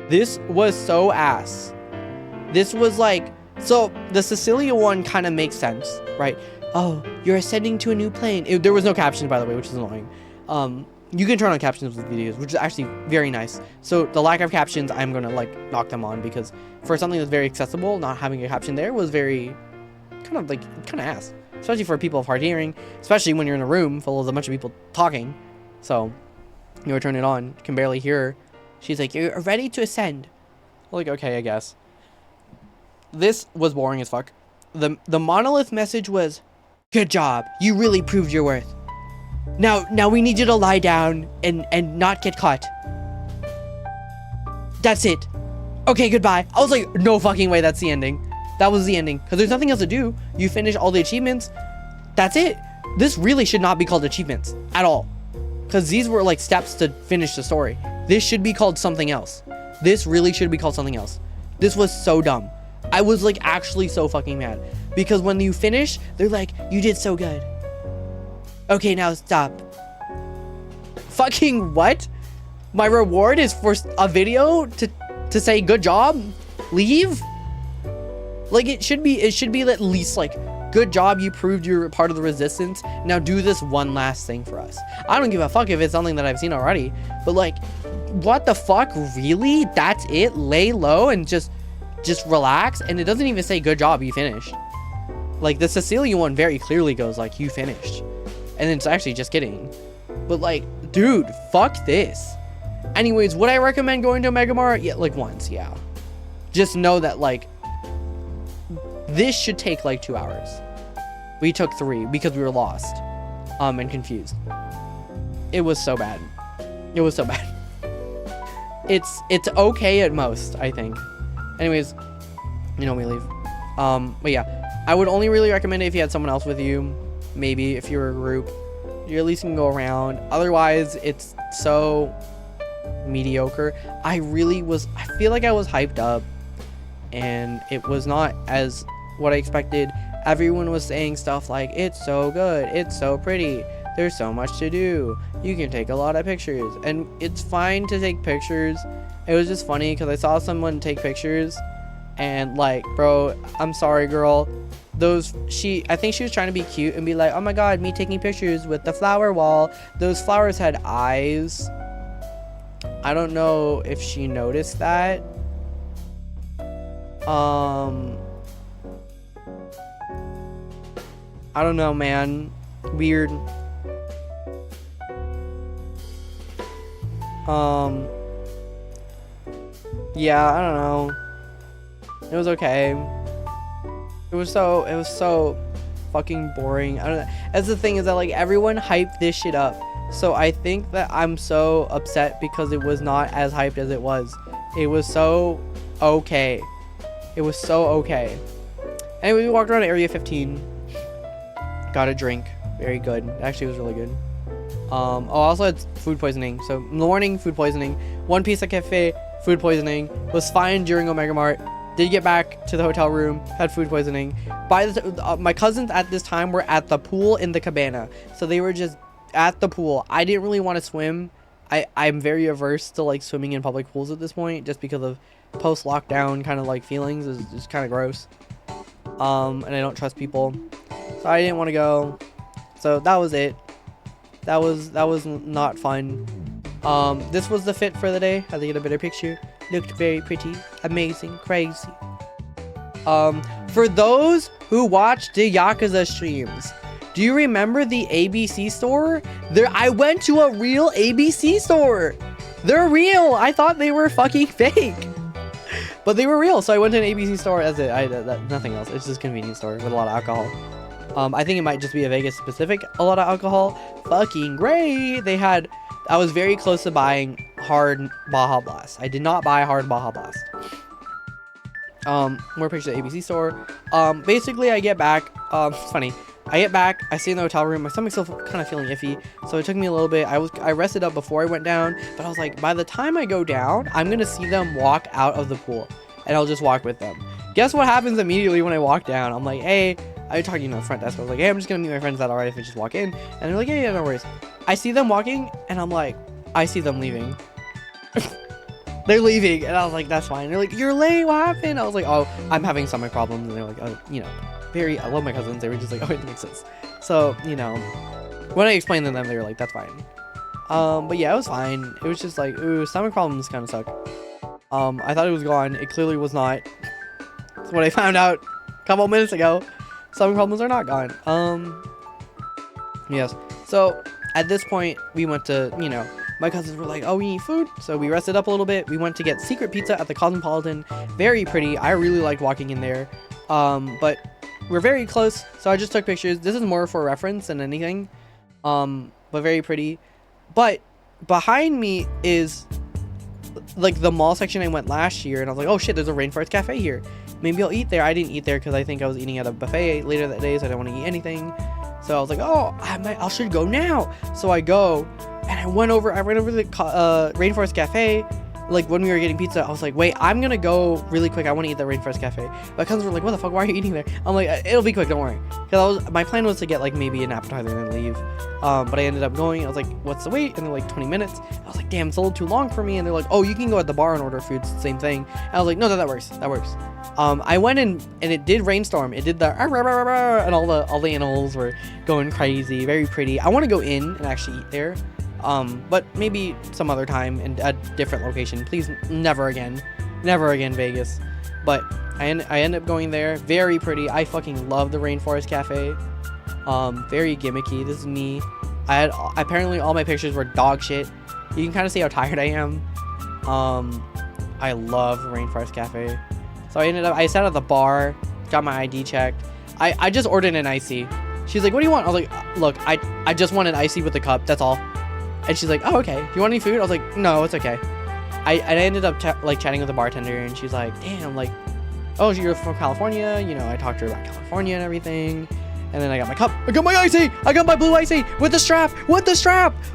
This was so ass. This was like, so the Cecilia one kind of makes sense, right? Oh, you're ascending to a new plane. There was no captions, by the way, which is annoying. You can turn on captions with videos, which is actually very nice. So the lack of captions, I'm gonna like knock them on, because for something that's very accessible, not having a caption there was very kind of ass, especially for people of hard hearing, especially when you're in a room full of a bunch of people talking. So you turn it on, you can barely hear her. She's like, you're ready to ascend. Like, okay, I guess. This was boring as fuck. The Monolith message was, good job, you really proved your worth. Now we need you to lie down and not get caught. That's it. Okay, goodbye. I was like, no fucking way, that's the ending. That was the ending, because there's nothing else to do. You finish all the achievements. That's it. This really should not be called achievements at all, because these were like steps to finish the story. This should be called something else. This really should be called something else. This was so dumb. I was like actually so fucking mad, because when you finish, they're like, you did so good. Okay, now stop. Fucking what? My reward is for a video to say good job? Leave? Like, it should be at least like, good job, you proved you're part of the resistance. Now do this one last thing for us. I don't give a fuck if it's something that I've seen already, but like, what the fuck? Really? That's it? Lay low and just relax? And it doesn't even say good job, you finished. Like, the Cecilia one very clearly goes like, you finished. And it's actually just kidding. But like, dude, fuck this. Anyways, would I recommend going to Mega Mart? Yeah, like once, yeah. Just know that like, this should take like 2 hours. We took 3 because we were lost and confused. It was so bad. It was so bad. It's okay at most, I think. Anyways, you know, we leave. But yeah, I would only really recommend it if you had someone else with you. Maybe if you're a group, you at least can go around. Otherwise, it's so mediocre. I feel like I was hyped up, and it was not as what I expected. Everyone was saying stuff like, it's so good, it's so pretty, there's so much to do, you can take a lot of pictures, and it's fine to take pictures. It was just funny because I saw someone take pictures, and like, bro, I'm sorry, girl, I think she was trying to be cute and be like, oh my god, me taking pictures with the flower wall, those flowers had eyes. I don't know if she noticed that. I don't know, man. Weird. Yeah, I don't know. It was okay. It was so fucking boring. I don't know. That's the thing, is that like everyone hyped this shit up. So I think that I'm so upset because it was not as hyped as it was. It was so okay. It was so okay. Anyway, we walked around Area 15. Got a drink. Very good. Actually, it was really good. I also had food poisoning. So in the morning, food poisoning. One Piece at Cafe, food poisoning. Was fine during Omega Mart. Did get back to the hotel room, had food poisoning. My cousins at this time were at the pool in the cabana. So they were just at the pool. I didn't really want to swim. I'm very averse to like swimming in public pools at this point, just because of post-lockdown kind of like feelings. It's kind of gross. And I don't trust people. So I didn't want to go. So that was it. That was not fun. This was the fit for the day. I had to get a better picture. Looked very pretty, amazing, crazy. For those who watched the Yakuza streams, do you remember the ABC store? I went to a real ABC store. They're real. I thought they were fucking fake, but they were real. So I went to an ABC store. That's it. Nothing else. It's just a convenience store with a lot of alcohol. I think it might just be a Vegas specific, a lot of alcohol. Fucking great. I was very close to buying hard Baja Blast. I did not buy hard Baja Blast. More pictures at ABC store. Basically I get back. It's funny. I get back, I stay in the hotel room, my stomach's still kind of feeling iffy, so it took me a little bit. I rested up before I went down, but I was like, by the time I go down, I'm gonna see them walk out of the pool, and I'll just walk with them. Guess what happens immediately when I walk down? I'm like, hey, I talked to the front desk, I was like, hey, I'm just gonna meet my friends, is that alright if I just walk in? And they're like, yeah, no worries. I see them walking, and I'm like, I see them leaving. They're leaving, and I was like, that's fine. They're like, you're late, what happened? I was like, oh, I'm having stomach problems, and they're like, oh, you know. I love my cousins. They were just like, oh, it makes sense. So, you know, when I explained to them, they were like, that's fine. But yeah, it was fine. It was just like, ooh, stomach problems kind of suck. I thought it was gone. It clearly was not. That's what I found out a couple minutes ago. Stomach problems are not gone. Yes. So at this point, we went to, you know, my cousins were like, oh, we need food. So we rested up a little bit. We went to get secret pizza at the Cosmopolitan. Very pretty. I really liked walking in there. But we're very close, so I just took pictures. This is more for reference than anything, but very pretty. But behind me is like the mall section I went last year, and I was like, oh shit, there's a Rainforest Cafe here. Maybe I'll eat there. I didn't eat there because I think I was eating at a buffet later that day, so I didn't want to eat anything. So I was like, oh, I should go now. So I go, and I ran over to the Rainforest Cafe. Like when we were getting pizza, I was like, wait, I'm gonna go really quick. I want to eat the Rainforest Cafe. My cousins were like, what the fuck, why are you eating there? I'm like, it'll be quick, don't worry. Because my plan was to get like maybe an appetizer and then leave. But I ended up going. I was like, what's the wait? And they're like 20 minutes. I was like, damn, it's a little too long for me. And they're like, oh, you can go at the bar and order food. It's the same thing. And I was like, no, that works. That works. I went in and it did rainstorm. It did the and all the animals were going crazy. Very pretty. I want to go in and actually eat there. But maybe some other time and a different location. Please, never again, Vegas. But I end up going there. Very pretty. I fucking love the Rainforest Cafe. Very gimmicky. This is me. Apparently all my pictures were dog shit. You can kind of see how tired I am. I love the Rainforest Cafe. So I sat at the bar, got my ID checked. I just ordered an icy. She's like, what do you want? I was like, look, I just want an icy with a cup. That's all. And she's like, oh, okay. Do you want any food? I was like, no, it's okay. I ended up chatting with the bartender, and she's like, damn, like, oh, you're from California. You know, I talked to her about California and everything. And then I got my cup. I got my icy. I got my blue icy with the strap.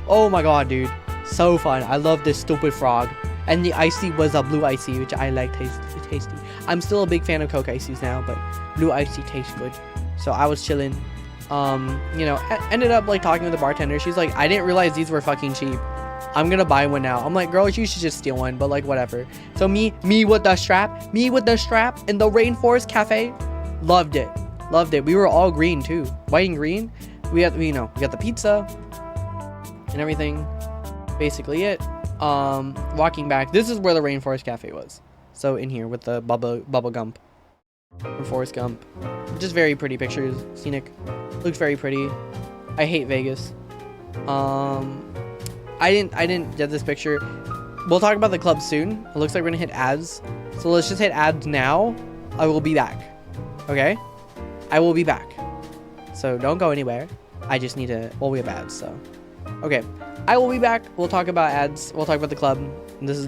Oh my God, dude. So fun. I love this stupid frog. And the icy was a blue icy, which I like tasty. I'm still a big fan of Coke ices now, but blue icy tastes good. So I was chilling. You know, ended up like talking with the bartender. She's like, I didn't realize these were fucking cheap. I'm gonna buy one now. I'm like, girl, you should just steal one, but like whatever. So me with the strap in the Rainforest Cafe, loved it. We were all green too, white and green. We got the pizza and everything. Basically it. Walking back, this is where the Rainforest Cafe was. So in here with the Bubba Gump from Forrest Gump. Just very pretty pictures, scenic. Looks very pretty. I hate Vegas. I didn't get this picture. We'll talk about the club soon. It looks like we're gonna hit ads. So let's just hit ads now. I will be back. Okay? I will be back. So don't go anywhere. I just need to, well, we have ads, so. Okay. I will be back. We'll talk about ads. We'll talk about the club. And this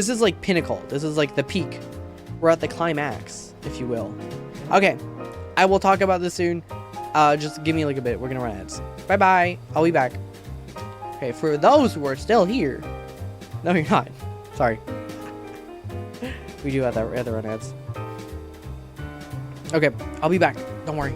is like pinnacle. This is like the peak. We're at the climax, if you will. Okay. I will talk about this soon. Just give me like a bit. We're gonna run ads. Bye bye. I'll be back. Okay, for those who are still here. No, you're not. Sorry. We do have to run ads. Okay, I'll be back. Don't worry.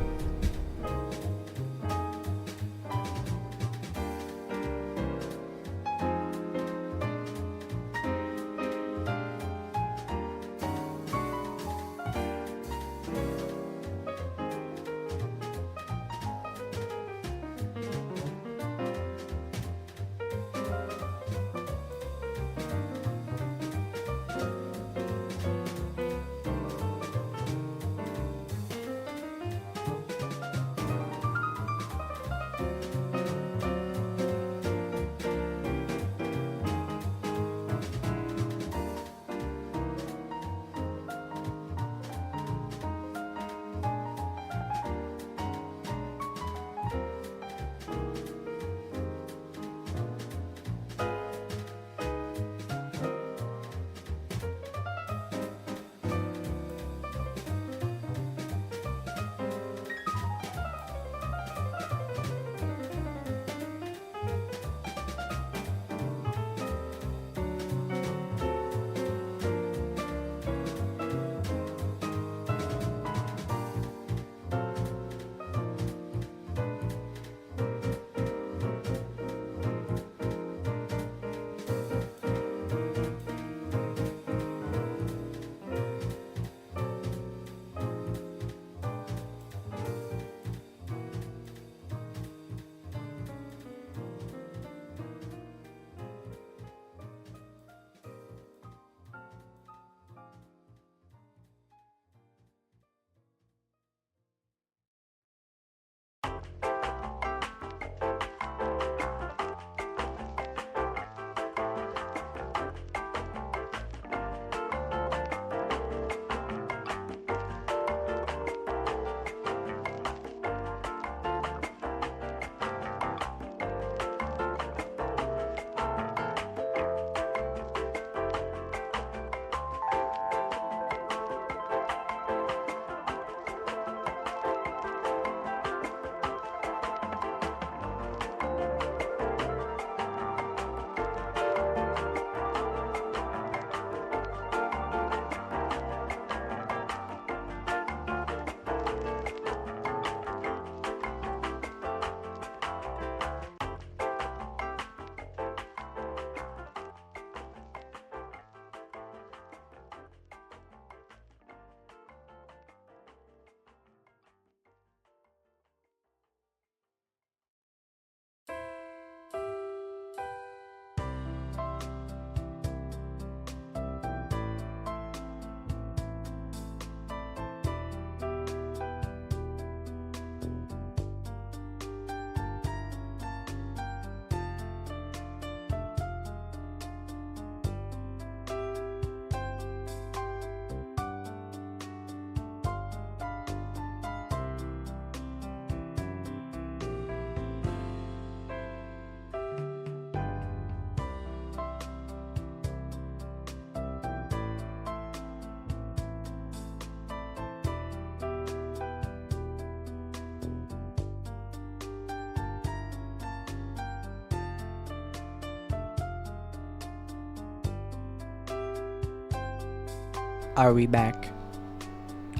Are we back?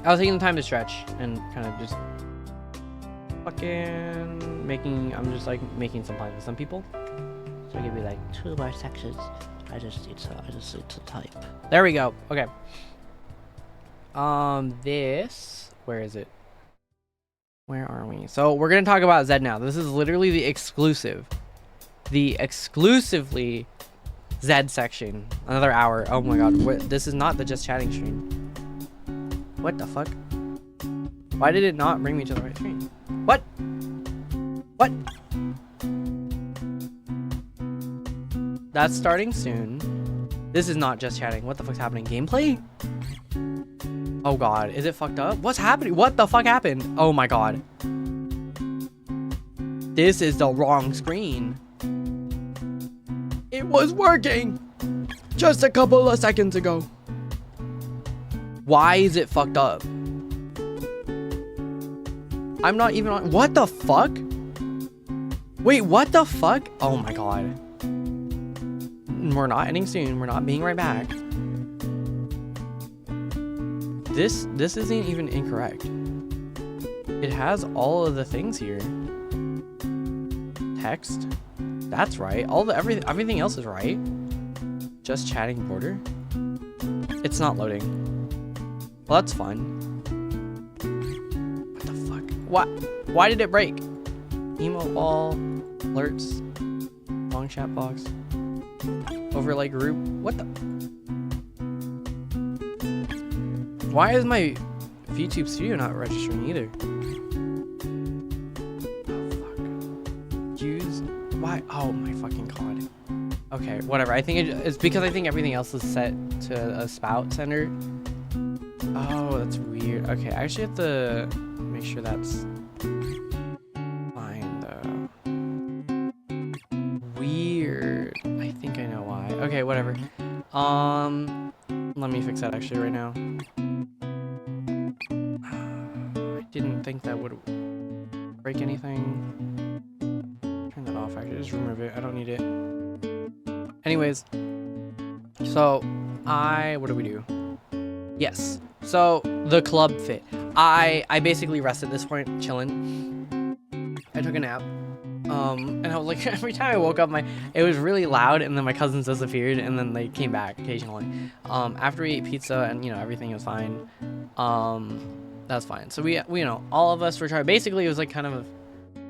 I was taking the time to stretch and kind of just fucking making. I'm just like making some plans with some people. So I give you like 2 more sections. I just need to type. There we go. Okay. This. Where is it? Where are we? So we're gonna talk about Zed now. This is literally the exclusively Zed section. Another hour. Oh my god. This is not the just chatting stream. What the fuck? Why did it not bring me to the right screen? What? What? That's starting soon. This is not just chatting. What the fuck's happening? Gameplay? Oh god. Is it fucked up? What's happening? What the fuck happened? Oh my god. This is the wrong screen. It was working just a couple of seconds ago. Why is it fucked up? I'm not even on. What the fuck? Wait, what the fuck? Oh my god. We're not ending soon. We're not being right back. This isn't even incorrect. It has all of the things here. Text. That's right. Everything else is right. Just chatting border. It's not loading. Well, that's fun. What the fuck? What? Why did it break? Emo wall. Alerts. Long chat box. Overlay group. What the? Why is my YouTube studio not registering either? Oh fuck. Use. Why? Oh my fucking god. Okay, whatever. I think it's because I think everything else is set to a spout center. Oh, that's weird. Okay, I actually have to make sure that's fine though. Weird. I think I know why. Okay, whatever. Let me fix that actually right now. I didn't think that would break anything. Turn that off. Actually, just remove it. I don't need it. Anyways, so what do we do? Yes. So the club fit. I basically rested at this point, chilling. I took a nap. And I was like, every time I woke up, it was really loud, and then my cousins disappeared, and then they came back occasionally. After we ate pizza and everything was fine. That's fine. So we all of us were trying. Basically, it was like kind of.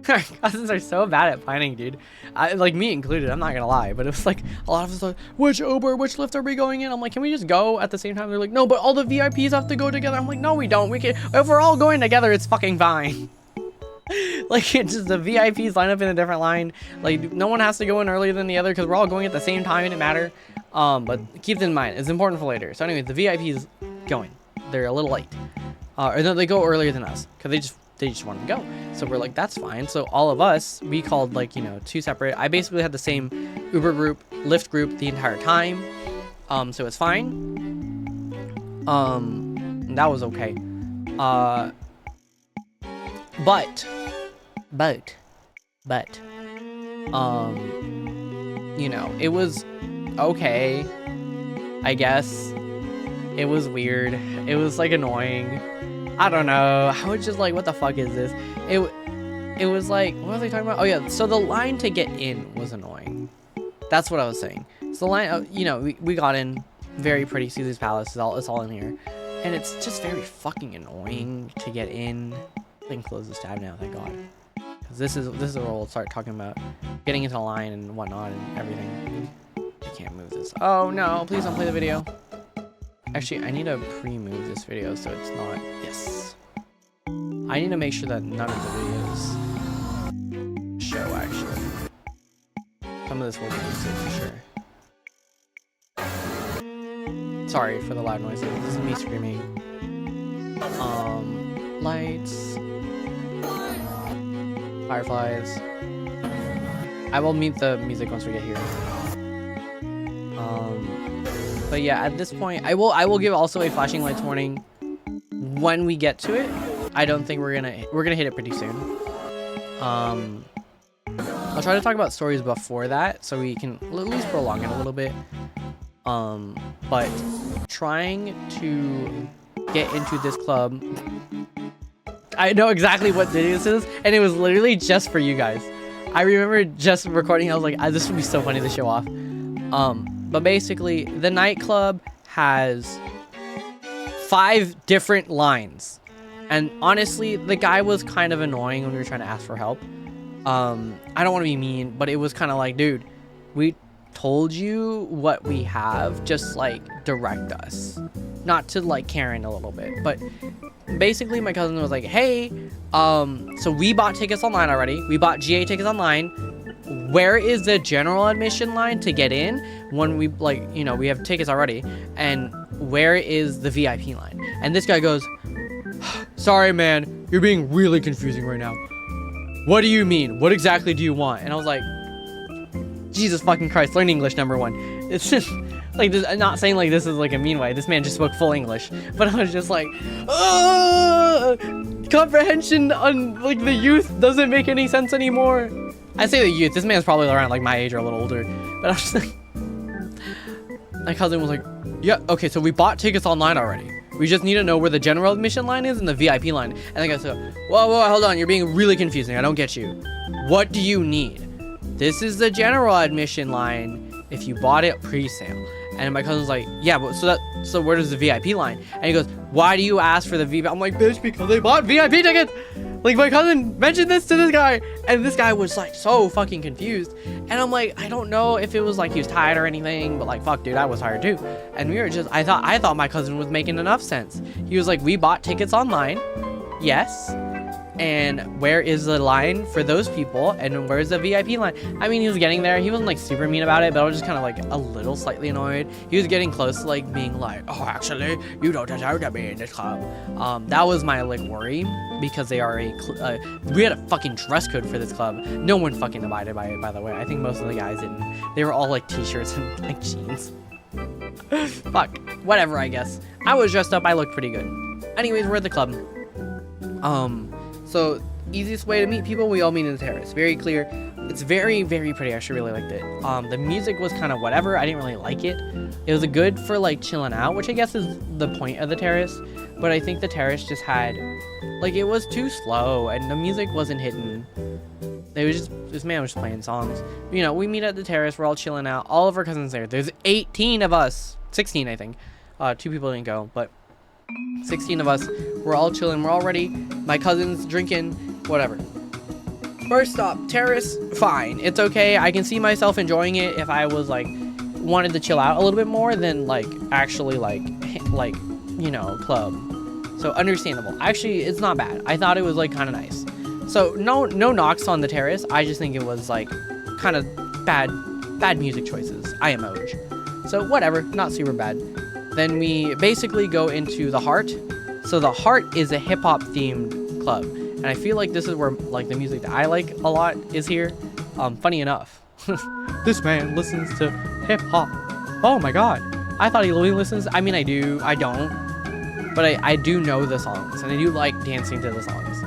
Our cousins are so bad at planning, dude. Like me included. I'm not gonna lie, but it was like a lot of us like, which Uber, which Lyft are we going in? I'm like, can we just go at the same time? They're like, no, but all the VIPs have to go together. I'm like, no, we don't. We can. If we're all going together, it's fucking fine. Like it's just the VIPs line up in a different line. Like no one has to go in earlier than the other because we're all going at the same time. It didn't matter. But keep in mind, it's important for later. So anyways, the VIPs going. They're a little late. Or no, they go earlier than us because they just wanted to go. So we're like, that's fine. So all of us, we called like, 2 separate. I basically had the same Uber group, Lyft group the entire time. So it's fine. And that was okay. But, it was okay, I guess. It was weird. It was like annoying. I don't know. I was just like, what the fuck is this? It was like, what was I talking about? Oh yeah, so the line to get in was annoying. That's what I was saying. So the line, we got in, very pretty, Caesar's Palace, it's all in here. And it's just very fucking annoying to get in. I can close this tab now, thank god. Because this is where we'll start talking about getting into the line and whatnot and everything. I can't move this. Oh no, please don't play the video. Actually, I need to pre-move this video so it's not. Yes. I need to make sure that none of the videos show, actually. Some of this will be music for sure. Sorry for the loud noises. This is me screaming. Lights. Fireflies. I will mute the music once we get here. But yeah, at this point, I will give also a flashing lights warning when we get to it. I don't think we're gonna hit it pretty soon. I'll try to talk about stories before that so we can at least prolong it a little bit. But trying to get into this club, I know exactly what day this is, and it was literally just for you guys. I remember just recording, I was like, this would be so funny to show off. But basically, the nightclub has 5 different lines. And honestly, the guy was kind of annoying when we were trying to ask for help. I don't want to be mean, but it was kind of like, dude, we told you what we have, just like direct us. Not to like Karen a little bit, but basically my cousin was like, hey, so we bought tickets online already. We bought GA tickets online. Where is the general admission line to get in when we like, you know, we have tickets already? And where is the VIP line? And this guy goes, sorry, man, you're being really confusing right now. What do you mean? What exactly do you want? And I was like, Jesus fucking Christ, learn English, number 1. It's just like this, I'm not saying like this is like a mean way. This man just spoke full English, but I was just like, comprehension on like the youth doesn't make any sense anymore. I say the youth. This man's probably around like my age or a little older, but I was just like, my cousin was like, yeah, okay, so we bought tickets online already. We just need to know where the general admission line is and the VIP line. And the guy said, whoa, hold on, you're being really confusing. I don't get you. What do you need? This is the general admission line if you bought it pre-sale. And my cousin's like, yeah, but so where does the VIP line? And he goes, why do you ask for the VIP? I'm like, bitch, because they bought VIP tickets. Like, my cousin mentioned this to this guy, and this guy was like so fucking confused. And I'm like, I don't know if it was like he was tired or anything, but like, fuck, dude, I was tired too. And we were just, I thought my cousin was making enough sense. He was like, we bought tickets online, yes. And where is the line for those people, and where's the VIP line? I mean, he was getting there. He wasn't like super mean about it, but I was just kind of like a little slightly annoyed. He was getting close to like being like, oh, actually, you don't deserve to be in this club. That was my like worry, because they are we had a fucking dress code for this club. No one fucking abided by it, by the way. I think most of the guys didn't. They were all like t-shirts and like jeans. Fuck, whatever, I guess. I was dressed up. I looked pretty good. Anyways, we're at the club. So, easiest way to meet people, we all meet in the terrace. Very clear. It's very, very pretty. I actually really liked it. The music was kind of whatever. I didn't really like it. It was good for, like, chilling out, which I guess is the point of the terrace. But I think the terrace just had, like, it was too slow, and the music wasn't hitting. It was just, this man was just playing songs. You know, we meet at the terrace. We're all chilling out. All of our cousins there. There's 18 of us. 16, I think. 2 people didn't go, but 16 of us. We're all chilling. We're all ready. My cousin's drinking. Whatever. First stop, terrace. Fine. It's okay. I can see myself enjoying it if I was like wanted to chill out a little bit more than like actually like you know, club. So understandable. Actually, it's not bad. I thought it was like kind of nice. So no knocks on the terrace. I just think it was like kind of bad music choices. IMO'd. So whatever. Not super bad. Then we basically go into the Heart. So the Heart is a hip-hop themed club, and I feel like this is where like the music that I like a lot is here. Funny enough, this man listens to hip-hop. Oh my god, I thought he only listens. I mean, I don't, but I do know the songs, and I do like dancing to the songs.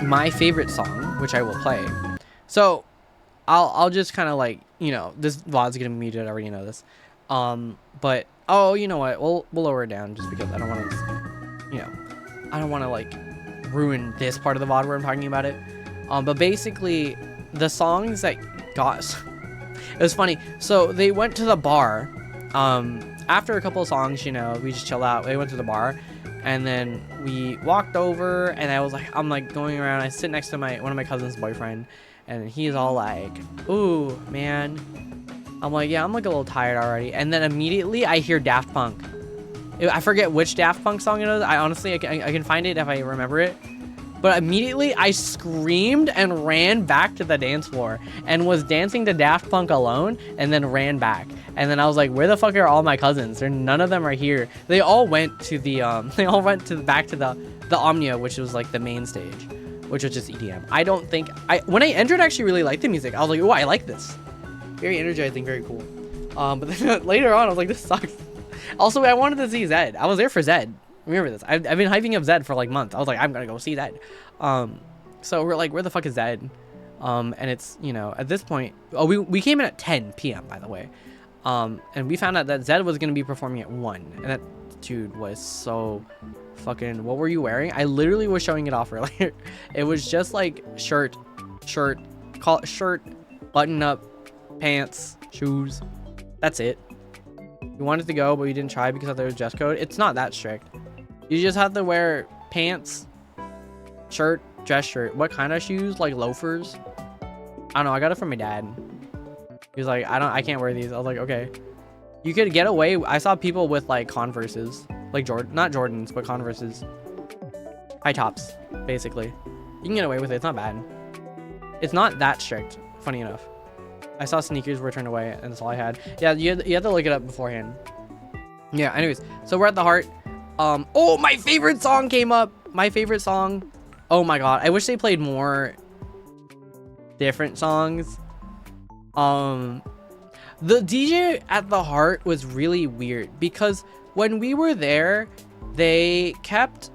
My favorite song, which I will play. So I'll just kind of like, you know, this VOD's gonna be muted. I already know this. But, oh, you know what, we'll lower it down just because I don't want to, you know, I don't want to, like, ruin this part of the VOD where I'm talking about it. But basically, the songs that got, it was funny, so they went to the bar, after a couple of songs, you know, we just chilled out, they went to the bar, and then we walked over, and I'm like going around, I sit next to one of my cousin's boyfriend, and he's all like, ooh, man. I'm like, yeah, I'm like a little tired already. And then immediately I hear Daft Punk. I forget which Daft Punk song it is. I honestly, I can find it if I remember it. But immediately I screamed and ran back to the dance floor and was dancing to Daft Punk alone and then ran back. And then I was like, where the fuck are all my cousins? None of them are here. They all went to the, back to the Omnia, which was like the main stage, which was just EDM. I don't think, when I entered, I actually really liked the music. I was like, oh, I like this. Very energizing, very cool. But then later on, I was like, this sucks. Also, I wanted to see Zed. I was there for Zed. Remember this. I've been hyping up Zed for like months. I was like, I'm gonna go see Zed. So we're like, where the fuck is Zed? And it's, you know, at this point, oh, we came in at 10 p.m. by the way. And we found out that Zed was gonna be performing at 1, and that dude was so fucking. What were you wearing? I literally was showing it off earlier. It was just like shirt, call it shirt, button up, pants, shoes. That's it. We wanted to go, but we didn't try because there was dress code. It's not that strict. You just have to wear pants, shirt, dress shirt. What kind of shoes? Like loafers? I don't know. I got it from my dad. He was like, I can't wear these. I was like, okay. You could get away. I saw people with like Converses, like not Jordans, but Converses. High tops, basically. You can get away with it. It's not bad. It's not that strict, funny enough. I saw sneakers were turned away, and that's all I had. Yeah, you had to look it up beforehand. Yeah, anyways. So we're at the Heart. Oh, my favorite song came up. My favorite song. Oh my god. I wish they played more different songs. The DJ at the Heart was really weird because when we were there, they kept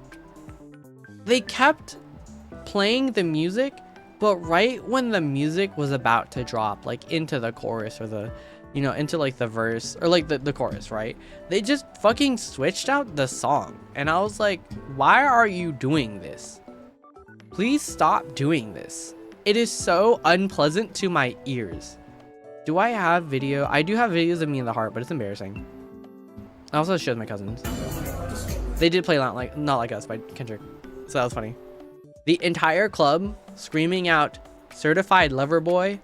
playing the music, but right when the music was about to drop, like into the chorus or the, you know, into like the verse or like the chorus, right? They just fucking switched out the song. And I was like, why are you doing this? Please stop doing this. It is so unpleasant to my ears. Do I have video? I do have videos of me in the Heart, but it's embarrassing. I also showed my cousins. They did play Not Like Us by Kendrick. So that was funny. The entire club screaming out certified lover boy,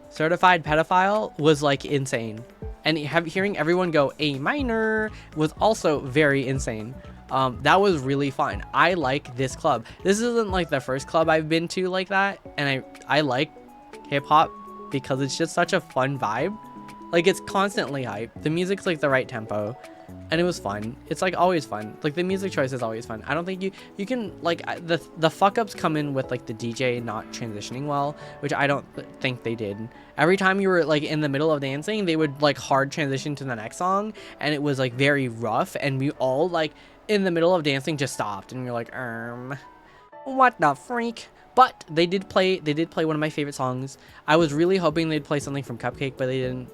certified pedophile was like insane. And hearing everyone go A minor was also very insane. That was really fun. I like this club. This isn't like the first club I've been to like that. And I like hip hop because it's just such a fun vibe. Like it's constantly hype. The music's like the right tempo. And it was fun. It's like always fun. Like the music choice is always fun. I don't think you can like the fuck ups come in with like the DJ not transitioning well, which I don't think they did. Every time you were like in the middle of dancing, they would like hard transition to the next song, and it was like very rough, and we all like in the middle of dancing just stopped, and you're like, what the freak? But they did play one of my favorite songs. I was really hoping they'd play something from Cupcake, but they didn't.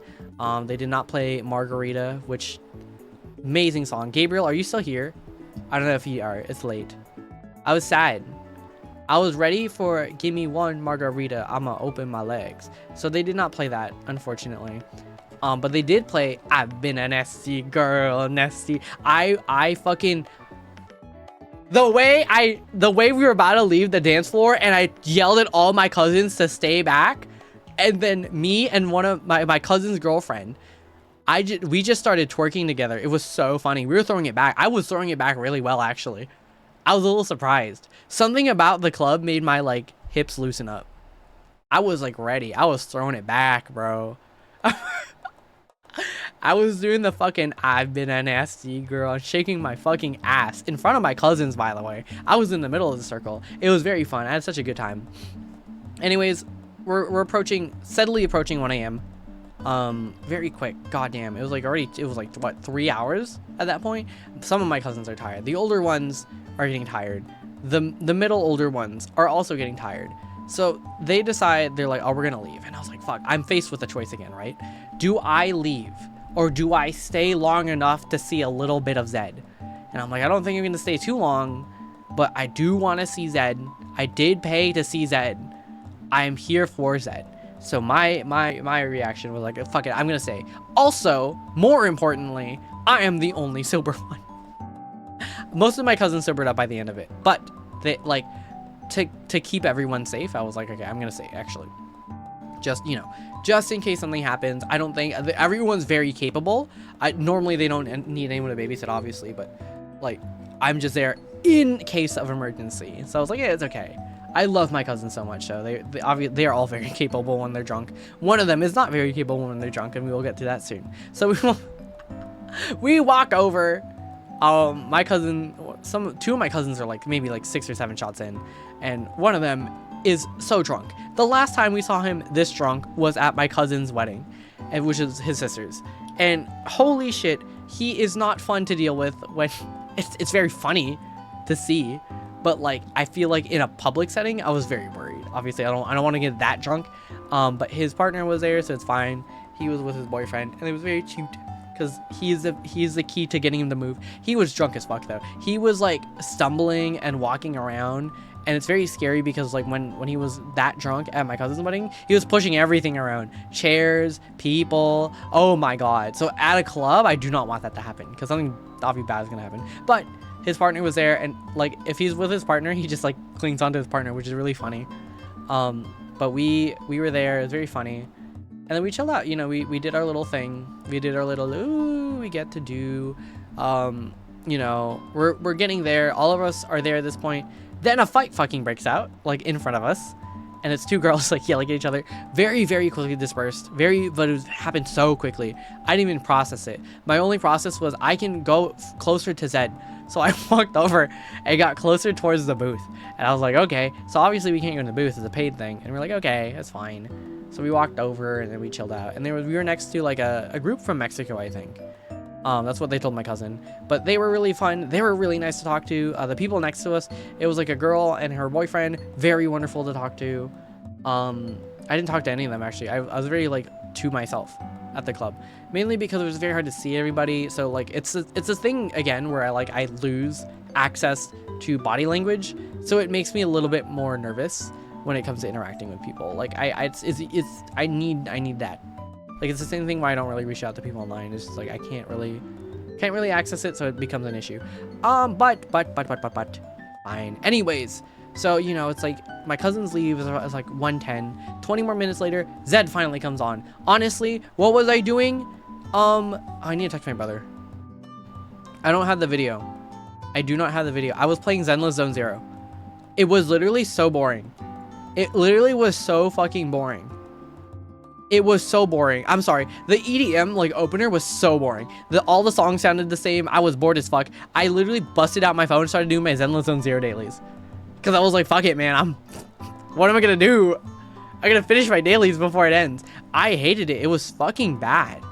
They did not play Margarita, which amazing song. Gabriel, are you still here? I don't know if you are. It's late. I was sad. I was ready for give me one margarita, I'ma open my legs. So they did not play that, unfortunately. But they did play I've been a nasty girl, nasty. I fucking the way we were about to leave the dance floor and I yelled at all my cousins to stay back, and then me and one of my cousin's girlfriend, we just started twerking together. It was so funny. We were throwing it back. I was throwing it back really well, actually. I was a little surprised. Something about the club made my like hips loosen up. I was like ready. I was throwing it back, bro. I was doing the fucking I've been a nasty girl, shaking my fucking ass in front of my cousins, by the way. I was in the middle of the circle. It was very fun. I had such a good time. Anyways, we're steadily approaching 1 a.m. Very quick. Goddamn. It was like what, 3 hours at that point? Some of my cousins are tired. The older ones are getting tired. The middle older ones are also getting tired. So they decide, they're like, oh, we're gonna leave. And I was like, fuck, I'm faced with a choice again, right? Do I leave or do I stay long enough to see a little bit of Zed? And I'm like, I don't think I'm gonna stay too long, but I do want to see Zed. I did pay to see Zed. I am here for Zed. So my reaction was like, fuck it, I'm gonna stay. Also, more importantly, I am the only sober one. Most of my cousins sobered up by the end of it, but they like to keep everyone safe. I was like, okay, I'm gonna stay, actually. Just, you know, just in case something happens. I don't think everyone's very capable. Normally they don't need anyone to babysit, obviously, but like I'm just there in case of emergency. So I was like, yeah, it's okay. I love my cousins so much, so they are all very capable when they're drunk. One of them is not very capable when they're drunk, and we will get to that soon. So we walk over. My cousin, two of my cousins are like maybe like 6 or 7 shots in, and one of them is so drunk. The last time we saw him this drunk was at my cousin's wedding, and which is his sister's. And holy shit, he is not fun to deal with. When it's very funny to see, but like I feel like in a public setting, I was very worried. Obviously, I don't want to get that drunk. But his partner was there, so it's fine. he was with his boyfriend, and it was very cute because he's the key to getting him to move. He was drunk as fuck though. He was like stumbling and walking around, and it's very scary because like when he was that drunk at my cousin's wedding, he was pushing everything around, chairs, people. Oh my god. So at a club, I do not want that to happen because something obviously bad is gonna happen. But his partner was there, and like if he's with his partner, he just like clings onto his partner, which is really funny. But we were there. It was very funny. And then we chilled out, you know, we did our little thing. We did our little, ooh, we get to do, you know, we're getting there. All of us are there at this point. Then a fight fucking breaks out, like, in front of us. And it's two girls, like, yelling at each other. Very, very quickly dispersed. But it happened so quickly. I didn't even process it. My only process was I can go closer to Zed. So I walked over and got closer towards the booth. And I was like, okay. So obviously we can't go in the booth. It's a paid thing. And we're like, okay, that's fine. So we walked over and then we chilled out. And we were next to like a group from Mexico, I think. That's what they told my cousin. But they were really fun. They were really nice to talk to. The people next to us, it was like a girl and her boyfriend. Very wonderful to talk to. I didn't talk to any of them, actually. I was very like to myself at the club. Mainly because it was very hard to see everybody. So like it's a thing again where I lose access to body language. So it makes me a little bit more nervous when it comes to interacting with people. Like I need that. Like it's the same thing why I don't really reach out to people online. It's just like I can't really access it, so it becomes an issue. But fine. Anyways, so you know, it's like my cousin's leave is like 1:10. 20 more minutes later, Zed finally comes on. Honestly, what was I doing? I need to text my brother. I don't have the video. I do not have the video. I was playing Zenless Zone Zero. It was literally so boring. It literally was so fucking boring. It was so boring. I'm sorry. The EDM like opener was so boring. All the songs sounded the same. I was bored as fuck. I literally busted out my phone and started doing my Zenless Zone Zero dailies. Cause I was like, fuck it, man. What am I gonna do? I'm gonna finish my dailies before it ends. I hated it. It was fucking bad.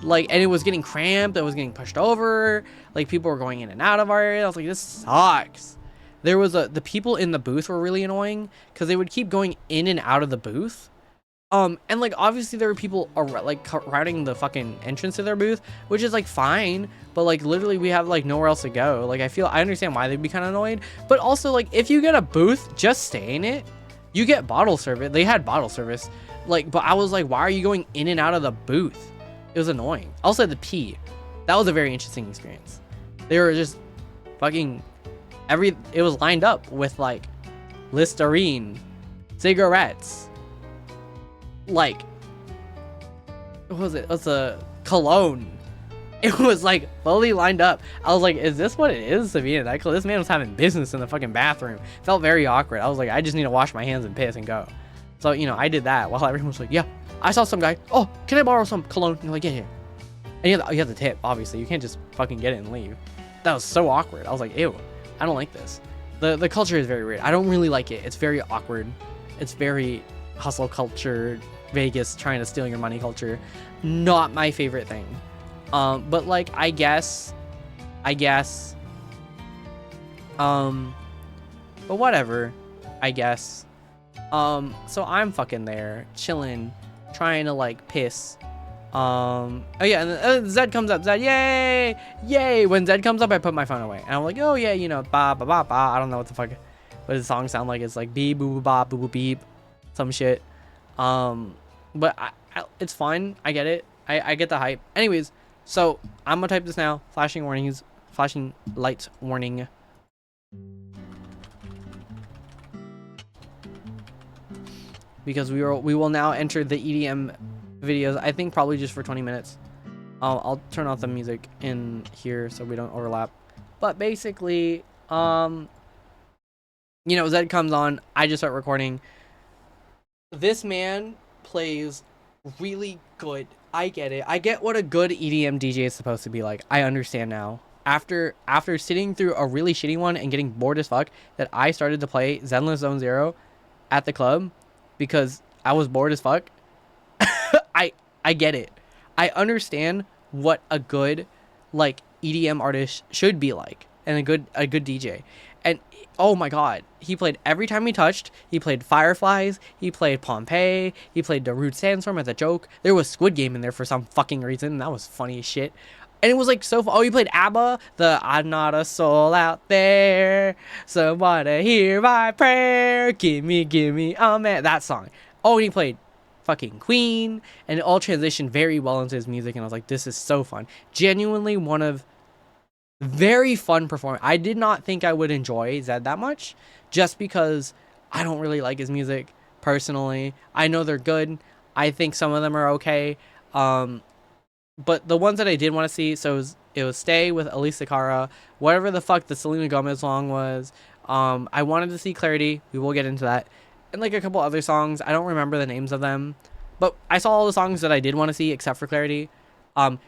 Like, and it was getting cramped. It was getting pushed over. Like, people were going in and out of our area. I was like, this sucks. There was the people in the booth were really annoying because they would keep going in and out of the booth. And like, obviously there were people like routing the fucking entrance to their booth, which is like fine, but like literally we have like nowhere else to go. Like, I understand why they'd be kind of annoyed, but also like if you get a booth, just stay in it. You get bottle service. They had bottle service. Like, but I was like, why are you going in and out of the booth? It was annoying. Also the pee. That was a very interesting experience. They were just fucking it was lined up with like Listerine, cigarettes, like what was it? It was a cologne. It was like fully lined up. I was like, is this what it is to be in a nightclub? This man was having business in the fucking bathroom. Felt very awkward. I was like, I just need to wash my hands and piss and go. So, you know, I did that while everyone was like, yeah. I saw some guy, oh, can I borrow some cologne? And you're like, yeah. And you have the tip, obviously. You can't just fucking get it and leave. That was so awkward. I was like, ew, I don't like this. The culture is very weird. I don't really like it. It's very awkward. It's very hustle culture, Vegas trying to steal your money culture. Not my favorite thing. But like, I guess, but whatever, I guess. So I'm fucking there, chilling, trying to like piss. Oh yeah, and then Zed comes up. Zed, yay, yay! When Zed comes up, I put my phone away, and I'm like, oh yeah, you know, ba ba ba ba. I don't know what the fuck, what the song sound like. It's like beep boo boo ba boo boo beep, some shit. But it's fine. I get it. I get the hype. Anyways, so I'm gonna type this now. Flashing warnings, flashing lights warning. Because we will now enter the EDM videos. I think probably just for 20 minutes. I'll turn off the music in here so we don't overlap. But basically, you know, Zed comes on. I just start recording. This man plays really good. I get it. I get what a good EDM DJ is supposed to be like. I understand now. After sitting through a really shitty one and getting bored as fuck, that I started to play Zenless Zone Zero at the club. Because I was bored as fuck. I get it. I understand what a good like EDM artist should be like, and a good DJ. And oh my god, he played Every Time We Touched, he played Fireflies, he played Pompeii, he played Darude Sandstorm as a joke. There was Squid Game in there for some fucking reason. That was funny as shit. And it was like so oh, he played ABBA, the I'm not a soul out there, someone to hear my prayer, give me, oh man, that song. Oh, and he played fucking Queen, and it all transitioned very well into his music, and I was like, this is so fun. Genuinely one of very fun performance. I did not think I would enjoy Zed that much, just because I don't really like his music personally. I know they're good. I think some of them are okay. But the ones that I did want to see, so it was Stay with Elisa Cara, whatever the fuck the Selena Gomez song was. I wanted to see Clarity. We will get into that. And like a couple other songs. I don't remember the names of them. But I saw all the songs that I did want to see except for Clarity.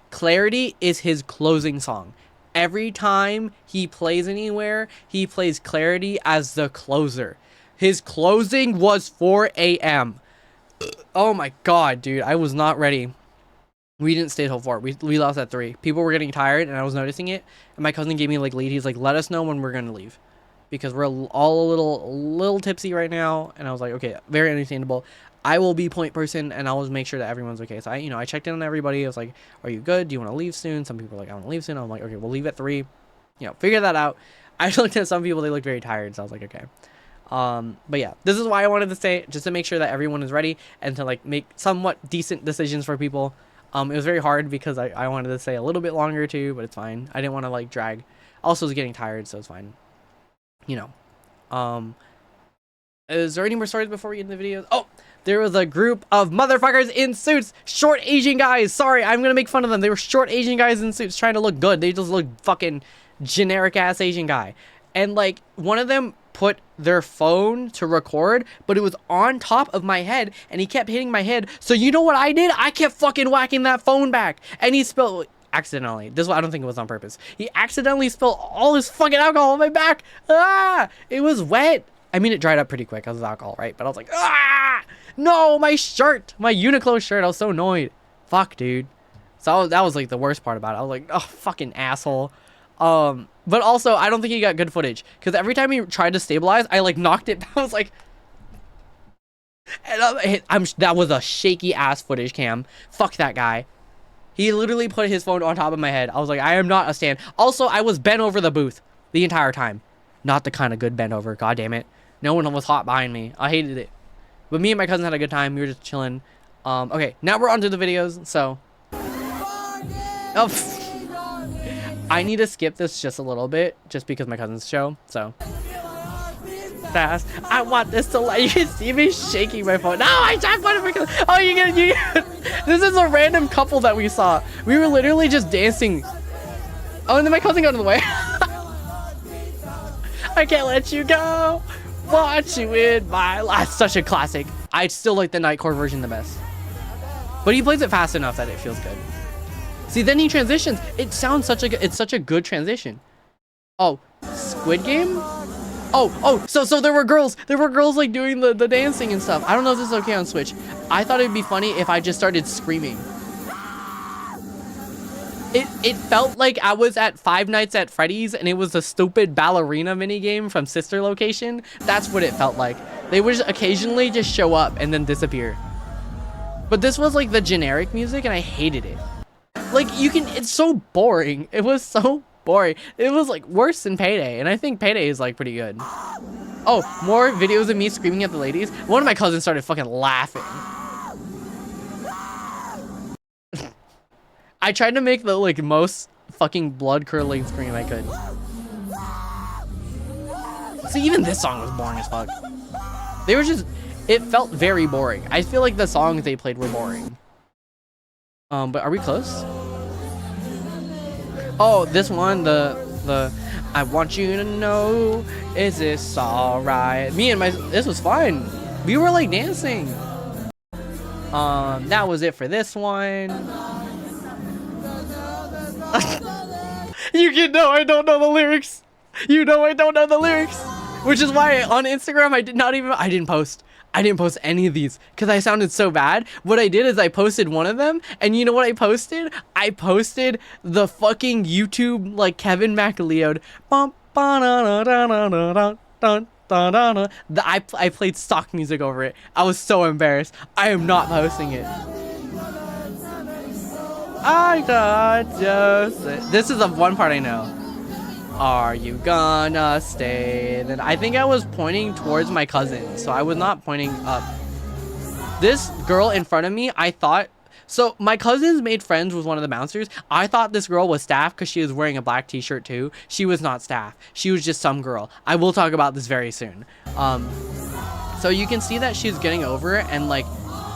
Clarity is his closing song. Every time he plays anywhere, he plays Clarity as the closer. His closing was 4 a.m. Oh my god, dude. I was not ready. We didn't stay till 4. We lost at 3. People were getting tired, and I was noticing it. And my cousin gave me like lead. He's like, let us know when we're going to leave. Because we're all a little tipsy right now. And I was like, okay, very understandable. I will be point person, and I'll just make sure that everyone's okay. So I checked in on everybody. I was like, are you good? Do you want to leave soon? Some people were like, I want to leave soon. I'm like, okay, we'll leave at 3. Figure that out. I looked at some people, they looked very tired. So I was like, okay. But yeah, this is why I wanted to stay, just to make sure that everyone is ready and to like make somewhat decent decisions for people. It was very hard because I wanted to stay a little bit longer too, but it's fine. I didn't want to like drag. Also was getting tired, so it's fine. Is there any more stories before we get into the videos? Oh, there was a group of motherfuckers in suits, short Asian guys. Sorry, I'm gonna make fun of them. They were short Asian guys in suits trying to look good. They just looked fucking generic ass Asian guy. And like one of them put their phone to record, but it was on top of my head and he kept hitting my head. So you know what I did? I kept fucking whacking that phone back, and he spilled accidentally. This one, I don't think it was on purpose. He accidentally spilled all his fucking alcohol on my back. It was wet. I mean, it dried up pretty quick. It was alcohol, right? But I was like, no, my shirt, my Uniqlo shirt. I was so annoyed. Fuck, dude. So that was like the worst part about it. I was like, oh, fucking asshole. But also, I don't think he got good footage, because every time he tried to stabilize, I like knocked it. I was like, and that was a shaky ass footage cam. Fuck that guy. He literally put his phone on top of my head. I was like, I am not a stand. Also, I was bent over the booth the entire time. Not the kind of good bent over. God damn it. No one was hot behind me. I hated it. But me and my cousin had a good time. We were just chilling. Okay, now we're onto the videos. So, oh. I need to skip this just a little bit, just because my cousin's show, so. Fast. I want this to let you can see me shaking my phone. No, I tried one of my cousin. Oh, you get this is a random couple that we saw. We were literally just dancing. Oh, and then my cousin got in the way. I can't let you go. Want you in my life. Such a classic. I still like the Nightcore version the best. But he plays it fast enough that it feels good. See, then he transitions. It sounds it's such a good transition. Oh, Squid Game? So there were girls like doing the dancing and stuff. I don't know if this is okay on Switch. I thought it'd be funny if I just started screaming. It felt like I was at Five Nights at Freddy's and it was a stupid ballerina minigame from Sister Location. That's what it felt like. They would occasionally just show up and then disappear. But this was like the generic music and I hated it. Like, it's so boring. It was so boring. It was like worse than Payday, and I think Payday is like pretty good. Oh, more videos of me screaming at the ladies. One of my cousins started fucking laughing. I tried to make the like most fucking blood curdling scream I could. See, even this song was boring as fuck. They were just, it felt very boring. I feel like the songs they played were boring. But are we close? Oh, this one, the I want you to know, is this alright? This was fun. We were like dancing. That was it for this one. You know I don't know the lyrics. You know I don't know the lyrics. Which is why on Instagram I didn't post. I didn't post any of these because I sounded so bad. What I did is I posted one of them, and you know what I posted? I posted the fucking YouTube like Kevin MacLeod bump I played stock music over it. I was so embarrassed. I am not posting it. I got just this is the one part I know. Are you gonna stay? Then I think I was pointing towards my cousin, so I was not pointing up. This girl in front of me, I thought. So my cousins made friends with one of the bouncers. I thought this girl was staff because she was wearing a black t-shirt too. She was not staff. She was just some girl. I will talk about this very soon. So you can see that she's getting over it and like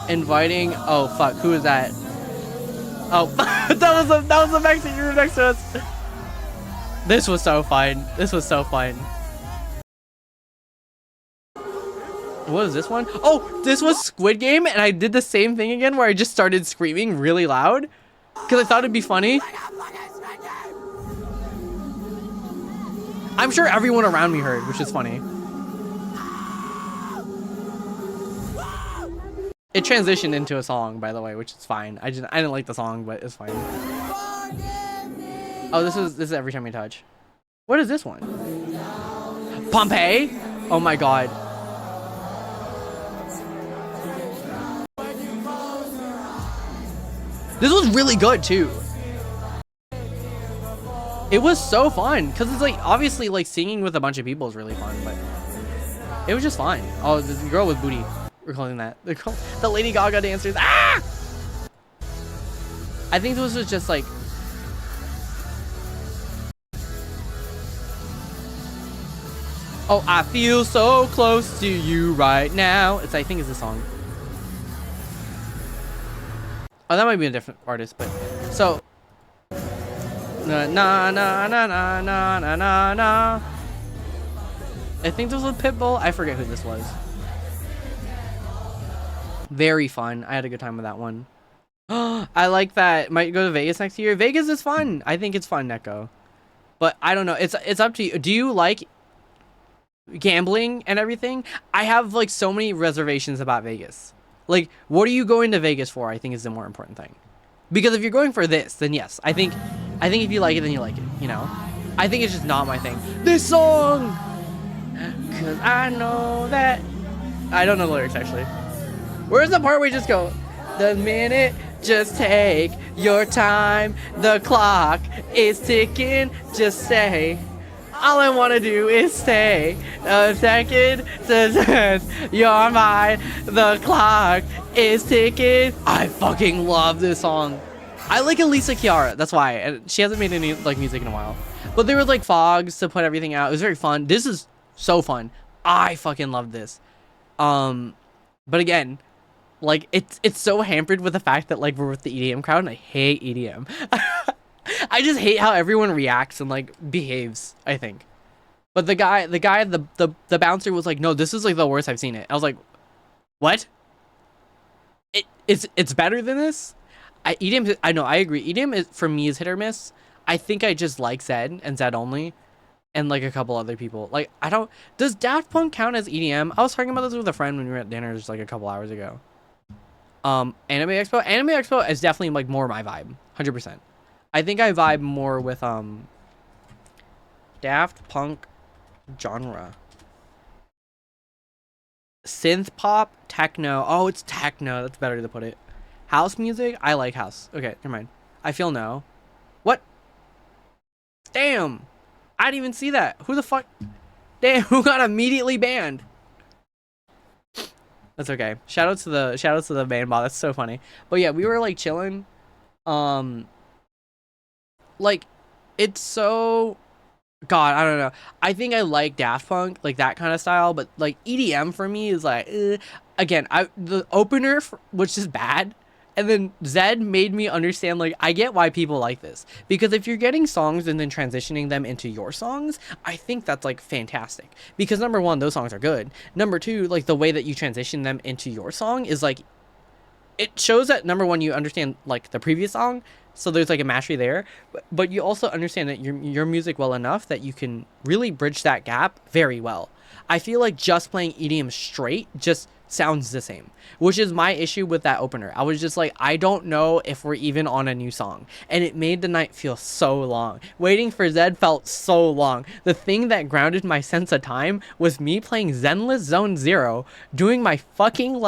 inviting. Oh fuck, who is that? Oh, that was the Mexican next to us. This was so fun. This was so fun. What is this one? Oh, this was Squid Game, and I did the same thing again where I just started screaming really loud because I thought it'd be funny. I'm sure everyone around me heard, which is funny. It transitioned into a song, by the way, which is fine. I didn't like the song, but it's fine. Oh, this is every time we touch. What is this one? Pompeii? Oh my god. This was really good too. It was so fun because it's like obviously like singing with a bunch of people is really fun, but it was just fine. Oh, this girl with booty. We're calling that the Lady Gaga dancers. Ah! I think this was just like. Oh, I feel so close to you right now. I think it's a song. Oh, that might be a different artist, but so. Na na na na na na na na na. I think this was Pitbull. I forget who this was. Very fun. I had a good time with that one. I like that. Might go to Vegas next year. Vegas is fun. I think it's fun, Neko. But I don't know. It's up to you. Do you like gambling and everything? I have like so many reservations about Vegas. Like, what are you going to Vegas for? I think is the more important thing. Because if you're going for this, then yes. I think if you like it, then you like it. You know. I think it's just not my thing. This song. 'Cause I know that. I don't know the lyrics actually. Where's the part where you just go, the minute, just take your time, the clock is ticking, just say, all I want to do is stay a second, you're mine, the clock is ticking. I fucking love this song. I like Elisa Chiara, that's why, and she hasn't made any like music in a while. But there was like fogs to put everything out. It was very fun. This is so fun. I fucking love this. But again, like it's so hampered with the fact that like we're with the EDM crowd and I hate EDM. I just hate how everyone reacts and like behaves, I think. But the bouncer was like, no, this is like the worst I've seen it. I was like, what? It's better than this? EDM, I know, I agree. EDM is, for me, is hit or miss. I think I just like Zed and Zed only. And like a couple other people. Like, I don't, does Daft Punk count as EDM? I was talking about this with a friend when we were at dinner just like a couple hours ago. Anime Expo is definitely like more my vibe, 100%. I think I vibe more with Daft Punk genre. Synth pop, techno. Oh, it's techno. That's better to put it. House music. I like house. Okay, never mind. I feel no. What? Damn. I didn't even see that. Who the fuck? Damn, who got immediately banned? That's okay. Shout out to the ban bot. That's so funny. But yeah, we were like chilling. Like, it's so, God, I don't know. I think I like Daft Punk, like that kind of style, but like EDM for me is like, again, the opener was just bad. And then Zed made me understand, like, I get why people like this. Because if you're getting songs and then transitioning them into your songs, I think that's, like, fantastic. Because, number one, those songs are good. Number two, like, the way that you transition them into your song is, like, it shows that, number one, you understand, like, the previous song. So there's, like, a mastery there. But you also understand that your music well enough that you can really bridge that gap very well. I feel like just playing EDM straight just sounds the same, which is my issue with that opener. I was just like, I don't know if we're even on a new song, and it made the night feel so long. Waiting for Zed felt so long. The thing that grounded my sense of time was me playing Zenless Zone Zero, doing my fucking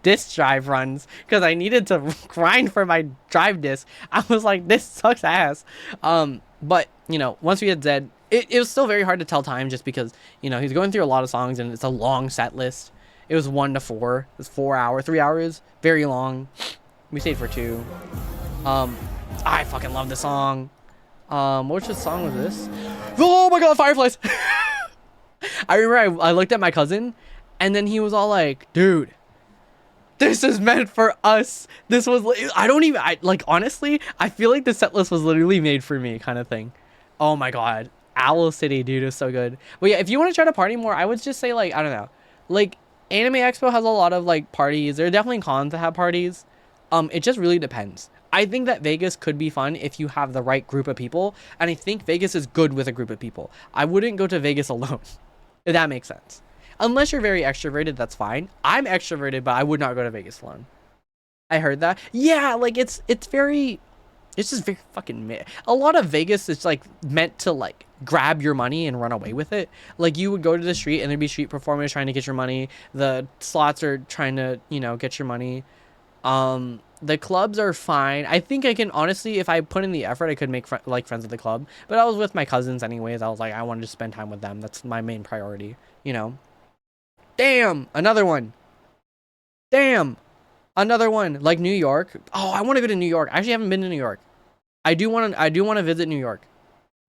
disk drive runs because I needed to grind for my drive disk. I was like, this sucks ass. But you know, once we had Zed, it was still very hard to tell time just because, you know, he's going through a lot of songs and it's a long set list. It was 1 to 4. It was 4 hours, 3 hours, very long. We stayed for 2. I fucking love the song. Which song was this? Oh my god, Fireflies! I remember I looked at my cousin, and then he was all like, dude, this is meant for us. This was, honestly, I feel like the set list was literally made for me, kind of thing. Oh my god. Owl City, dude, is so good. But yeah, if you want to try to party more, I would just say, like, I don't know. Like, Anime Expo has a lot of, like, parties. There are definitely cons that have parties. It just really depends. I think that Vegas could be fun if you have the right group of people. And I think Vegas is good with a group of people. I wouldn't go to Vegas alone, if that makes sense. Unless you're very extroverted, that's fine. I'm extroverted, but I would not go to Vegas alone. I heard that. Yeah, like, it's just very fucking a lot of Vegas is like meant to like grab your money and run away with it. Like, you would go to the street and there'd be street performers trying to get your money. The slots are trying to, you know, get your money. The clubs are fine. I think I can, honestly, if I put in the effort, I could make friends at the club. But I was with my cousins anyways. I was like, I wanted to spend time with them. That's my main priority, you know. Damn, another one. Damn. Another one, like New York. Oh, I want to go to New York. I actually haven't been to New York. I do want to visit New York.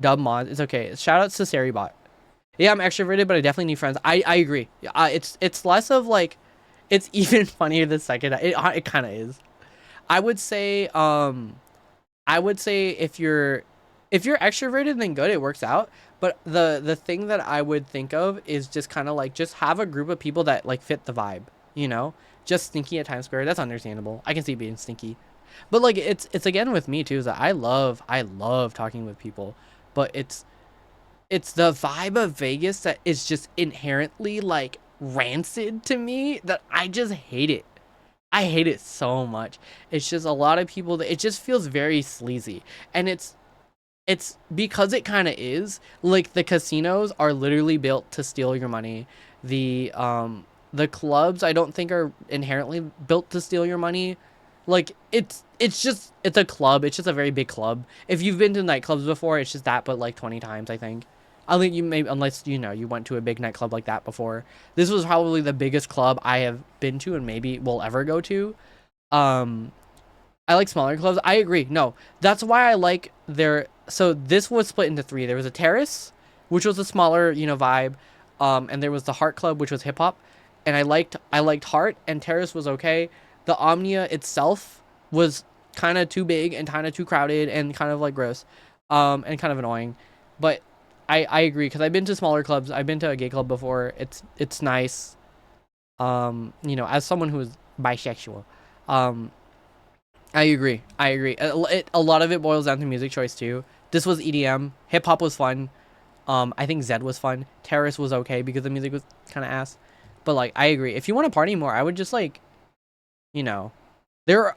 Dub mod, it's okay. Shout out to Saribot. Yeah, I'm extroverted, but I definitely need friends. I agree. It's less of like, it's even funnier the second. It kind of is. I would say if you're extroverted, then good, it works out. But the thing that I would think of is just kind of like, just have a group of people that like fit the vibe, you know. Just stinky at Times Square, that's understandable. I can see being stinky, but like it's again with me too, is that I love talking with people, but it's the vibe of Vegas that is just inherently like rancid to me, that I just hate it. I hate it so much. It's just a lot of people that it just feels very sleazy, and it's because it kind of is. Like, the casinos are literally built to steal your money. The clubs, I don't think, are inherently built to steal your money. Like, it's a club. It's just a very big club. If you've been to nightclubs before, it's just that, but like 20 times, I think. I think you may, unless, you know, you went to a big nightclub like that before. This was probably the biggest club I have been to and maybe will ever go to. I like smaller clubs. I agree. No, that's why I like so this was split into 3. There was a Terrace, which was a smaller, you know, vibe. And there was the Heart Club, which was hip hop. And I liked Heart, and Terrace was okay. The Omnia itself was kind of too big and kind of too crowded and kind of like gross, and kind of annoying. But I agree, because I've been to smaller clubs. I've been to a gay club before. It's nice. You know, as someone who is bisexual, I agree. A lot of it boils down to music choice too. This was EDM. Hip hop was fun. I think Zed was fun. Terrace was okay because the music was kind of ass. But like, I agree. If you want to party more, I would just like, you know,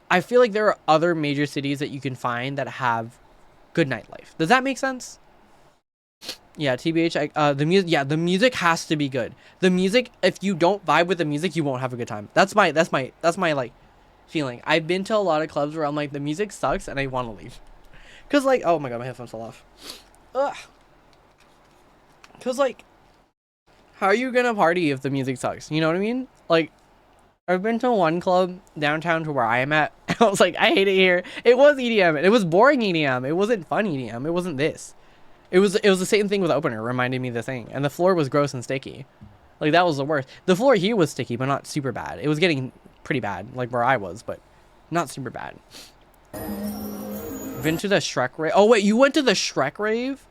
I feel like there are other major cities that you can find that have good nightlife. Does that make sense? Yeah, TBH. The music has to be good. The music, if you don't vibe with the music, you won't have a good time. That's my like feeling. I've been to a lot of clubs where I'm like, the music sucks and I want to leave. Cause like, oh my god, my headphones fell off. Ugh. Cause like, how are you gonna party if the music sucks? You know what I mean? Like, I've been to one club downtown to where I am at. I was like, I hate it here. It was EDM. And it was boring EDM. It wasn't fun EDM. It wasn't this. It was the same thing with the opener. Reminded me of the thing. And the floor was gross and sticky. Like, that was the worst. The floor here was sticky, but not super bad. It was getting pretty bad, like where I was, but not super bad. Been to the Shrek rave. Oh, wait, you went to the Shrek rave?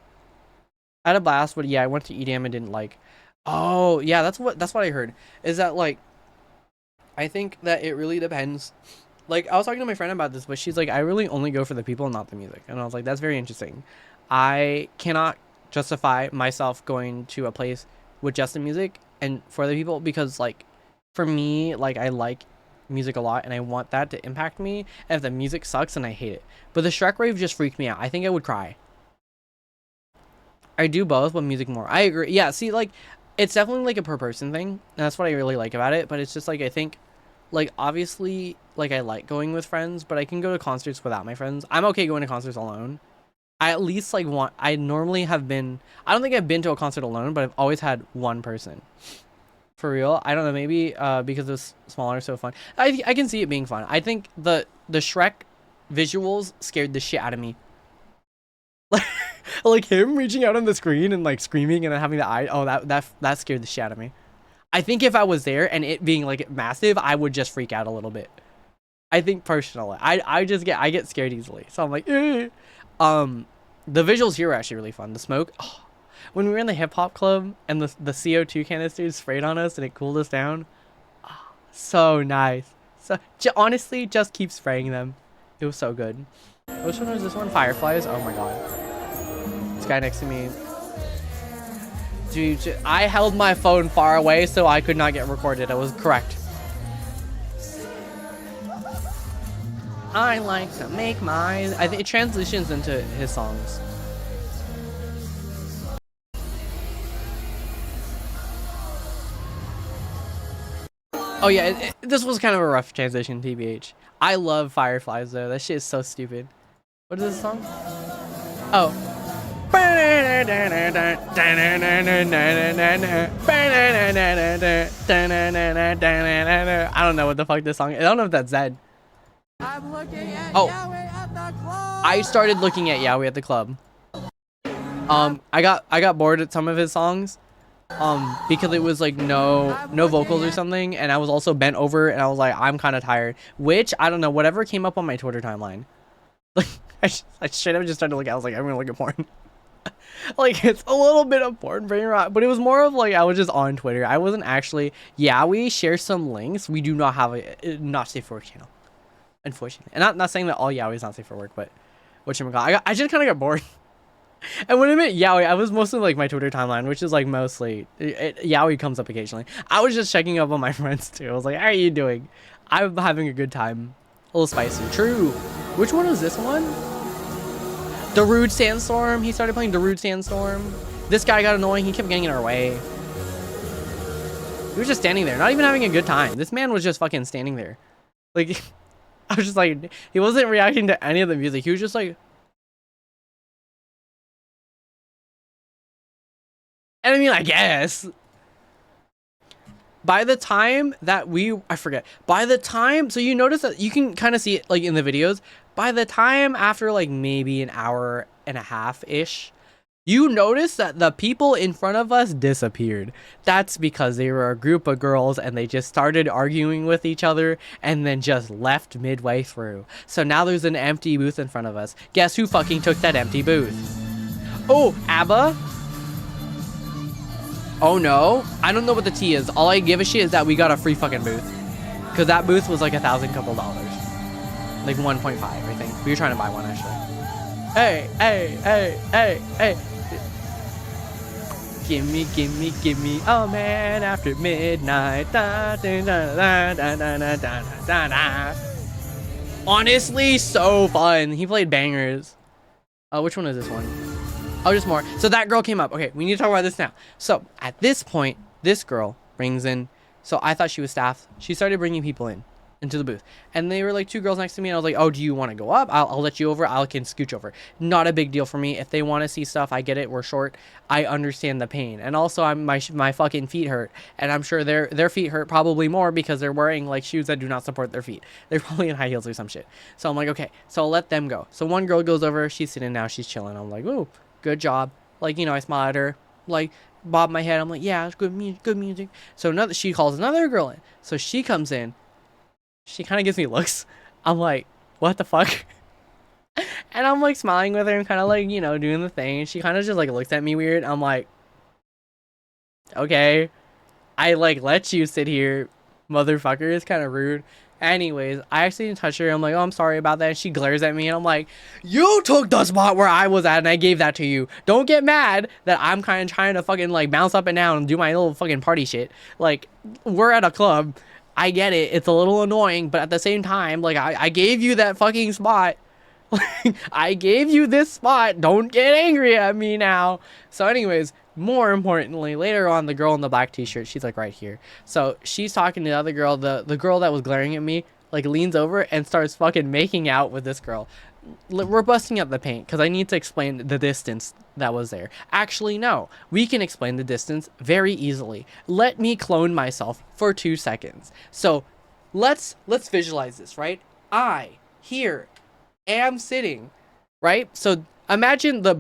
I had a blast, but yeah, I went to EDM and didn't like. Oh, yeah, that's what I heard. Is that, like, I think that it really depends. Like, I was talking to my friend about this, but she's like, I really only go for the people, not the music. And I was like, that's very interesting. I cannot justify myself going to a place with just the music and for other people, because like for me, like I like music a lot and I want that to impact me. And if the music sucks, and I hate it. But the Shrek rave just freaked me out. I think I would cry. I do both, but music more. I agree. Yeah, see, like it's definitely like a per person thing. And that's what I really like about it. But it's just like I think, like obviously, like I like going with friends, but I can go to concerts without my friends. I'm okay going to concerts alone. I at least like want. I normally have been. I don't think I've been to a concert alone, but I've always had one person. For real, I don't know. Maybe because it's smaller, so fun. I can see it being fun. I think the Shrek visuals scared the shit out of me. Like him reaching out on the screen and like screaming and then having the eye. Oh, that scared the shit out of me. I think if I was there and it being like massive, I would just freak out a little bit. I think personally, I get scared easily. So I'm like, eh. The visuals here are actually really fun. The smoke. Oh, when we were in the hip hop club and the CO2 canisters sprayed on us and it cooled us down. Oh, so nice. So honestly, just keep spraying them. It was so good. Which one was this one? Fireflies. Oh my god. This guy next to me. Dude, I held my phone far away so I could not get recorded. I was correct. I like to make my... I think it transitions into his songs. Oh yeah, this was kind of a rough transition, TBH. I love Fireflies though. That shit is so stupid. What is this song? Oh. I don't know what the fuck this song is. I don't know if that's Zed. I'm looking at Yaoi at the club. I started looking at Yaoi at the club. I got bored at some of his songs. Because it was like no vocals or something, and I was also bent over and I was like, I'm kind of tired, which I don't know, whatever came up on my Twitter timeline. Like I should have just started to look. I was like, I'm gonna look at porn. Like it's a little bit of porn brain rot, but it was more of like I was just on Twitter. I wasn't actually. Yeah, we share some links. We do not have a not safe for work channel, unfortunately. And not saying that all Yaoi is not safe for work, but whatchamacallit, I just kind of got bored. And when I meant Yaoi, I was mostly like my Twitter timeline, which is like mostly Yaoi comes up occasionally. I was just checking up on my friends too. I was like, how are you doing? I'm having a good time. A little spicy. True. Which one was this one? Darude Sandstorm. He started playing Darude Sandstorm. This guy got annoying. He kept getting in our way. He was just standing there, not even having a good time. This man was just fucking standing there. Like, I was just like, he wasn't reacting to any of the music. He was just like, and I mean, I guess. By the time that by the time, so you notice that you can kind of see it like in the videos, by the time after like maybe an hour and a half-ish, you notice that the people in front of us disappeared. That's because they were a group of girls and they just started arguing with each other and then just left midway through. So now there's an empty booth in front of us. Guess who fucking took that empty booth? Oh, ABBA? Oh no, I don't know what the T is. All I give a shit is that we got a free fucking booth. Cause that booth was like $1,000 couple dollars. Like 1.5, I think. We were trying to buy one actually. Hey, hey, hey, hey, hey. Gimme, oh man, after midnight. Da, da, da, da, da, da, da, da, da. Honestly, so fun. He played bangers. Which one is this one? Oh, just more. So that girl came up. Okay, we need to talk about this now. So at this point, this girl brings in. So I thought she was staff. She started bringing people into the booth, and they were like two girls next to me. And I was like, "Oh, do you want to go up? I'll let you over. I can scooch over. Not a big deal for me. If they want to see stuff, I get it. We're short. I understand the pain. And also, my fucking feet hurt, and I'm sure their feet hurt probably more because they're wearing like shoes that do not support their feet. They're probably in high heels or some shit. So I'm like, okay, so I'll let them go. So one girl goes over. She's sitting now. She's chilling. I'm like, ooh. Good job. Like, you know, I smile at her, like bob my head. I'm like, yeah, it's good music. So she calls another girl in. So she comes in. She kind of gives me looks. I'm like, what the fuck? And I'm like smiling with her and kind of like, you know, doing the thing. She kind of just like looks at me weird. I'm like, okay, I like let you sit here, motherfucker. It's kind of rude. Anyways, I actually didn't touch her. I'm like, oh, I'm sorry about that. And she glares at me and I'm like, you took the spot where I was at and I gave that to you. Don't get mad that I'm kind of trying to fucking like bounce up and down and do my little fucking party shit. Like, we're at a club. I get it. It's a little annoying, but at the same time, like, I gave you that fucking spot. I gave you this spot. Don't get angry at me now. So anyways, more importantly, later on, the girl in the black t-shirt, she's like right here. So she's talking to the other girl. The girl that was glaring at me, like, leans over and starts fucking making out with this girl. We're busting up the paint because I need to explain the distance that was there. Actually, no. We can explain the distance very easily. Let me clone myself for 2 seconds. So let's visualize this, right? I here am sitting, right? So imagine the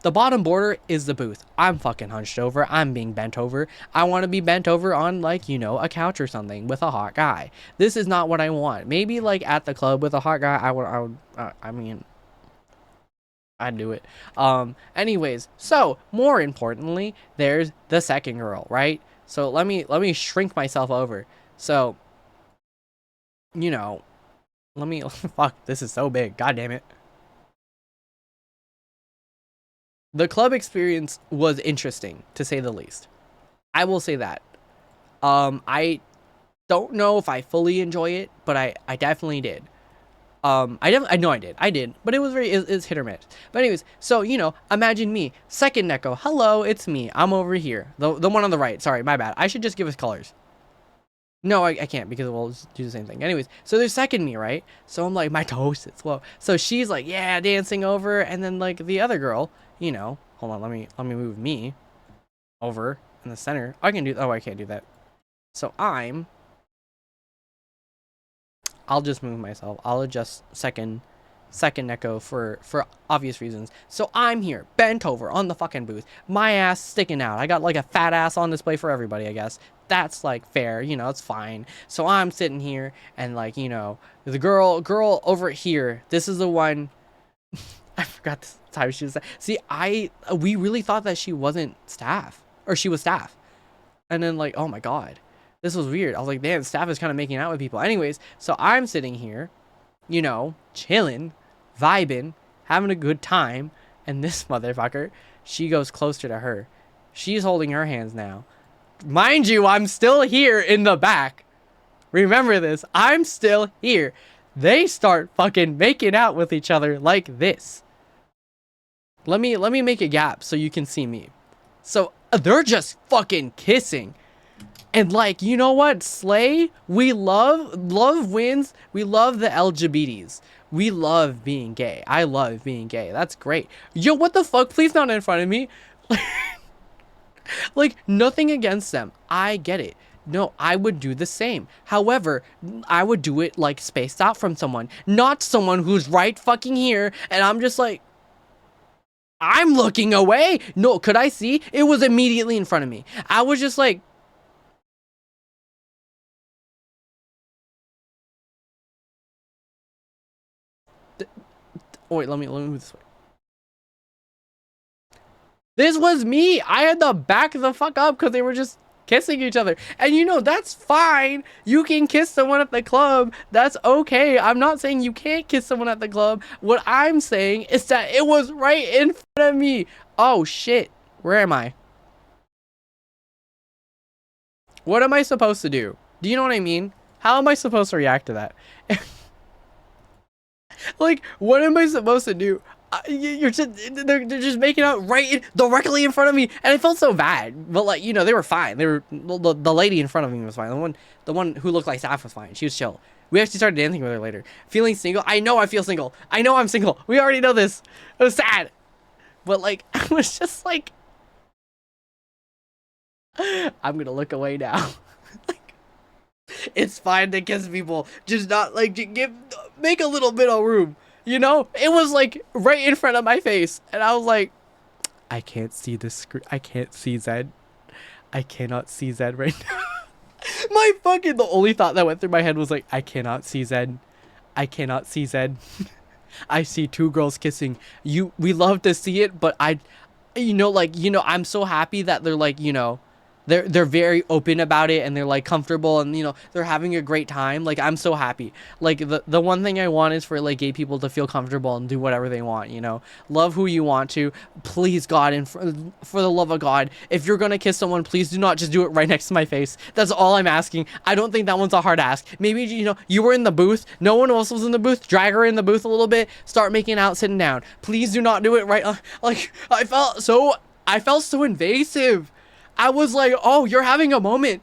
bottom border is the booth. I'm fucking hunched over. I'm being bent over. I want to be bent over on, like, you know, a couch or something with a hot guy. This is not what I want. Maybe like at the club with a hot guy, I mean, I'd do it. Anyways, so more importantly, there's the second girl, right? So let me shrink myself over. So, you know, let me fuck, this is so big. God damn it. The club experience was interesting, to say the least. I will say that. I don't know if I fully enjoy it, but I definitely did. I know I did, but it was it's hit or miss. But anyways, so, you know, imagine me, second Neko. Hello, it's me. I'm over here. The one on the right. Sorry, my bad. I should just give us colors. No, I can't because we'll just do the same thing. Anyways, so there's second me, right? So I'm like, my toes, it's low. So she's like, yeah, dancing over, and then like the other girl, you know, hold on, let me move me over in the center. I can do, oh, I can't do that. So I'll just move myself. I'll adjust second Neko for obvious reasons. So I'm here, bent over on the fucking booth, my ass sticking out. I got like a fat ass on display for everybody, I guess. That's like fair, you know, it's fine. So I'm sitting here and, like, you know, the girl over here, this is the one. I forgot the time she was. See, we really thought that she wasn't staff, or she was staff. And then, like, oh my god, this was weird. I was like, damn, staff is kind of making out with people. Anyways, so I'm sitting here, you know, chilling, vibing, having a good time, and this motherfucker, she goes closer to her. She's holding her hands now. Mind you, I'm still here in the back. Remember this. I'm still here. They start fucking making out with each other like this. Let me make a gap so you can see me. So they're just fucking kissing. And, like, you know what? Slay, we love wins. We love the LGBTs. We love being gay. I love being gay. That's great. Yo, what the fuck? Please not in front of me. Like, nothing against them. I get it. No, I would do the same. However, I would do it, like, spaced out from someone. Not someone who's right fucking here, and I'm just like, I'm looking away. No, could I see? It was immediately in front of me. I was just like, oh, wait, let me move this way. This was me. I had to back the fuck up because they were just kissing each other. And, you know, that's fine. You can kiss someone at the club. That's okay. I'm not saying you can't kiss someone at the club. What I'm saying is that it was right in front of me. Oh, shit. Where am I? What am I supposed to do? Do you know what I mean? How am I supposed to react to that? Like, what am I supposed to do? You're just, they're just making out directly in front of me, and I felt so bad. But, like, you know, they were fine. They were, the lady in front of me was fine. The one who looked like staff was fine. She was chill. We actually started dancing with her later. Feeling single? I know I feel single. I know I'm single. We already know this. It was sad. But, like, I was just like, I'm gonna look away now. Like, it's fine to kiss people, just not, like, make a little bit of room. You know, it was like right in front of my face, and I was like, I can't see the screen. I can't see Zed. I cannot see Zed right now. The only thought that went through my head was like, I cannot see Zed. I cannot see Zed. I see two girls kissing. We love to see it, but I'm so happy that they're, like, you know, they're very open about it, and they're like comfortable, and you know, they're having a great time. Like, I'm so happy. Like, the one thing I want is for like gay people to feel comfortable and do whatever they want, you know. Love who you want to. Please, God, and for the love of God, if you're gonna kiss someone, please do not just do it right next to my face. That's all I'm asking. I don't think that one's a hard ask. Maybe, you know, you were in the booth, no one else was in the booth, drag her in the booth a little bit, start making out sitting down. Please do not do it right. Like, I felt so invasive. I was like, oh, you're having a moment.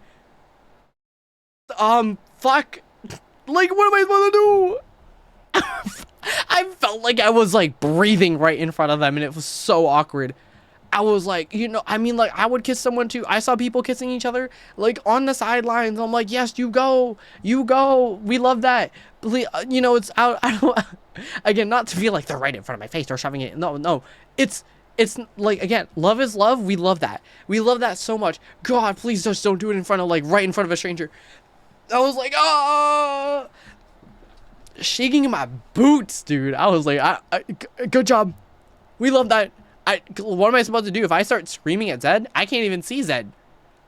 Fuck. Like, what am I supposed to do? I felt like I was like breathing right in front of them, and it was so awkward. I was like, you know, I mean, like, I would kiss someone too. I saw people kissing each other like on the sidelines. I'm like, yes, you go. We love that. Please, you know, it's out. I don't, again, not to feel like they're right in front of my face or shoving it. No, it's like, again, love is love. We love that. We love that so much. God, please just don't do it in front of, like, right in front of a stranger. I was like, oh, shaking in my boots, dude. I was like, good job. We love that. What am I supposed to do if I start screaming at Zed? I can't even see Zed.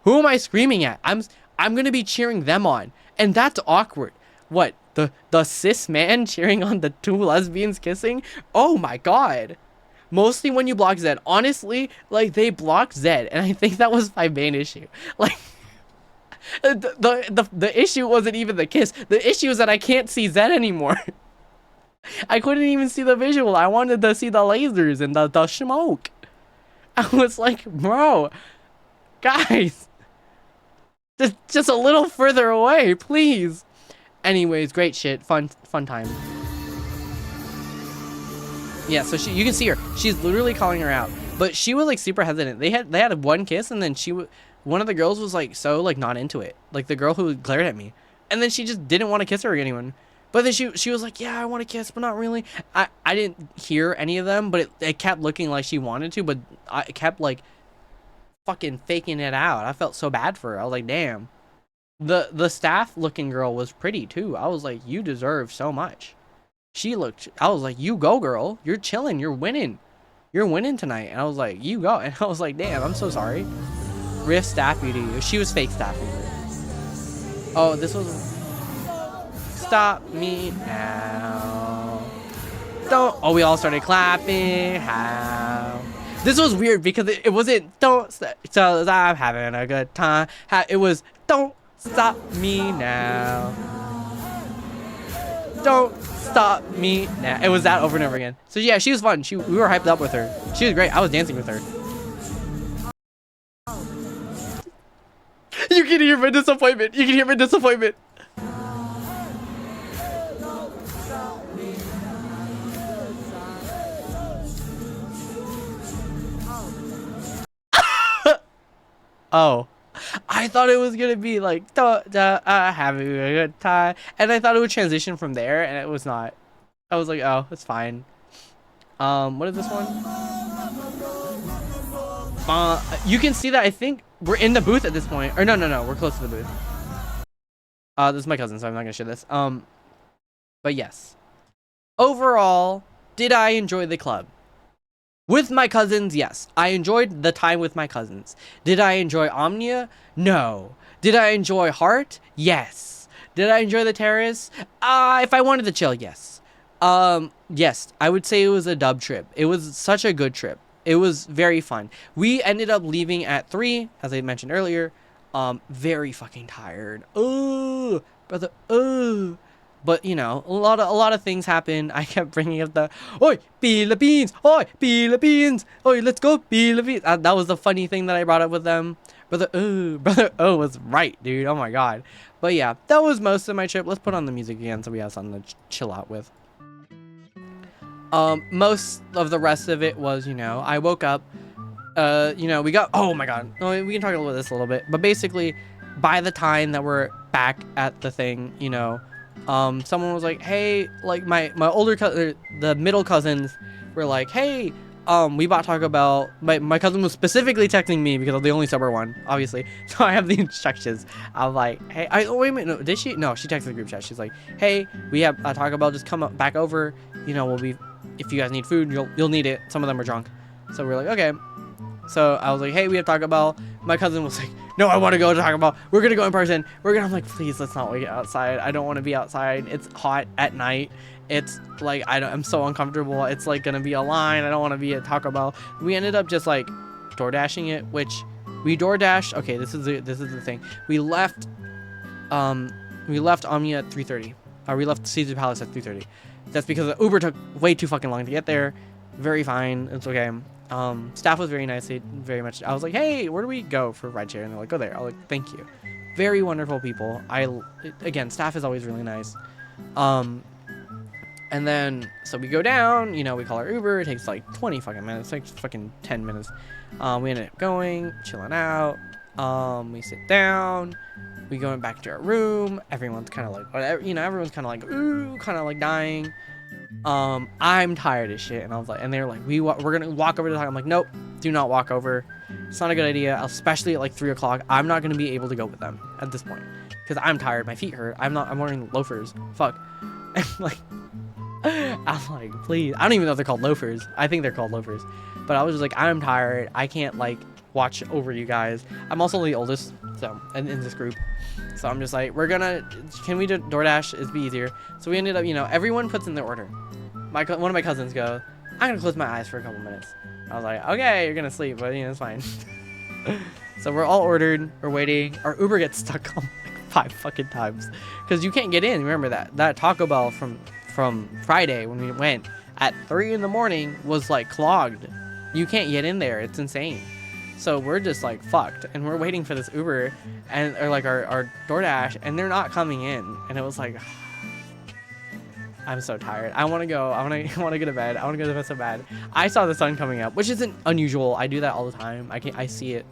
Who am I screaming at? I'm gonna be cheering them on, and that's awkward. What, the cis man cheering on the two lesbians kissing? Oh my God. Mostly when you block Zed. Honestly, like, they blocked Zed, and I think that was my main issue. Like, the issue wasn't even the kiss. The issue is that I can't see Zed anymore. I couldn't even see the visual. I wanted to see the lasers and the smoke. I was like, bro, guys, just a little further away, please. Anyways, great shit. Fun time. Yeah, so you can see her. She's literally calling her out, but she was like super hesitant. They had one kiss, and then one of the girls was like so like not into it. Like the girl who glared at me, and then she just didn't want to kiss her or anyone. But then she was like, yeah, I want to kiss, but not really. I didn't hear any of them, but it kept looking like she wanted to, but I kept like fucking faking it out. I felt so bad for her. I was like, damn. The staff looking girl was pretty too. I was like, you deserve so much. I was like, you go, girl. You're chilling. You're winning. You're winning tonight. And I was like, you go. And I was like, damn, I'm so sorry. Riff staff beauty. She was fake staff beauty. Oh, this was... Stop me now. Don't... Oh, we all started clapping. How? This was weird because it wasn't... Don't... So I'm having a good time. It was... Don't stop me now. Don't stop me now. It was that over and over again. So yeah, she was fun. We were hyped up with her. She was great. I was dancing with her. You can hear my disappointment. You can hear my disappointment. Oh, I thought it was gonna be like having a good time, and I thought it would transition from there, and it was not. I was like, oh, it's fine. What is this one? You can see that I think we're in the booth at this point, or no, we're close to the booth. This is my cousin, so I'm not gonna show this. But yes, overall, did I enjoy the club? With my cousins, yes. I enjoyed the time with my cousins. Did I enjoy Omnia? No. Did I enjoy Heart? Yes. Did I enjoy the Terrace? If I wanted to chill, yes. Yes. I would say it was a dub trip. It was such a good trip. It was very fun. We ended up leaving at 3, as I mentioned earlier. Very fucking tired. Oh, brother. Oh. But, you know, a lot of things happened. I kept bringing up the, oi, Philippines, oi, Philippines, oi, let's go, Philippines. That was the funny thing that I brought up with them. Brother O was right, dude. Oh, my God. But, yeah, that was most of my trip. Let's put on the music again so we have something to chill out with. Most of the rest of it was, you know, I woke up, you know, we got, oh, my God. We can talk about this a little bit. But, basically, by the time that we're back at the thing, you know, someone was like, hey, like my older cousin, the middle cousins were like, hey, we bought Taco Bell. My cousin was specifically texting me because I'm the only sober one, obviously. So I have the instructions. I'm like, hey, wait a minute, no, did she? No, she texted the group chat. She's like, hey, we have Taco Bell, just come back over. You know, if you guys need food, you'll need it. Some of them are drunk. So we're like, okay. So I was like, hey, we have Taco Bell. My cousin was like, No, I want to go to Taco Bell. We're gonna go in person. I'm like, please, let's not wait outside. I don't want to be outside. It's hot at night. It's like I'm so uncomfortable. It's like gonna be a line. I don't want to be at Taco Bell. We ended up just like door dashing it, which we door dashed. Okay, this is the thing. We left Omnia at 3:30. We left Caesar Palace at 3:30. That's because the Uber took way too fucking long to get there. Very fine. It's okay. Staff was very nice. They very much. I was like, hey, where do we go for rideshare? And they're like, go there. I was like, thank you. Very wonderful people. Again, staff is always really nice. And then so we go down. You know, we call our Uber. It takes like 20 fucking minutes, like fucking 10 minutes. We ended up going, chilling out. We sit down. We go back to our room. Everyone's kind of like, whatever. You know, everyone's kind of like, ooh, kind of like dying. I'm tired as shit, and I was like, and they're like, we're gonna walk over to the talk. I'm like, nope, do not walk over. It's not a good idea, especially at like 3 o'clock. I'm not gonna be able to go with them at this point because I'm tired. My feet hurt. I'm wearing loafers. Fuck. And like, I'm like, please. I don't even know if they're called loafers. I think they're called loafers. But I was just like, I'm tired. I can't like watch over you guys. I'm also the oldest, so in this group. So I'm just like, can we do DoorDash? It'd be easier. So we ended up, you know, everyone puts in their order. One of my cousins goes, I'm gonna close my eyes for a couple minutes. I was like, okay, you're gonna sleep, but you know, it's fine. So we're all ordered, we're waiting. Our Uber gets stuck on like 5 fucking times because you can't get in. Remember that Taco Bell from Friday when we went at 3 in the morning was like clogged. You can't get in there. It's insane. So we're just like fucked, and we're waiting for this Uber or like our DoorDash, and they're not coming in. And it was like, I'm so tired. I want to go. I want to go to bed. I want to go to bed so bad. I saw the sun coming up, which isn't unusual. I do that all the time. I see it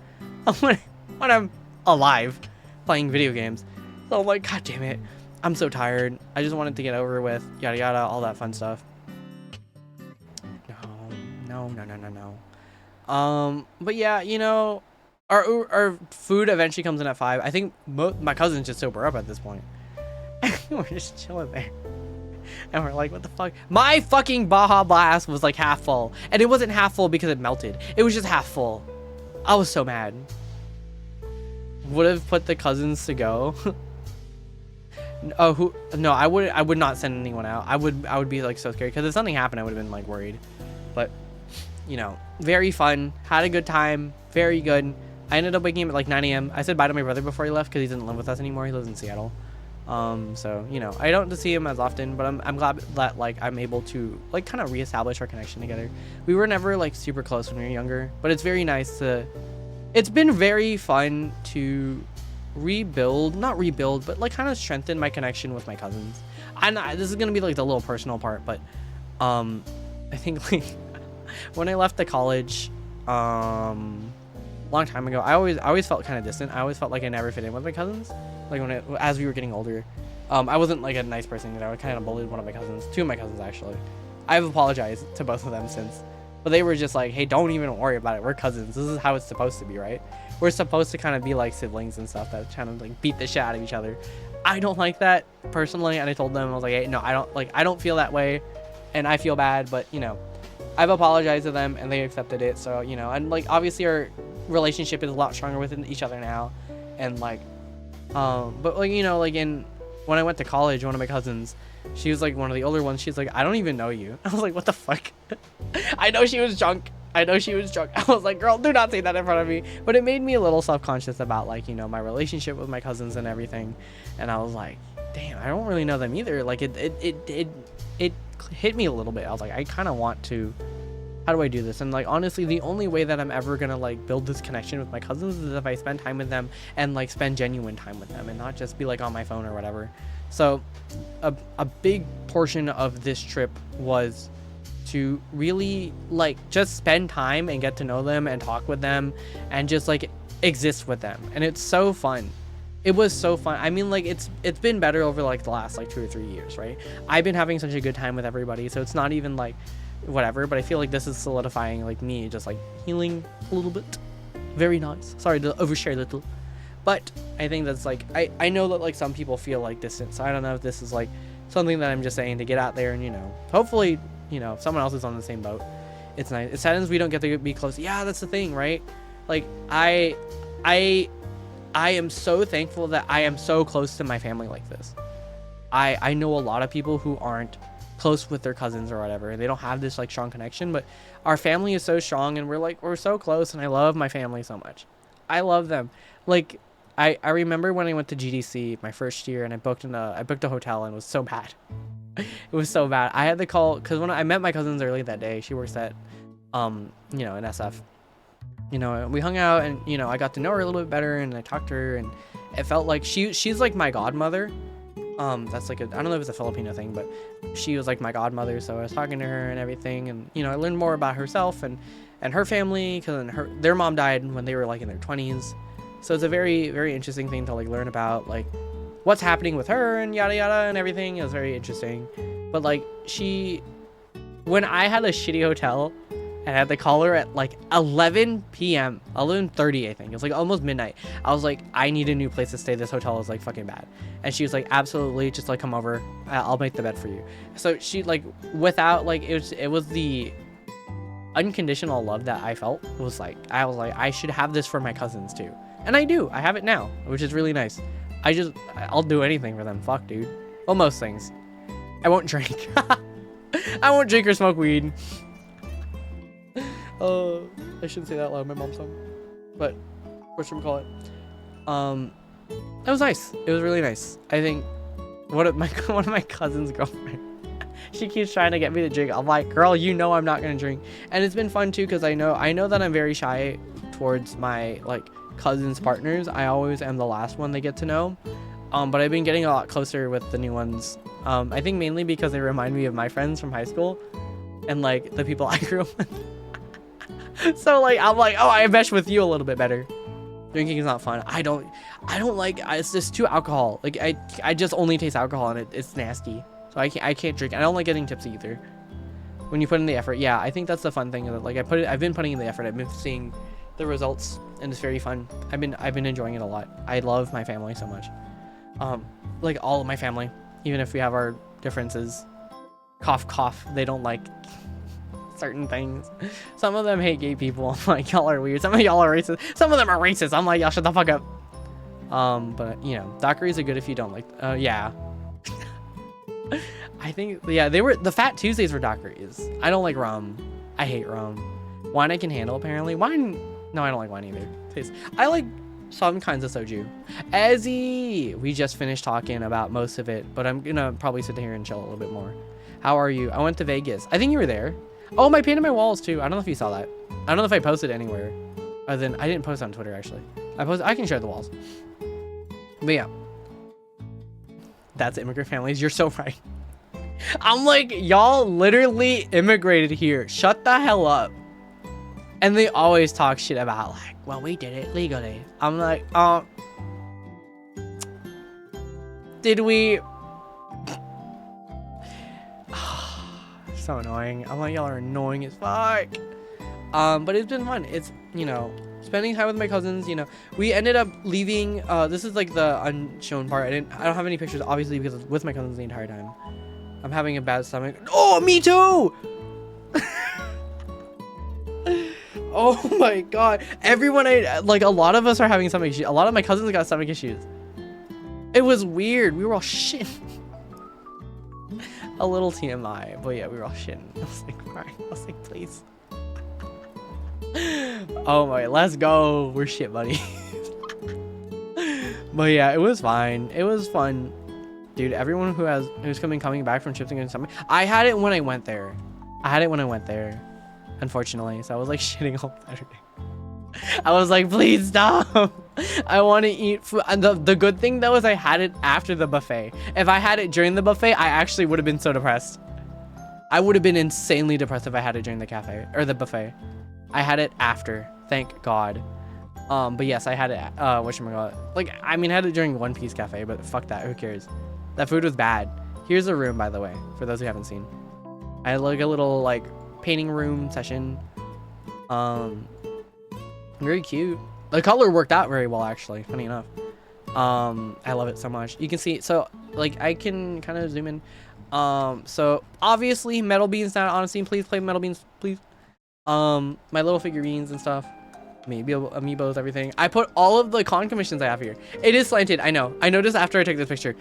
when I'm alive playing video games. So I'm like, God damn it. I'm so tired. I just wanted to get over with, yada yada, all that fun stuff. No. But yeah, you know, our food eventually comes in at 5. I think my cousins just sober up at this point. We're just chilling there. And we're like, what the fuck? My fucking Baja Blast was like half full. And it wasn't half full because it melted. It was just half full. I was so mad. Would have put the cousins to go. No, I would not send anyone out. I would be like so scared because if something happened, I would have been like worried. But you know, very fun. Had a good time. Very good. I ended up waking up at like 9 a.m. I said bye to my brother before he left because he doesn't live with us anymore. He lives in Seattle. So you know, I don't see him as often, but I'm glad that like I'm able to like kind of reestablish our connection together. We were never like super close when we were younger, but it's very nice to. It's been very fun to not rebuild, but like kind of strengthen my connection with my cousins. This is gonna be like the little personal part, but I think like when I left the college, long time ago, I always felt kind of distant. I always felt like I never fit in with my cousins. Like as we were getting older, I wasn't like a nice person. You know, I kind of bullied one of my cousins, 2 of my cousins actually. I've apologized to both of them since, but they were just like, hey, don't even worry about it. We're cousins. This is how it's supposed to be, right? We're supposed to kind of be like siblings and stuff that kind of like beat the shit out of each other. I don't like that personally, and I told them, I was like, hey, no, I don't feel that way, and I feel bad, but you know, I've apologized to them and they accepted it. So you know, and like obviously our relationship is a lot stronger with each other now, and like but like, you know, like when I went to college, one of my cousins, she was like one of the older ones, she's like, I don't even know you. I was like, what the fuck? I know she was drunk. I was like, girl, do not say that in front of me. But it made me a little self-conscious about like, you know, my relationship with my cousins and everything. And I was like, damn, I don't really know them either. Like it hit me a little bit. I was like, I kind of want to, how do I do this? And like, honestly, the only way that I'm ever gonna like build this connection with my cousins is if I spend time with them and like spend genuine time with them and not just be like on my phone or whatever. So a big portion of this trip was to really like just spend time and get to know them and talk with them and just like exist with them. And it's so fun. It was so fun. I mean, like it's been better over like the last like 2 or 3 years, right? I've been having such a good time with everybody, so it's not even like whatever, but I feel like this is solidifying like me just like healing a little bit. Very nice. Sorry to overshare a little, but I think that's like I know that like some people feel like distant, so I don't know if this is like something that I'm just saying to get out there and, you know, hopefully, you know, if someone else is on the same boat, it's nice. It saddens we don't get to be close. Yeah, that's the thing, right? Like I I am so thankful that I am so close to my family like this. I know a lot of people who aren't close with their cousins or whatever. They don't have this like strong connection, but our family is so strong and we're so close, and I love my family so much. I love them. Like I remember when I went to GDC my first year and I booked a hotel, and it was so bad. It was so bad. I had to call, because when I met my cousins early that day, she works at you know, in SF. You know, we hung out, and you know, I got to know her a little bit better, and I talked to her, and it felt like she's like my godmother. That's like I don't know if it's a Filipino thing, but she was like my godmother, so I was talking to her and everything, and you know, I learned more about herself and her family, because their mom died when they were like in their 20s. So it's a very, very interesting thing to like learn about, like what's happening with her and yada yada and everything. It was very interesting. But like when I had a shitty hotel and I had to call her at like 11 p.m. 11:30, I think. It was like almost midnight. I was like, I need a new place to stay. This hotel is like fucking bad. And she was like, absolutely, just like come over. I'll make the bed for you. So she like, without like, it was the unconditional love that I felt. I was like, I should have this for my cousins too. And I do. I have it now, which is really nice. I'll do anything for them. Fuck, dude. Well, most things. I won't drink. I won't drink or smoke weed. I shouldn't say that loud. My mom's home. But what should we call it? It was nice. It was really nice. I think one of my cousin's girlfriend, she keeps trying to get me to drink. I'm like, girl, you know I'm not gonna drink. And it's been fun too, because I know that I'm very shy towards my like cousins' partners. I always am the last one they get to know. But I've been getting a lot closer with the new ones. I think mainly because they remind me of my friends from high school and like the people I grew up with. So like I'm like, oh, I mesh with you a little bit better. Drinking is not fun. I don't like, it's just too alcohol. Like I just only taste alcohol, and it's nasty. So I can't drink. I don't like getting tipsy either. When you put in the effort, yeah, I think that's the fun thing. That like I've been putting in the effort. I've been seeing the results, and it's very fun. I've been enjoying it a lot. I love my family so much. Like all of my family, even if we have our differences. Cough cough. They don't like certain things. Some of them hate gay people. I'm like, y'all are weird. Some of y'all are racist. Some of them are racist. I'm like, y'all shut the fuck up. But you know, daiquiris are good if you don't like. Yeah. I think, yeah, the Fat Tuesdays were daiquiris. I don't like rum. I hate rum. Wine I can handle, apparently. Wine, no, I don't like wine either. I like some kinds of soju. Ezzy, we just finished talking about most of it, but I'm gonna probably sit here and chill a little bit more. How are you? I went to Vegas. I think you were there. Oh, I painted my walls too. I don't know if you saw that. I don't know if I posted anywhere. Other than I didn't post on Twitter actually. I can share the walls. But yeah. That's immigrant families. You're so right. I'm like, y'all literally immigrated here. Shut the hell up. And they always talk shit about like, well, we did it legally. I'm like, did we? So annoying. I'm like, y'all are annoying as fuck. But it's been fun. It's, you know, spending time with my cousins. You know, we ended up leaving. This is like the unshown part. I don't have any pictures, obviously, because I was with my cousins the entire time. I'm having a bad stomach. Oh, me too. Oh my god. Everyone, like, a lot of us are having stomach issues. A lot of my cousins got stomach issues. It was weird. We were all shit. A little TMI, but yeah, we were all shitting. I was like, crying. I was like, please. Oh my, let's go. We're shit, buddy. But yeah, it was fine. It was fun. Dude, everyone who's coming back from shifting into something. I had it when I went there. Unfortunately. So I was like shitting all Saturday. I was like, please stop. I want to eat food. And the good thing though is I had it after the buffet. If I had it during the buffet, I actually would have been so depressed. I would have been insanely depressed if I had it during the cafe or the buffet. I had it after, thank God. But yes, I had it, whatchamacallit. Like, I mean, I had it during One Piece Cafe, but fuck that, who cares? That food was bad. Here's a room, by the way, for those who haven't seen. I had like a little, like, painting room session. Very cute. The color worked out very well, actually, funny enough. I love it so much. You can see, so, like, I can kind of zoom in. So, obviously, Metal Beans down, honestly, please play Metal Beans, please. My little figurines and stuff. maybe amiibos, everything. I put all of the con commissions I have here. It is slanted. I know. I noticed after I took this picture.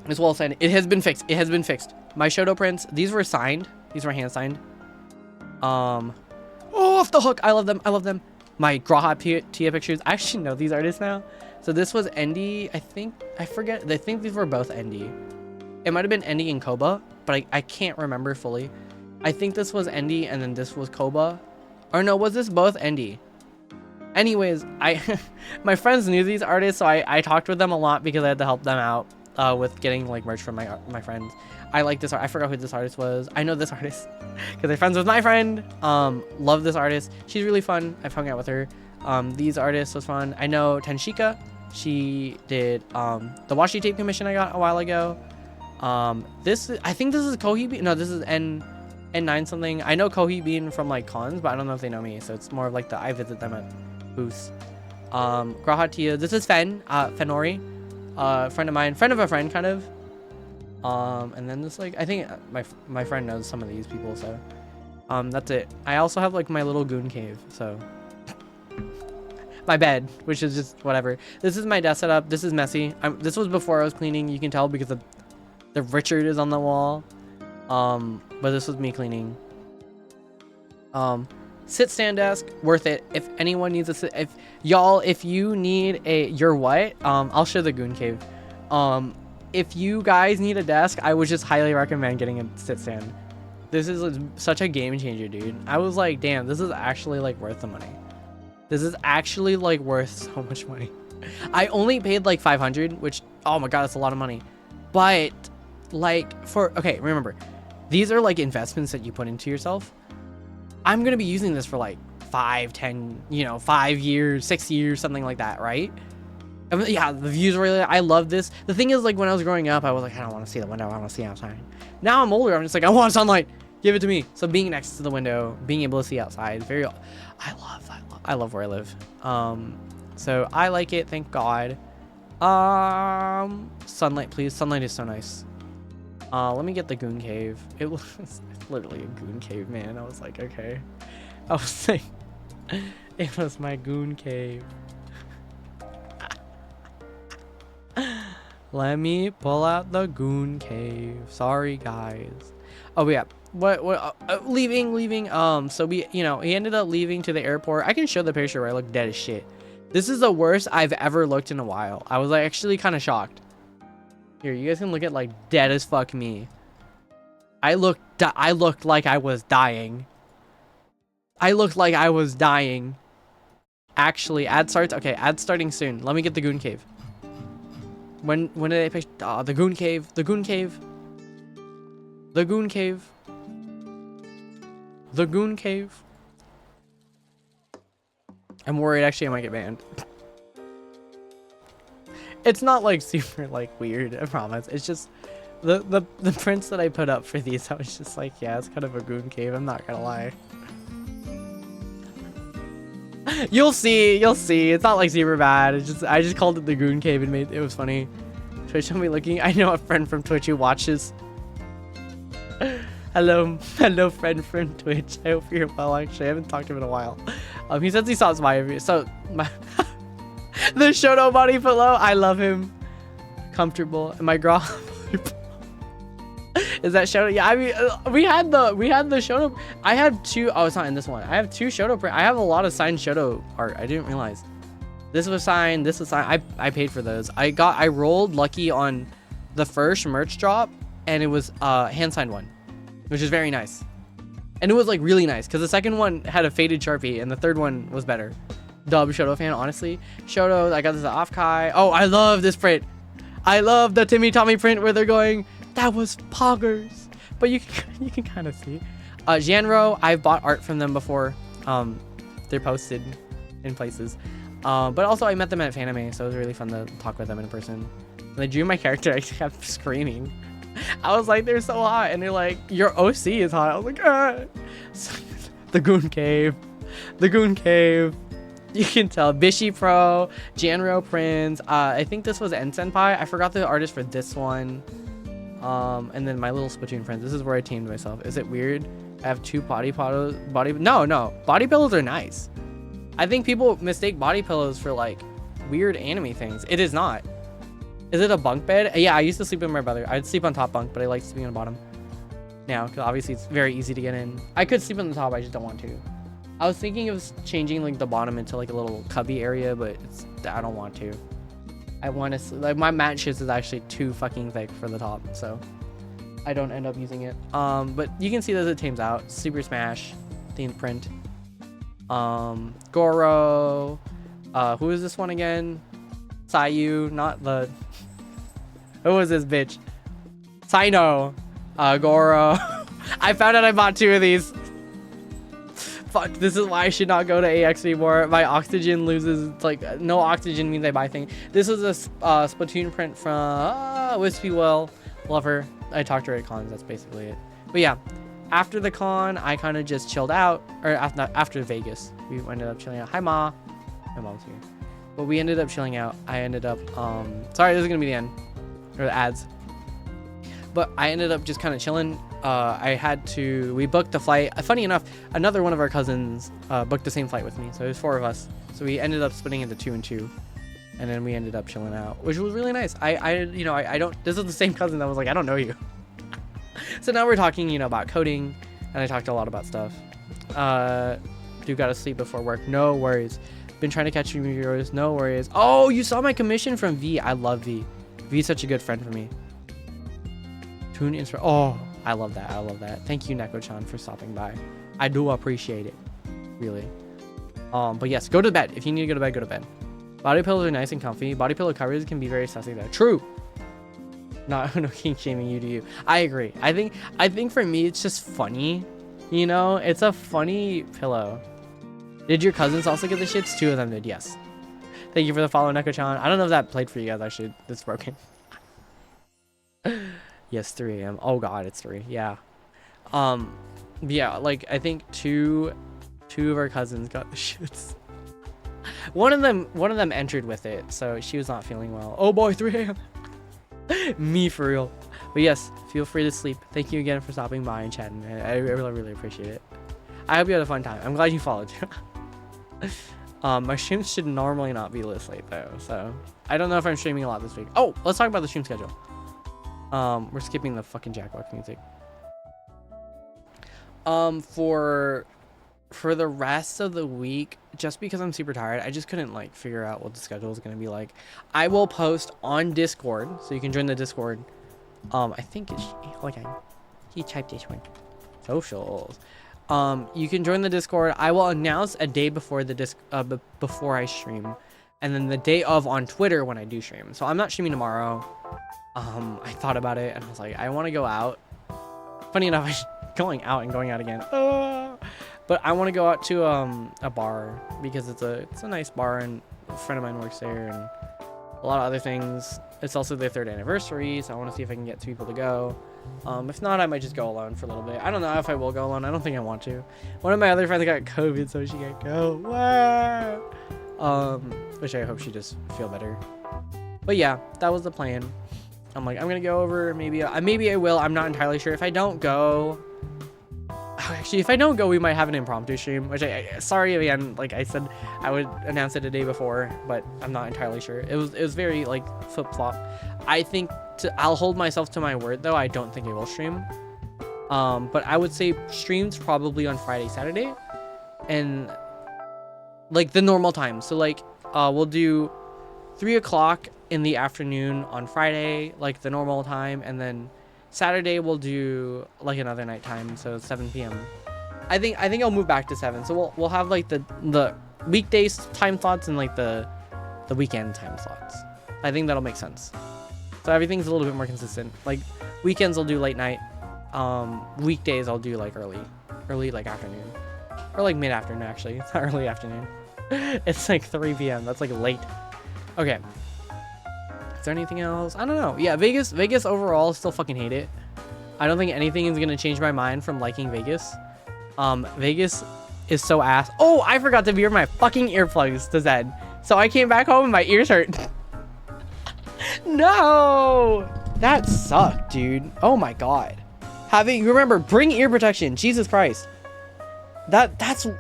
It's well slanted. It has been fixed. It has been fixed. My Shoto prints. These were signed. These were hand signed. Oh, off the hook. I love them. I love them. My Graha Tia pictures. I actually know these artists now. So this was Endy. I think, I forget. I think these were both Endy. It might have been Endy and Koba, but I can't remember fully. I think this was Endy and then this was Koba. Or no, was this both Endy? Anyways, my friends knew these artists, so I talked with them a lot because I had to help them out with getting like merch from my friends. I like this art. I forgot who this artist was. I know this artist because they're friends with my friend. Love this artist. She's really fun. I've hung out with her. These artists was fun. I know Tenshika. She did the washi tape commission I got a while ago. I think this is Kohi Bean. No, this is N9 something. I know Kohi Bean from like cons, but I don't know if they know me. So it's more of like I visit them at booths. Graha Tia. This is Fenori. Friend of mine. Friend of a friend, kind of. And then this, like, I think my friend knows some of these people, so that's it. I also have like my little goon cave, so my bed, which is just whatever. This is my desk setup. This is messy. This was before I was cleaning. You can tell because the Richard is on the wall. But this was me cleaning. Sit stand desk, worth it. If anyone needs a sit, if you need your what, I'll show the goon cave. If you guys need a desk, I would just highly recommend getting a sit stand. This is such a game changer, dude. I was like, damn, this is actually like worth the money. This is actually like worth so much money. I only paid like 500, which, oh my god, that's a lot of money. But like okay, remember, these are like investments that you put into yourself. I'm gonna be using this for like 5, 10, 5 years, 6 years, something like that, right? I mean, yeah, the views are really, I love this. The thing is, like, when I was growing up, I was like, I don't want to see the window, I want to see outside. Now I'm older, I'm just like, I want sunlight, give it to me. So being next to the window, being able to see outside, I love where I live. So I like it, thank God. Sunlight, please. Sunlight is so nice. Let me get the goon cave. It was literally a goon cave, man. I was like, okay. I was like, it was my goon cave. Let me pull out the goon cave. Sorry, guys. Oh yeah. Leaving. So we, he ended up leaving to the airport. I can show the picture where I look dead as shit. This is the worst I've ever looked in a while. I was like actually kind of shocked. Here, you guys can look at like dead as fuck me. I looked like I was dying. I looked like I was dying. Actually, ad starts. Okay, ad starting soon. Let me get the goon cave. When did I pick? The goon cave. The goon cave. The goon cave. The goon cave. I'm worried actually I might get banned. It's not like super like weird, I promise. It's just the prints that I put up for these, I was just like, yeah, it's kind of a goon cave, I'm not gonna lie. You'll see. It's not like super bad. It's just I just called it the goon cave and it was funny. Twitch, I'll be looking. I know a friend from Twitch who watches. Hello friend from Twitch. I hope you're well. Actually, I haven't talked to him in a while. He says he stops by every. So my the Shoto body below. I love him. Comfortable. And my girl. Is that Shoto? Yeah, I mean, we had the Shoto. I have two. Oh, it's not in this one. I have two Shoto print. I have a lot of signed Shoto art. I didn't realize. This was signed. This was signed. I paid for those. I rolled lucky on the first merch drop, and it was hand signed one, which is very nice. And it was like really nice because the second one had a faded Sharpie, and the third one was better. Dub Shoto fan, honestly. Shoto. I got this at Offkai. Oh, I love this print. I love the Timmy Tommy print where they're going. That was poggers, but you can kind of see. Janro, I've bought art from them before. They're posted in places. But also I met them at Fanime, so it was really fun to talk with them in person. When they drew my character, I kept screaming. I was like, they're so hot, and they're like, your OC is hot. I was like, ah. So, the Goon Cave, the Goon Cave. You can tell. Bishi Pro, Janro Prince. I think this was N Senpai. I forgot the artist for this one. And then my little Splatoon friends. This is where I tamed myself. Is it weird? I have 2 body pillows. No, body pillows are nice. I think people mistake body pillows for like weird anime things. It is not. Is it a bunk bed? Yeah, I used to sleep with my brother. I'd sleep on top bunk, but I like sleeping on the bottom now because obviously it's very easy to get in. I could sleep on the top, I just don't want to. I was thinking of changing like the bottom into like a little cubby area, but I don't want to. I want to like my mattress is actually too fucking thick for the top, so I don't end up using it. But you can see that it tames out. Super Smash themed print. Goro. Who is this one again? Sayu, not the. Who was this bitch? Saino. Goro. I found out I bought 2 of these. Fuck, this is why I should not go to AX anymore. My oxygen loses. It's like no oxygen means I buy things. This is a Splatoon print from Wispy Well. Love her. I talked to her at cons. That's basically it. But yeah, after the con, I kind of just chilled out. Or after Vegas, we ended up chilling out. Hi, Ma. My mom's here. But we ended up chilling out. I ended up sorry, this is gonna be the end or the ads. But I ended up just kind of chilling. We booked the flight. Funny enough, another one of our cousins booked the same flight with me. So it was 4 of us. So we ended up splitting into 2 and 2. And then we ended up chilling out, which was really nice. I don't, this is the same cousin that was like, I don't know you. So now we're talking, about coding. And I talked a lot about stuff. Do gotta sleep before work. No worries. Been trying to catch you viewers. No worries. Oh, you saw my commission from V. I love V. V's such a good friend for me. Tune in for, oh, I love that. I love that. Thank you, Neko-chan, for stopping by. I do appreciate it. Really. But yes, go to bed. If you need to go to bed, go to bed. Body pillows are nice and comfy. Body pillow covers can be very sussy though. True. Not no kink shaming you to you. I agree. I think for me it's just funny. It's a funny pillow. Did your cousins also get the shits? 2 of them did, yes. Thank you for the follow, Neko-chan. I don't know if that played for you guys actually. It's broken. Yes, 3 a.m. Oh god, it's 3. Yeah. Yeah, like I think two of our cousins got the shits. One of them entered with it, so she was not feeling well. Oh boy, 3 a.m. Me for real. But yes, feel free to sleep. Thank you again for stopping by and chatting. I really, really appreciate it. I hope you had a fun time. I'm glad you followed. My streams should normally not be this late though, so I don't know if I'm streaming a lot this week. Oh, let's talk about the stream schedule. We're skipping the fucking Jackbox music. For the rest of the week, just because I'm super tired, I just couldn't like figure out what the schedule is gonna be like. I will post on Discord, so you can join the Discord. I think it's hold on. He typed this one. Socials. You can join the Discord. I will announce a day before the before I stream, and then the day of on Twitter when I do stream. So I'm not streaming tomorrow. I thought about it and I was like, I want to go out. Funny enough, I'm going out again. But I want to go out to a bar because it's a nice bar and a friend of mine works there and a lot of other things. It's also their 3rd anniversary, so I want to see if I can get 2 people to go. If not, I might just go alone for a little bit. I don't know if I will go alone. I don't think I want to. One of my other friends got COVID, so she can't go. Wow. Which I hope she just feel better. But yeah, that was the plan. I'm like, I'm gonna go over. Maybe I will. I'm not entirely sure. If I don't go, actually, if I don't go, we might have an impromptu stream. Which sorry again. Like I said, I would announce it a day before, but I'm not entirely sure. It was very like flip flop. I think I'll hold myself to my word though. I don't think I will stream. But I would say streams probably on Friday, Saturday, and like the normal time. So like we'll do 3 o'clock in the afternoon on Friday, like the normal time, and then Saturday we'll do like another night time, so 7 p.m. I think I'll move back to 7. So we'll have like the weekdays time slots and like the weekend time slots. I think that'll make sense. So everything's a little bit more consistent. Like weekends I'll do late night. Weekdays I'll do like early like afternoon, or like mid afternoon. Actually, it's not early afternoon. It's like 3 p.m. That's like late. Okay. Is there anything else? I don't know. Yeah, Vegas overall, still fucking hate it. I don't think anything is gonna change my mind from liking Vegas. Vegas is so ass. Oh, I forgot to wear my fucking earplugs to Zed. So I came back home and my ears hurt. No! That sucked, dude. Oh my god. You remember, bring ear protection. Jesus Christ. That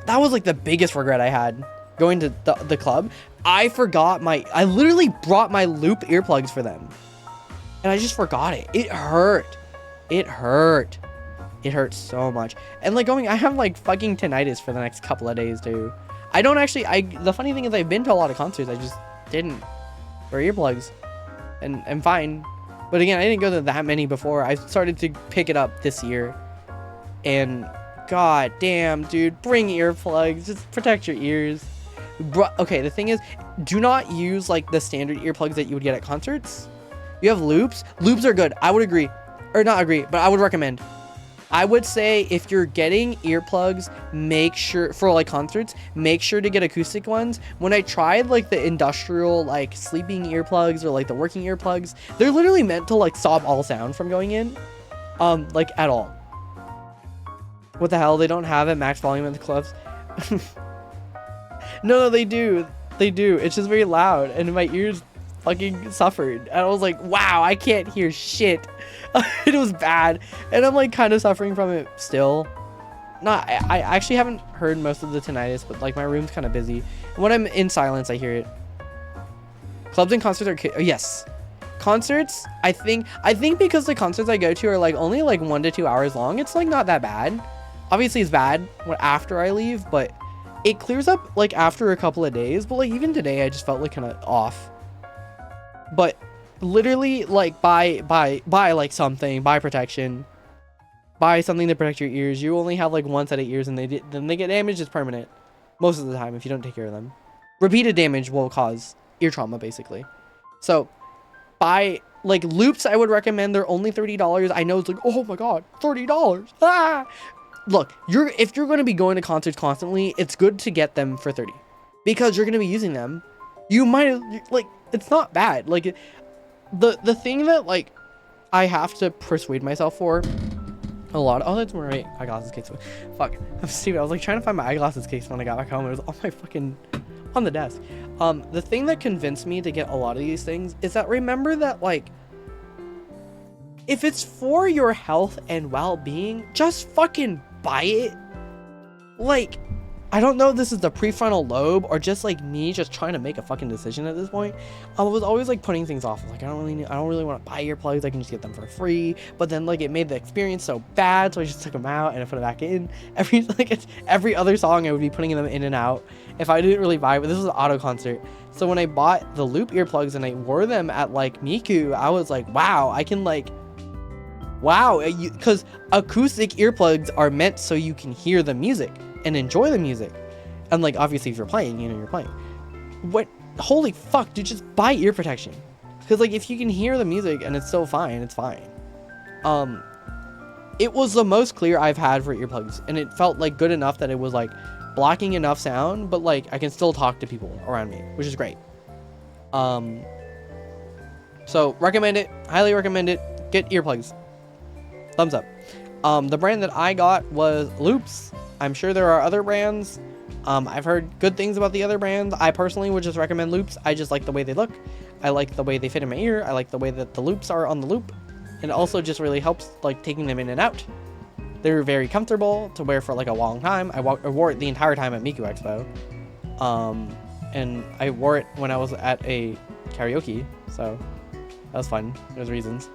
was like the biggest regret I had going to the club. I literally brought my loop earplugs for them. And I just forgot it. It hurt. It hurt. It hurt so much. And like I have like fucking tinnitus for the next couple of days too. The funny thing is I've been to a lot of concerts. I just didn't wear earplugs. And I'm fine. But again, I didn't go to that many before. I started to pick it up this year. And god damn, dude, bring earplugs. Just protect your ears. Okay, the thing is, do not use like the standard earplugs that you would get at concerts. You have loops. Loops are good. I would agree. Or not agree, but I would recommend. I would say if you're getting earplugs, make sure for like concerts, make sure to get acoustic ones. When I tried like the industrial like sleeping earplugs or like the working earplugs, they're literally meant to like stop all sound from going in, like at all. What the hell? They don't have it max volume at the clubs. No, they do. They do. It's just very loud, and my ears fucking suffered. And I was like, wow, I can't hear shit. It was bad, and I'm like kind of suffering from it still. I actually haven't heard most of the tinnitus, but like my room's kind of busy. When I'm in silence, I hear it. Clubs and concerts are yes. Concerts, I think because the concerts I go to are like only like 1 to 2 hours long, it's like not that bad. Obviously it's bad after I leave, but it clears up like after a couple of days. But like even today I just felt like kind of off. But literally like buy like something, buy protection, buy something to protect your ears. You only have like one set of ears, and then they get damaged. It's permanent most of the time if you don't take care of them. Repeated damage will cause ear trauma basically. So buy like loops. I would recommend. They're only $30. I know it's like, oh my god, $30. Look, if you're going to be going to concerts constantly, it's good to get them for $30 because you're going to be using them. You might like, it's not bad. Like the thing that like I have to persuade myself for a lot. Oh, that's my eyeglasses case. Fuck, I'm stupid. I was like trying to find my eyeglasses case when I got back home. It was on my fucking on the desk. The thing that convinced me to get a lot of these things is that remember that like if it's for your health and well-being, just fucking buy it. Like, I don't know if this is the prefrontal lobe or just like me just trying to make a fucking decision at this point. I was always like putting things off. Like I don't really want to buy earplugs. I can just get them for free. But then like it made the experience so bad, so I just took them out and I put it back in. Every other song I would be putting them in and out if I didn't really buy it. But this was an auto concert. So when I bought the loop earplugs and I wore them at like Miku, I was like, wow, I can like, wow, because acoustic earplugs are meant so you can hear the music and enjoy the music. And like obviously if you're playing, you know you're playing. What? Holy fuck, dude, just buy ear protection. Because like if you can hear the music and it's still fine, it's fine. It was the most clear I've had for earplugs, and it felt like good enough that it was like blocking enough sound, but like I can still talk to people around me, which is great. So recommend it, highly recommend it. Get earplugs. Thumbs up. The brand that I got was Loops. I'm sure there are other brands. I've heard good things about the other brands. I personally would just recommend Loops. I just like the way they look. I like the way they fit in my ear. I like the way that the loops are on the loop. And it also just really helps like taking them in and out. They're very comfortable to wear for like a long time. I wore it the entire time at Miku Expo. And I wore it when I was at a karaoke. So that was fun. There's reasons.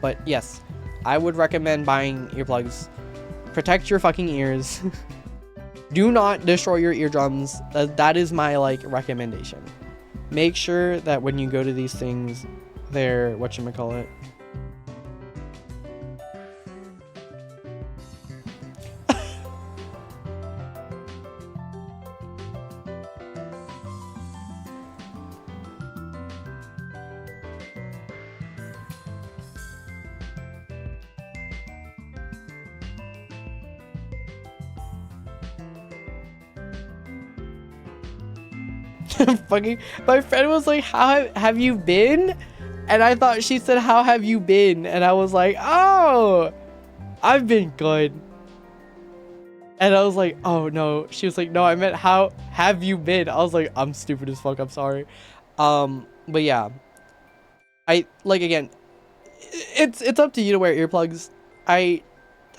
But yes, I would recommend buying earplugs. Protect your fucking ears. Do not destroy your eardrums. That is my like recommendation. Make sure that when you go to these things, they're whatchamacallit. Fucking, my friend was like, how have you been? And I thought she said, how have you been? And I was like, oh, I've been good. And I was like, oh no. She was like, no, I meant how have you been? I was like, I'm stupid as fuck, I'm sorry. But yeah, I like, again, it's up to you to wear earplugs. I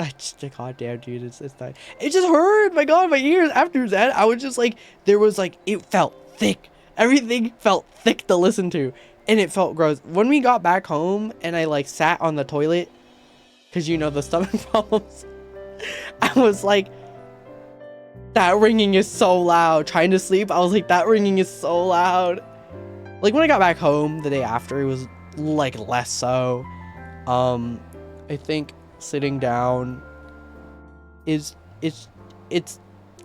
I just, goddamn, dude, it's not. It just hurt. My God, my ears. After that, I was just like, there was like, it felt thick. Everything felt thick to listen to, and it felt gross. When we got back home, and I like sat on the toilet, cause you know the stomach problems. I was like, that ringing is so loud. Trying to sleep, I was like, that ringing is so loud. Like when I got back home the day after, it was like less so. I think sitting down is it's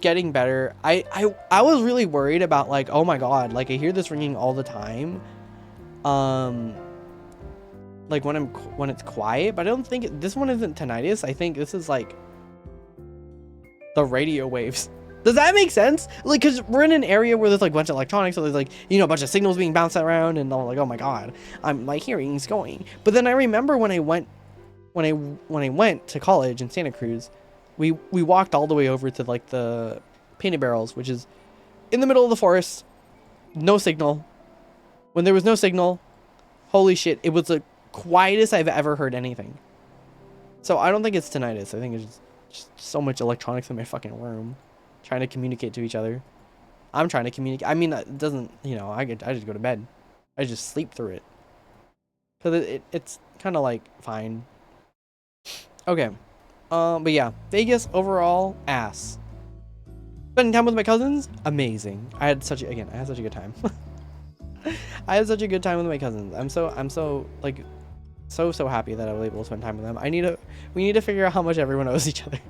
getting better. I was really worried about like, oh my God, like I hear this ringing all the time. Like when it's quiet, but I don't think this one isn't tinnitus. I think this is like the radio waves. Does that make sense? Like, cause we're in an area where there's like a bunch of electronics, so there's like, you know, a bunch of signals being bounced around, and I'm like, oh my God, my hearing's going. But then I remember when I went to college in Santa Cruz, we walked all the way over to like the Painted Barrels, which is in the middle of the forest, no signal. When there was no signal, holy shit, it was the quietest I've ever heard anything. So I don't think it's tinnitus. I think it's just so much electronics in my fucking room trying to communicate to each other. I'm trying to communicate. I mean, it doesn't, you know, I just go to bed. I just sleep through it. Because it's kind of like fine. Okay. But yeah, Vegas overall, ass. Spending time with my cousins, amazing. I had such a good time. I had such a good time with my cousins. I'm so like so happy that I was able to spend time with them. We need to figure out how much everyone owes each other.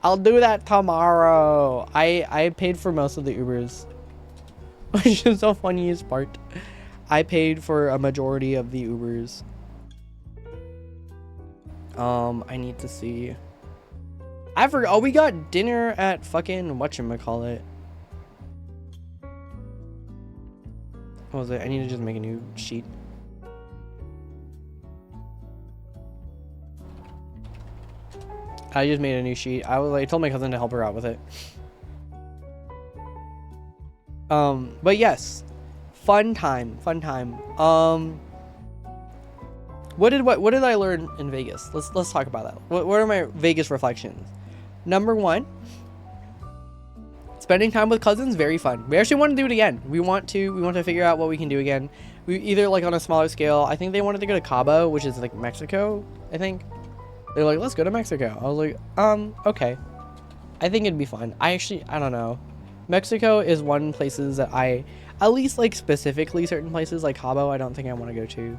I'll do that tomorrow. I paid for most of the Ubers, which is the funniest part. I paid for a majority of the Ubers. I need to see. I forgot. Oh, we got dinner at fucking whatchamacallit. What was it? I need to just make a new sheet. I just made a new sheet. I told my cousin to help her out with it. But yes, fun time. What did I learn in Vegas? Let's talk about that. What are my Vegas reflections? Number one, spending time with cousins, very fun. We actually want to do it again. We want to figure out what we can do again. We either like on a smaller scale. I think they wanted to go to Cabo, which is like Mexico, I think. They're like, let's go to Mexico. I was like, okay. I think it'd be fun. I don't know. Mexico is one places that at least like specifically certain places like Cabo, I don't think I want to go to.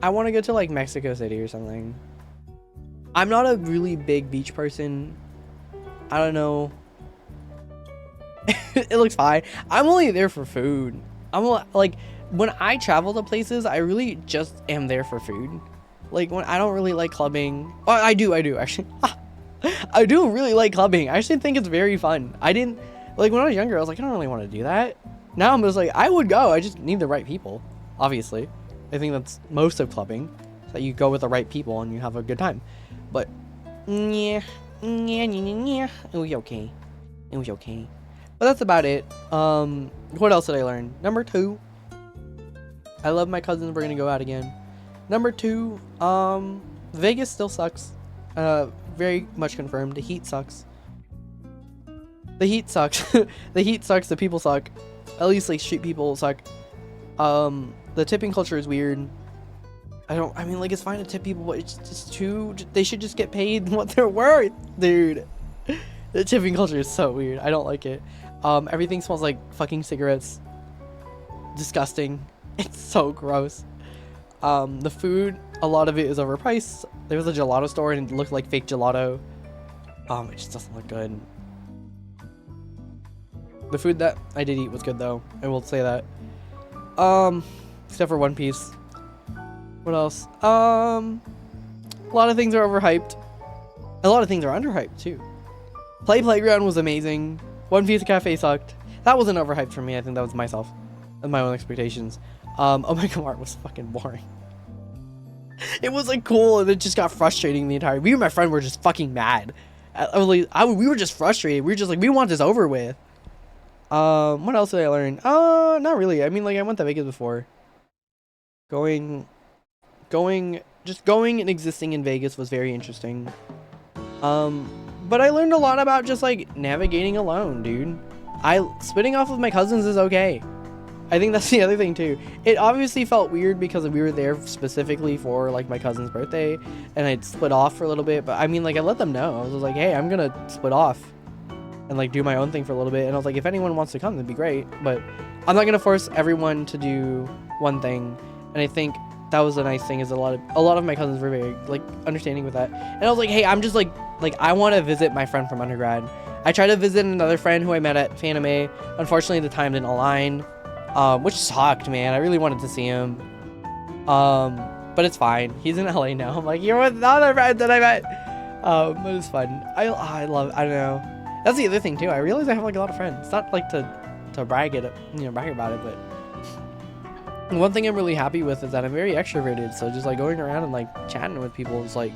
I want to go to like Mexico City or something. I'm not a really big beach person. I don't know. It looks fine. I'm only there for food. Like when I travel to places, I really just am there for food. Like when I don't really like clubbing. Oh, I do actually. I do really like clubbing. I actually think it's very fun. I didn't like when I was younger. I was like, I don't really want to do that. Now I'm just like, I would go. I just need the right people. Obviously, I think that's most of clubbing. That you go with the right people and you have a good time. But yeah, it was okay. It was okay. But that's about it. What else did I learn? Number 2. I love my cousins. We're gonna go out again. Number 2, Vegas still sucks. Very much confirmed. The heat sucks. The heat sucks. The heat sucks. The people suck. At least like street people suck. The tipping culture is weird. I mean, like, it's fine to tip people, but it's just they should just get paid what they're worth, dude. The tipping culture is so weird. I don't like it. Everything smells like fucking cigarettes. Disgusting. It's so gross. The food, a lot of it is overpriced. There was a gelato store and it looked like fake gelato. It just doesn't look good. The food that I did eat was good though. I will say that. Except for One Piece. What else? A lot of things are overhyped. A lot of things are underhyped too. Playground was amazing. One Piece Cafe sucked. That wasn't overhyped for me. I think that was myself and my own expectations. Omega Mart was fucking boring. It was like cool and it just got frustrating the entire. Me and my friend were just fucking mad. We were just frustrated. We were just like, we want this over with. What else did I learn? Not really. I mean, like I went to Vegas before. Going just going and existing in Vegas was very interesting. But I learned a lot about just like navigating alone, dude. Splitting off with my cousins is okay. I think that's the other thing too. It obviously felt weird because we were there specifically for like my cousin's birthday, and I'd split off for a little bit. But I mean, like, I let them know. I was like, hey, I'm gonna split off and like do my own thing for a little bit. And I was like, if anyone wants to come, that'd be great. But I'm not gonna force everyone to do one thing. And I think that was the nice thing, is a lot of my cousins were very like understanding with that. And I was like, hey, I'm just like I want to visit my friend from undergrad. I tried to visit another friend who I met at Fanime. Unfortunately, the time didn't align. Which sucked, man. I really wanted to see him. But it's fine. He's in LA now. I'm like, you're with the other friend that I met. But it's fun. I don't know. That's the other thing too. I realize I have like a lot of friends. It's not like to brag about it, but one thing I'm really happy with is that I'm very extroverted. So just like going around and like chatting with people is like,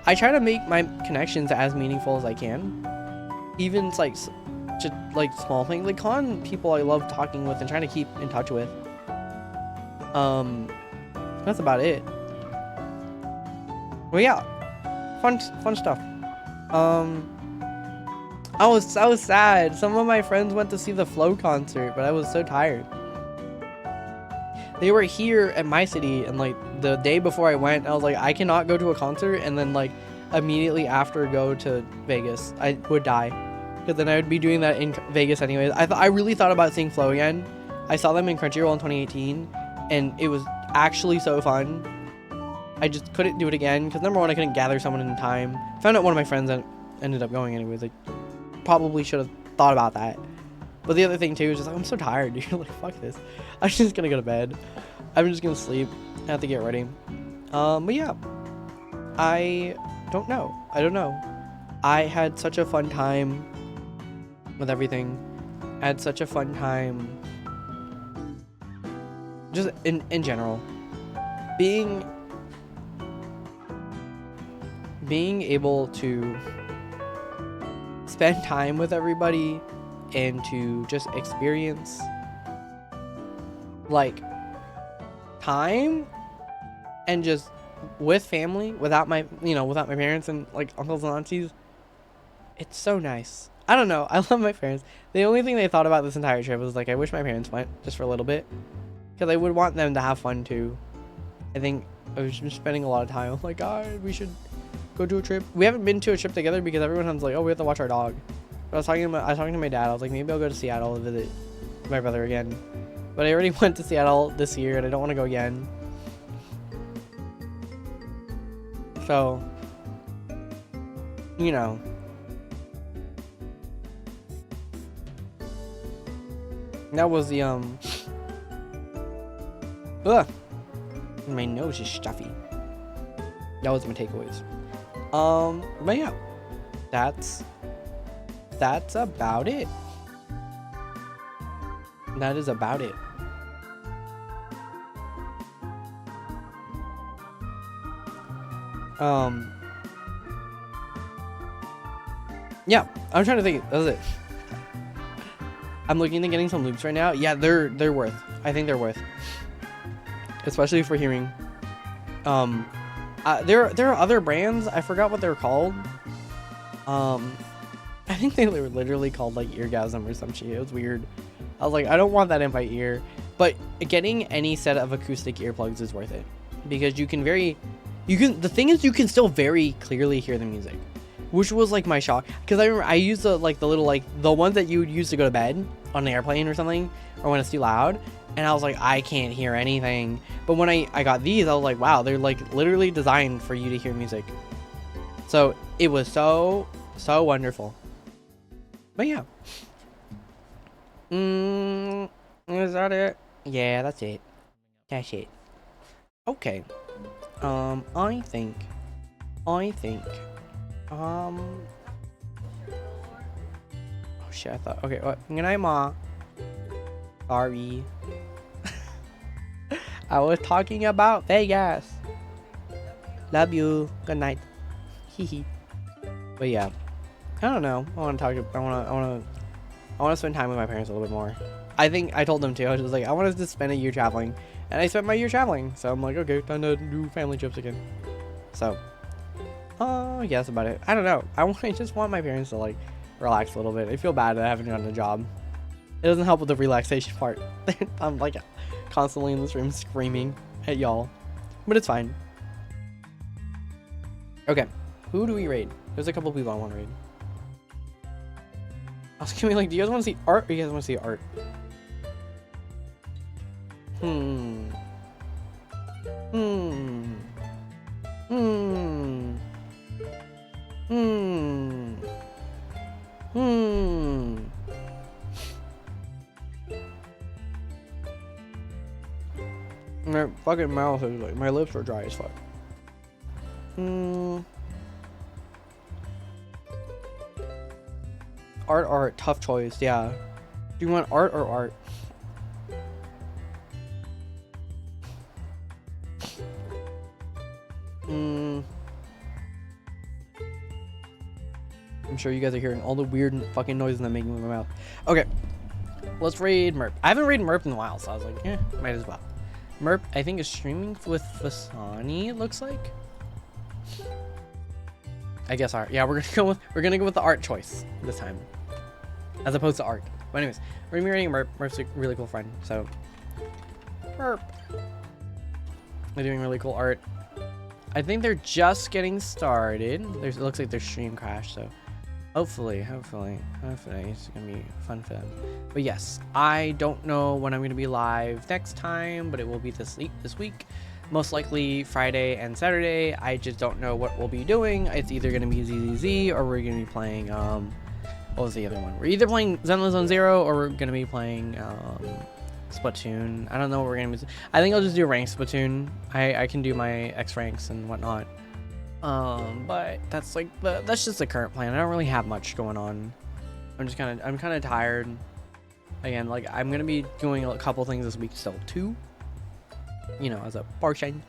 I try to make my connections as meaningful as I can. Even it's like just like small things, like con people I love talking with and trying to keep in touch with. That's about it. Well, yeah, fun stuff. I was sad. Some of my friends went to see the Flow concert, but I was so tired. They were here at my city, and like the day before I went, I was like, I cannot go to a concert and then like immediately after go to Vegas. I would die, because then I would be doing that in Vegas anyways. I really thought about seeing Flow again. I saw them in Crunchyroll in 2018, and it was actually so fun. I just couldn't do it again because number one, I couldn't gather someone in time. Found out one of my friends that ended up going anyways. I probably should have thought about that. But the other thing too is just like, I'm so tired, dude. Like, fuck this. I'm just gonna go to bed. I'm just gonna sleep. I have to get ready. But yeah, I don't know. I had such a fun time with everything. I had such a fun time just in general. Being able to spend time with everybody and to just experience like time and just with family without my parents and like uncles and aunties. It's so nice. I don't know. I love my parents. The only thing they thought about this entire trip was like, I wish my parents went just for a little bit, because I would want them to have fun too. I think I was just spending a lot of time. I'm like, God, we should go to a trip. We haven't been to a trip together because everyone's like, oh, we have to watch our dog. But I was talking to my dad. I was like, maybe I'll go to Seattle and visit my brother again. But I already went to Seattle this year and I don't want to go again. So, you know. That was the, ugh. My nose is stuffy. That was my takeaways. But yeah. That's about it. That is about it. Yeah, I'm trying to think. That was it. I'm looking into getting some loops right now. Yeah, they're worth. I think they're worth. Especially for hearing. There are other brands. I forgot what they're called. I think they were literally called like Eargasm or some shit. It was weird. I was like, I don't want that in my ear. But getting any set of acoustic earplugs is worth it, because the thing is, you can still very clearly hear the music, which was like my shock. Because I remember I used the ones that you would use to go to bed on an airplane or something, or when it's too loud. And I was like, I can't hear anything. But when I got these, I was like, wow, they're like literally designed for you to hear music. So it was so wonderful. But yeah. Is that it? Yeah, that's it. That's it. Okay. I think. Oh shit, I thought. Okay, what? Good night, Ma. Sorry. I was talking about Vegas. Love you. Good night. Hee. But yeah, I don't know. I want to spend time with my parents a little bit more. I think I told them too. I was just like, I want us to spend a year traveling, And I spent my year traveling, so I'm like, okay, time to do family trips again. So, yeah, that's about it. I don't know. I just want my parents to like relax a little bit. I feel bad that I haven't gotten a job. It doesn't help with the relaxation part. I'm like constantly in this room screaming at y'all, but it's fine. Okay, who do we raid? There's a couple people I want to raid. I was gonna be like, do you guys want to see art, or you guys want to see art? Hmm. My fucking mouth is like, my lips are dry as fuck. Art, tough choice, yeah. Do you want art or art? I'm sure you guys are hearing all the weird fucking noises I'm making with my mouth. Okay, let's raid Merp. I haven't raided Merp in a while, so I was like, yeah, might as well. Merp, I think, is streaming with Fasani, it looks like. I guess art. Yeah, we're gonna go with the art choice this time, as opposed to art. But anyways, we're gonna be raiding Merp. Merp's a really cool friend, so Merp. They're doing really cool art. I think they're just getting started. It looks like their stream crashed, so hopefully it's gonna be fun for them. But yes, I don't know when I'm gonna be live next time, but it will be this week. Most likely Friday and Saturday. I just don't know what we'll be doing. It's either gonna be ZZZ or we're gonna be playing what was the other one? We're either playing Zenless Zone Zero or we're gonna be playing Splatoon. I don't know what we're gonna be. I think I'll just do ranked Splatoon. I can do my X ranks and whatnot. But that's like that's just the current plan. I don't really have much going on. I'm kind of tired. Again, like I'm gonna be doing a couple things this week still too. You know, as a portion.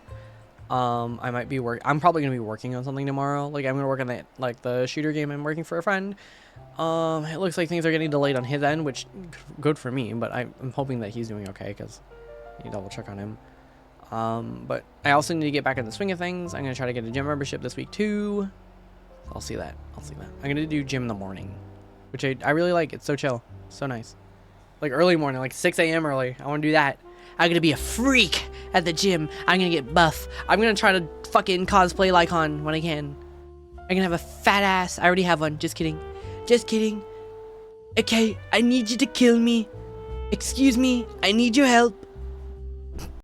I'm probably gonna be working on something tomorrow. Like I'm gonna work on the shooter game I'm working for a friend. It looks like things are getting delayed on his end, which good for me, but I'm hoping that he's doing okay because you double check on him. But I also need to get back in the swing of things. I'm gonna try to get a gym membership this week too. I'll see that. I'm gonna do gym in the morning, which I really like. It's so chill, so nice. Like early morning, like 6 a.m. early. I want to do that. I'm gonna be a freak at the gym. I'm gonna get buff. I'm gonna try to fucking cosplay Lycon when I can. I'm gonna have a fat ass. I already have one. Just kidding. Just kidding. Okay, I need you to kill me. Excuse me. I need your help.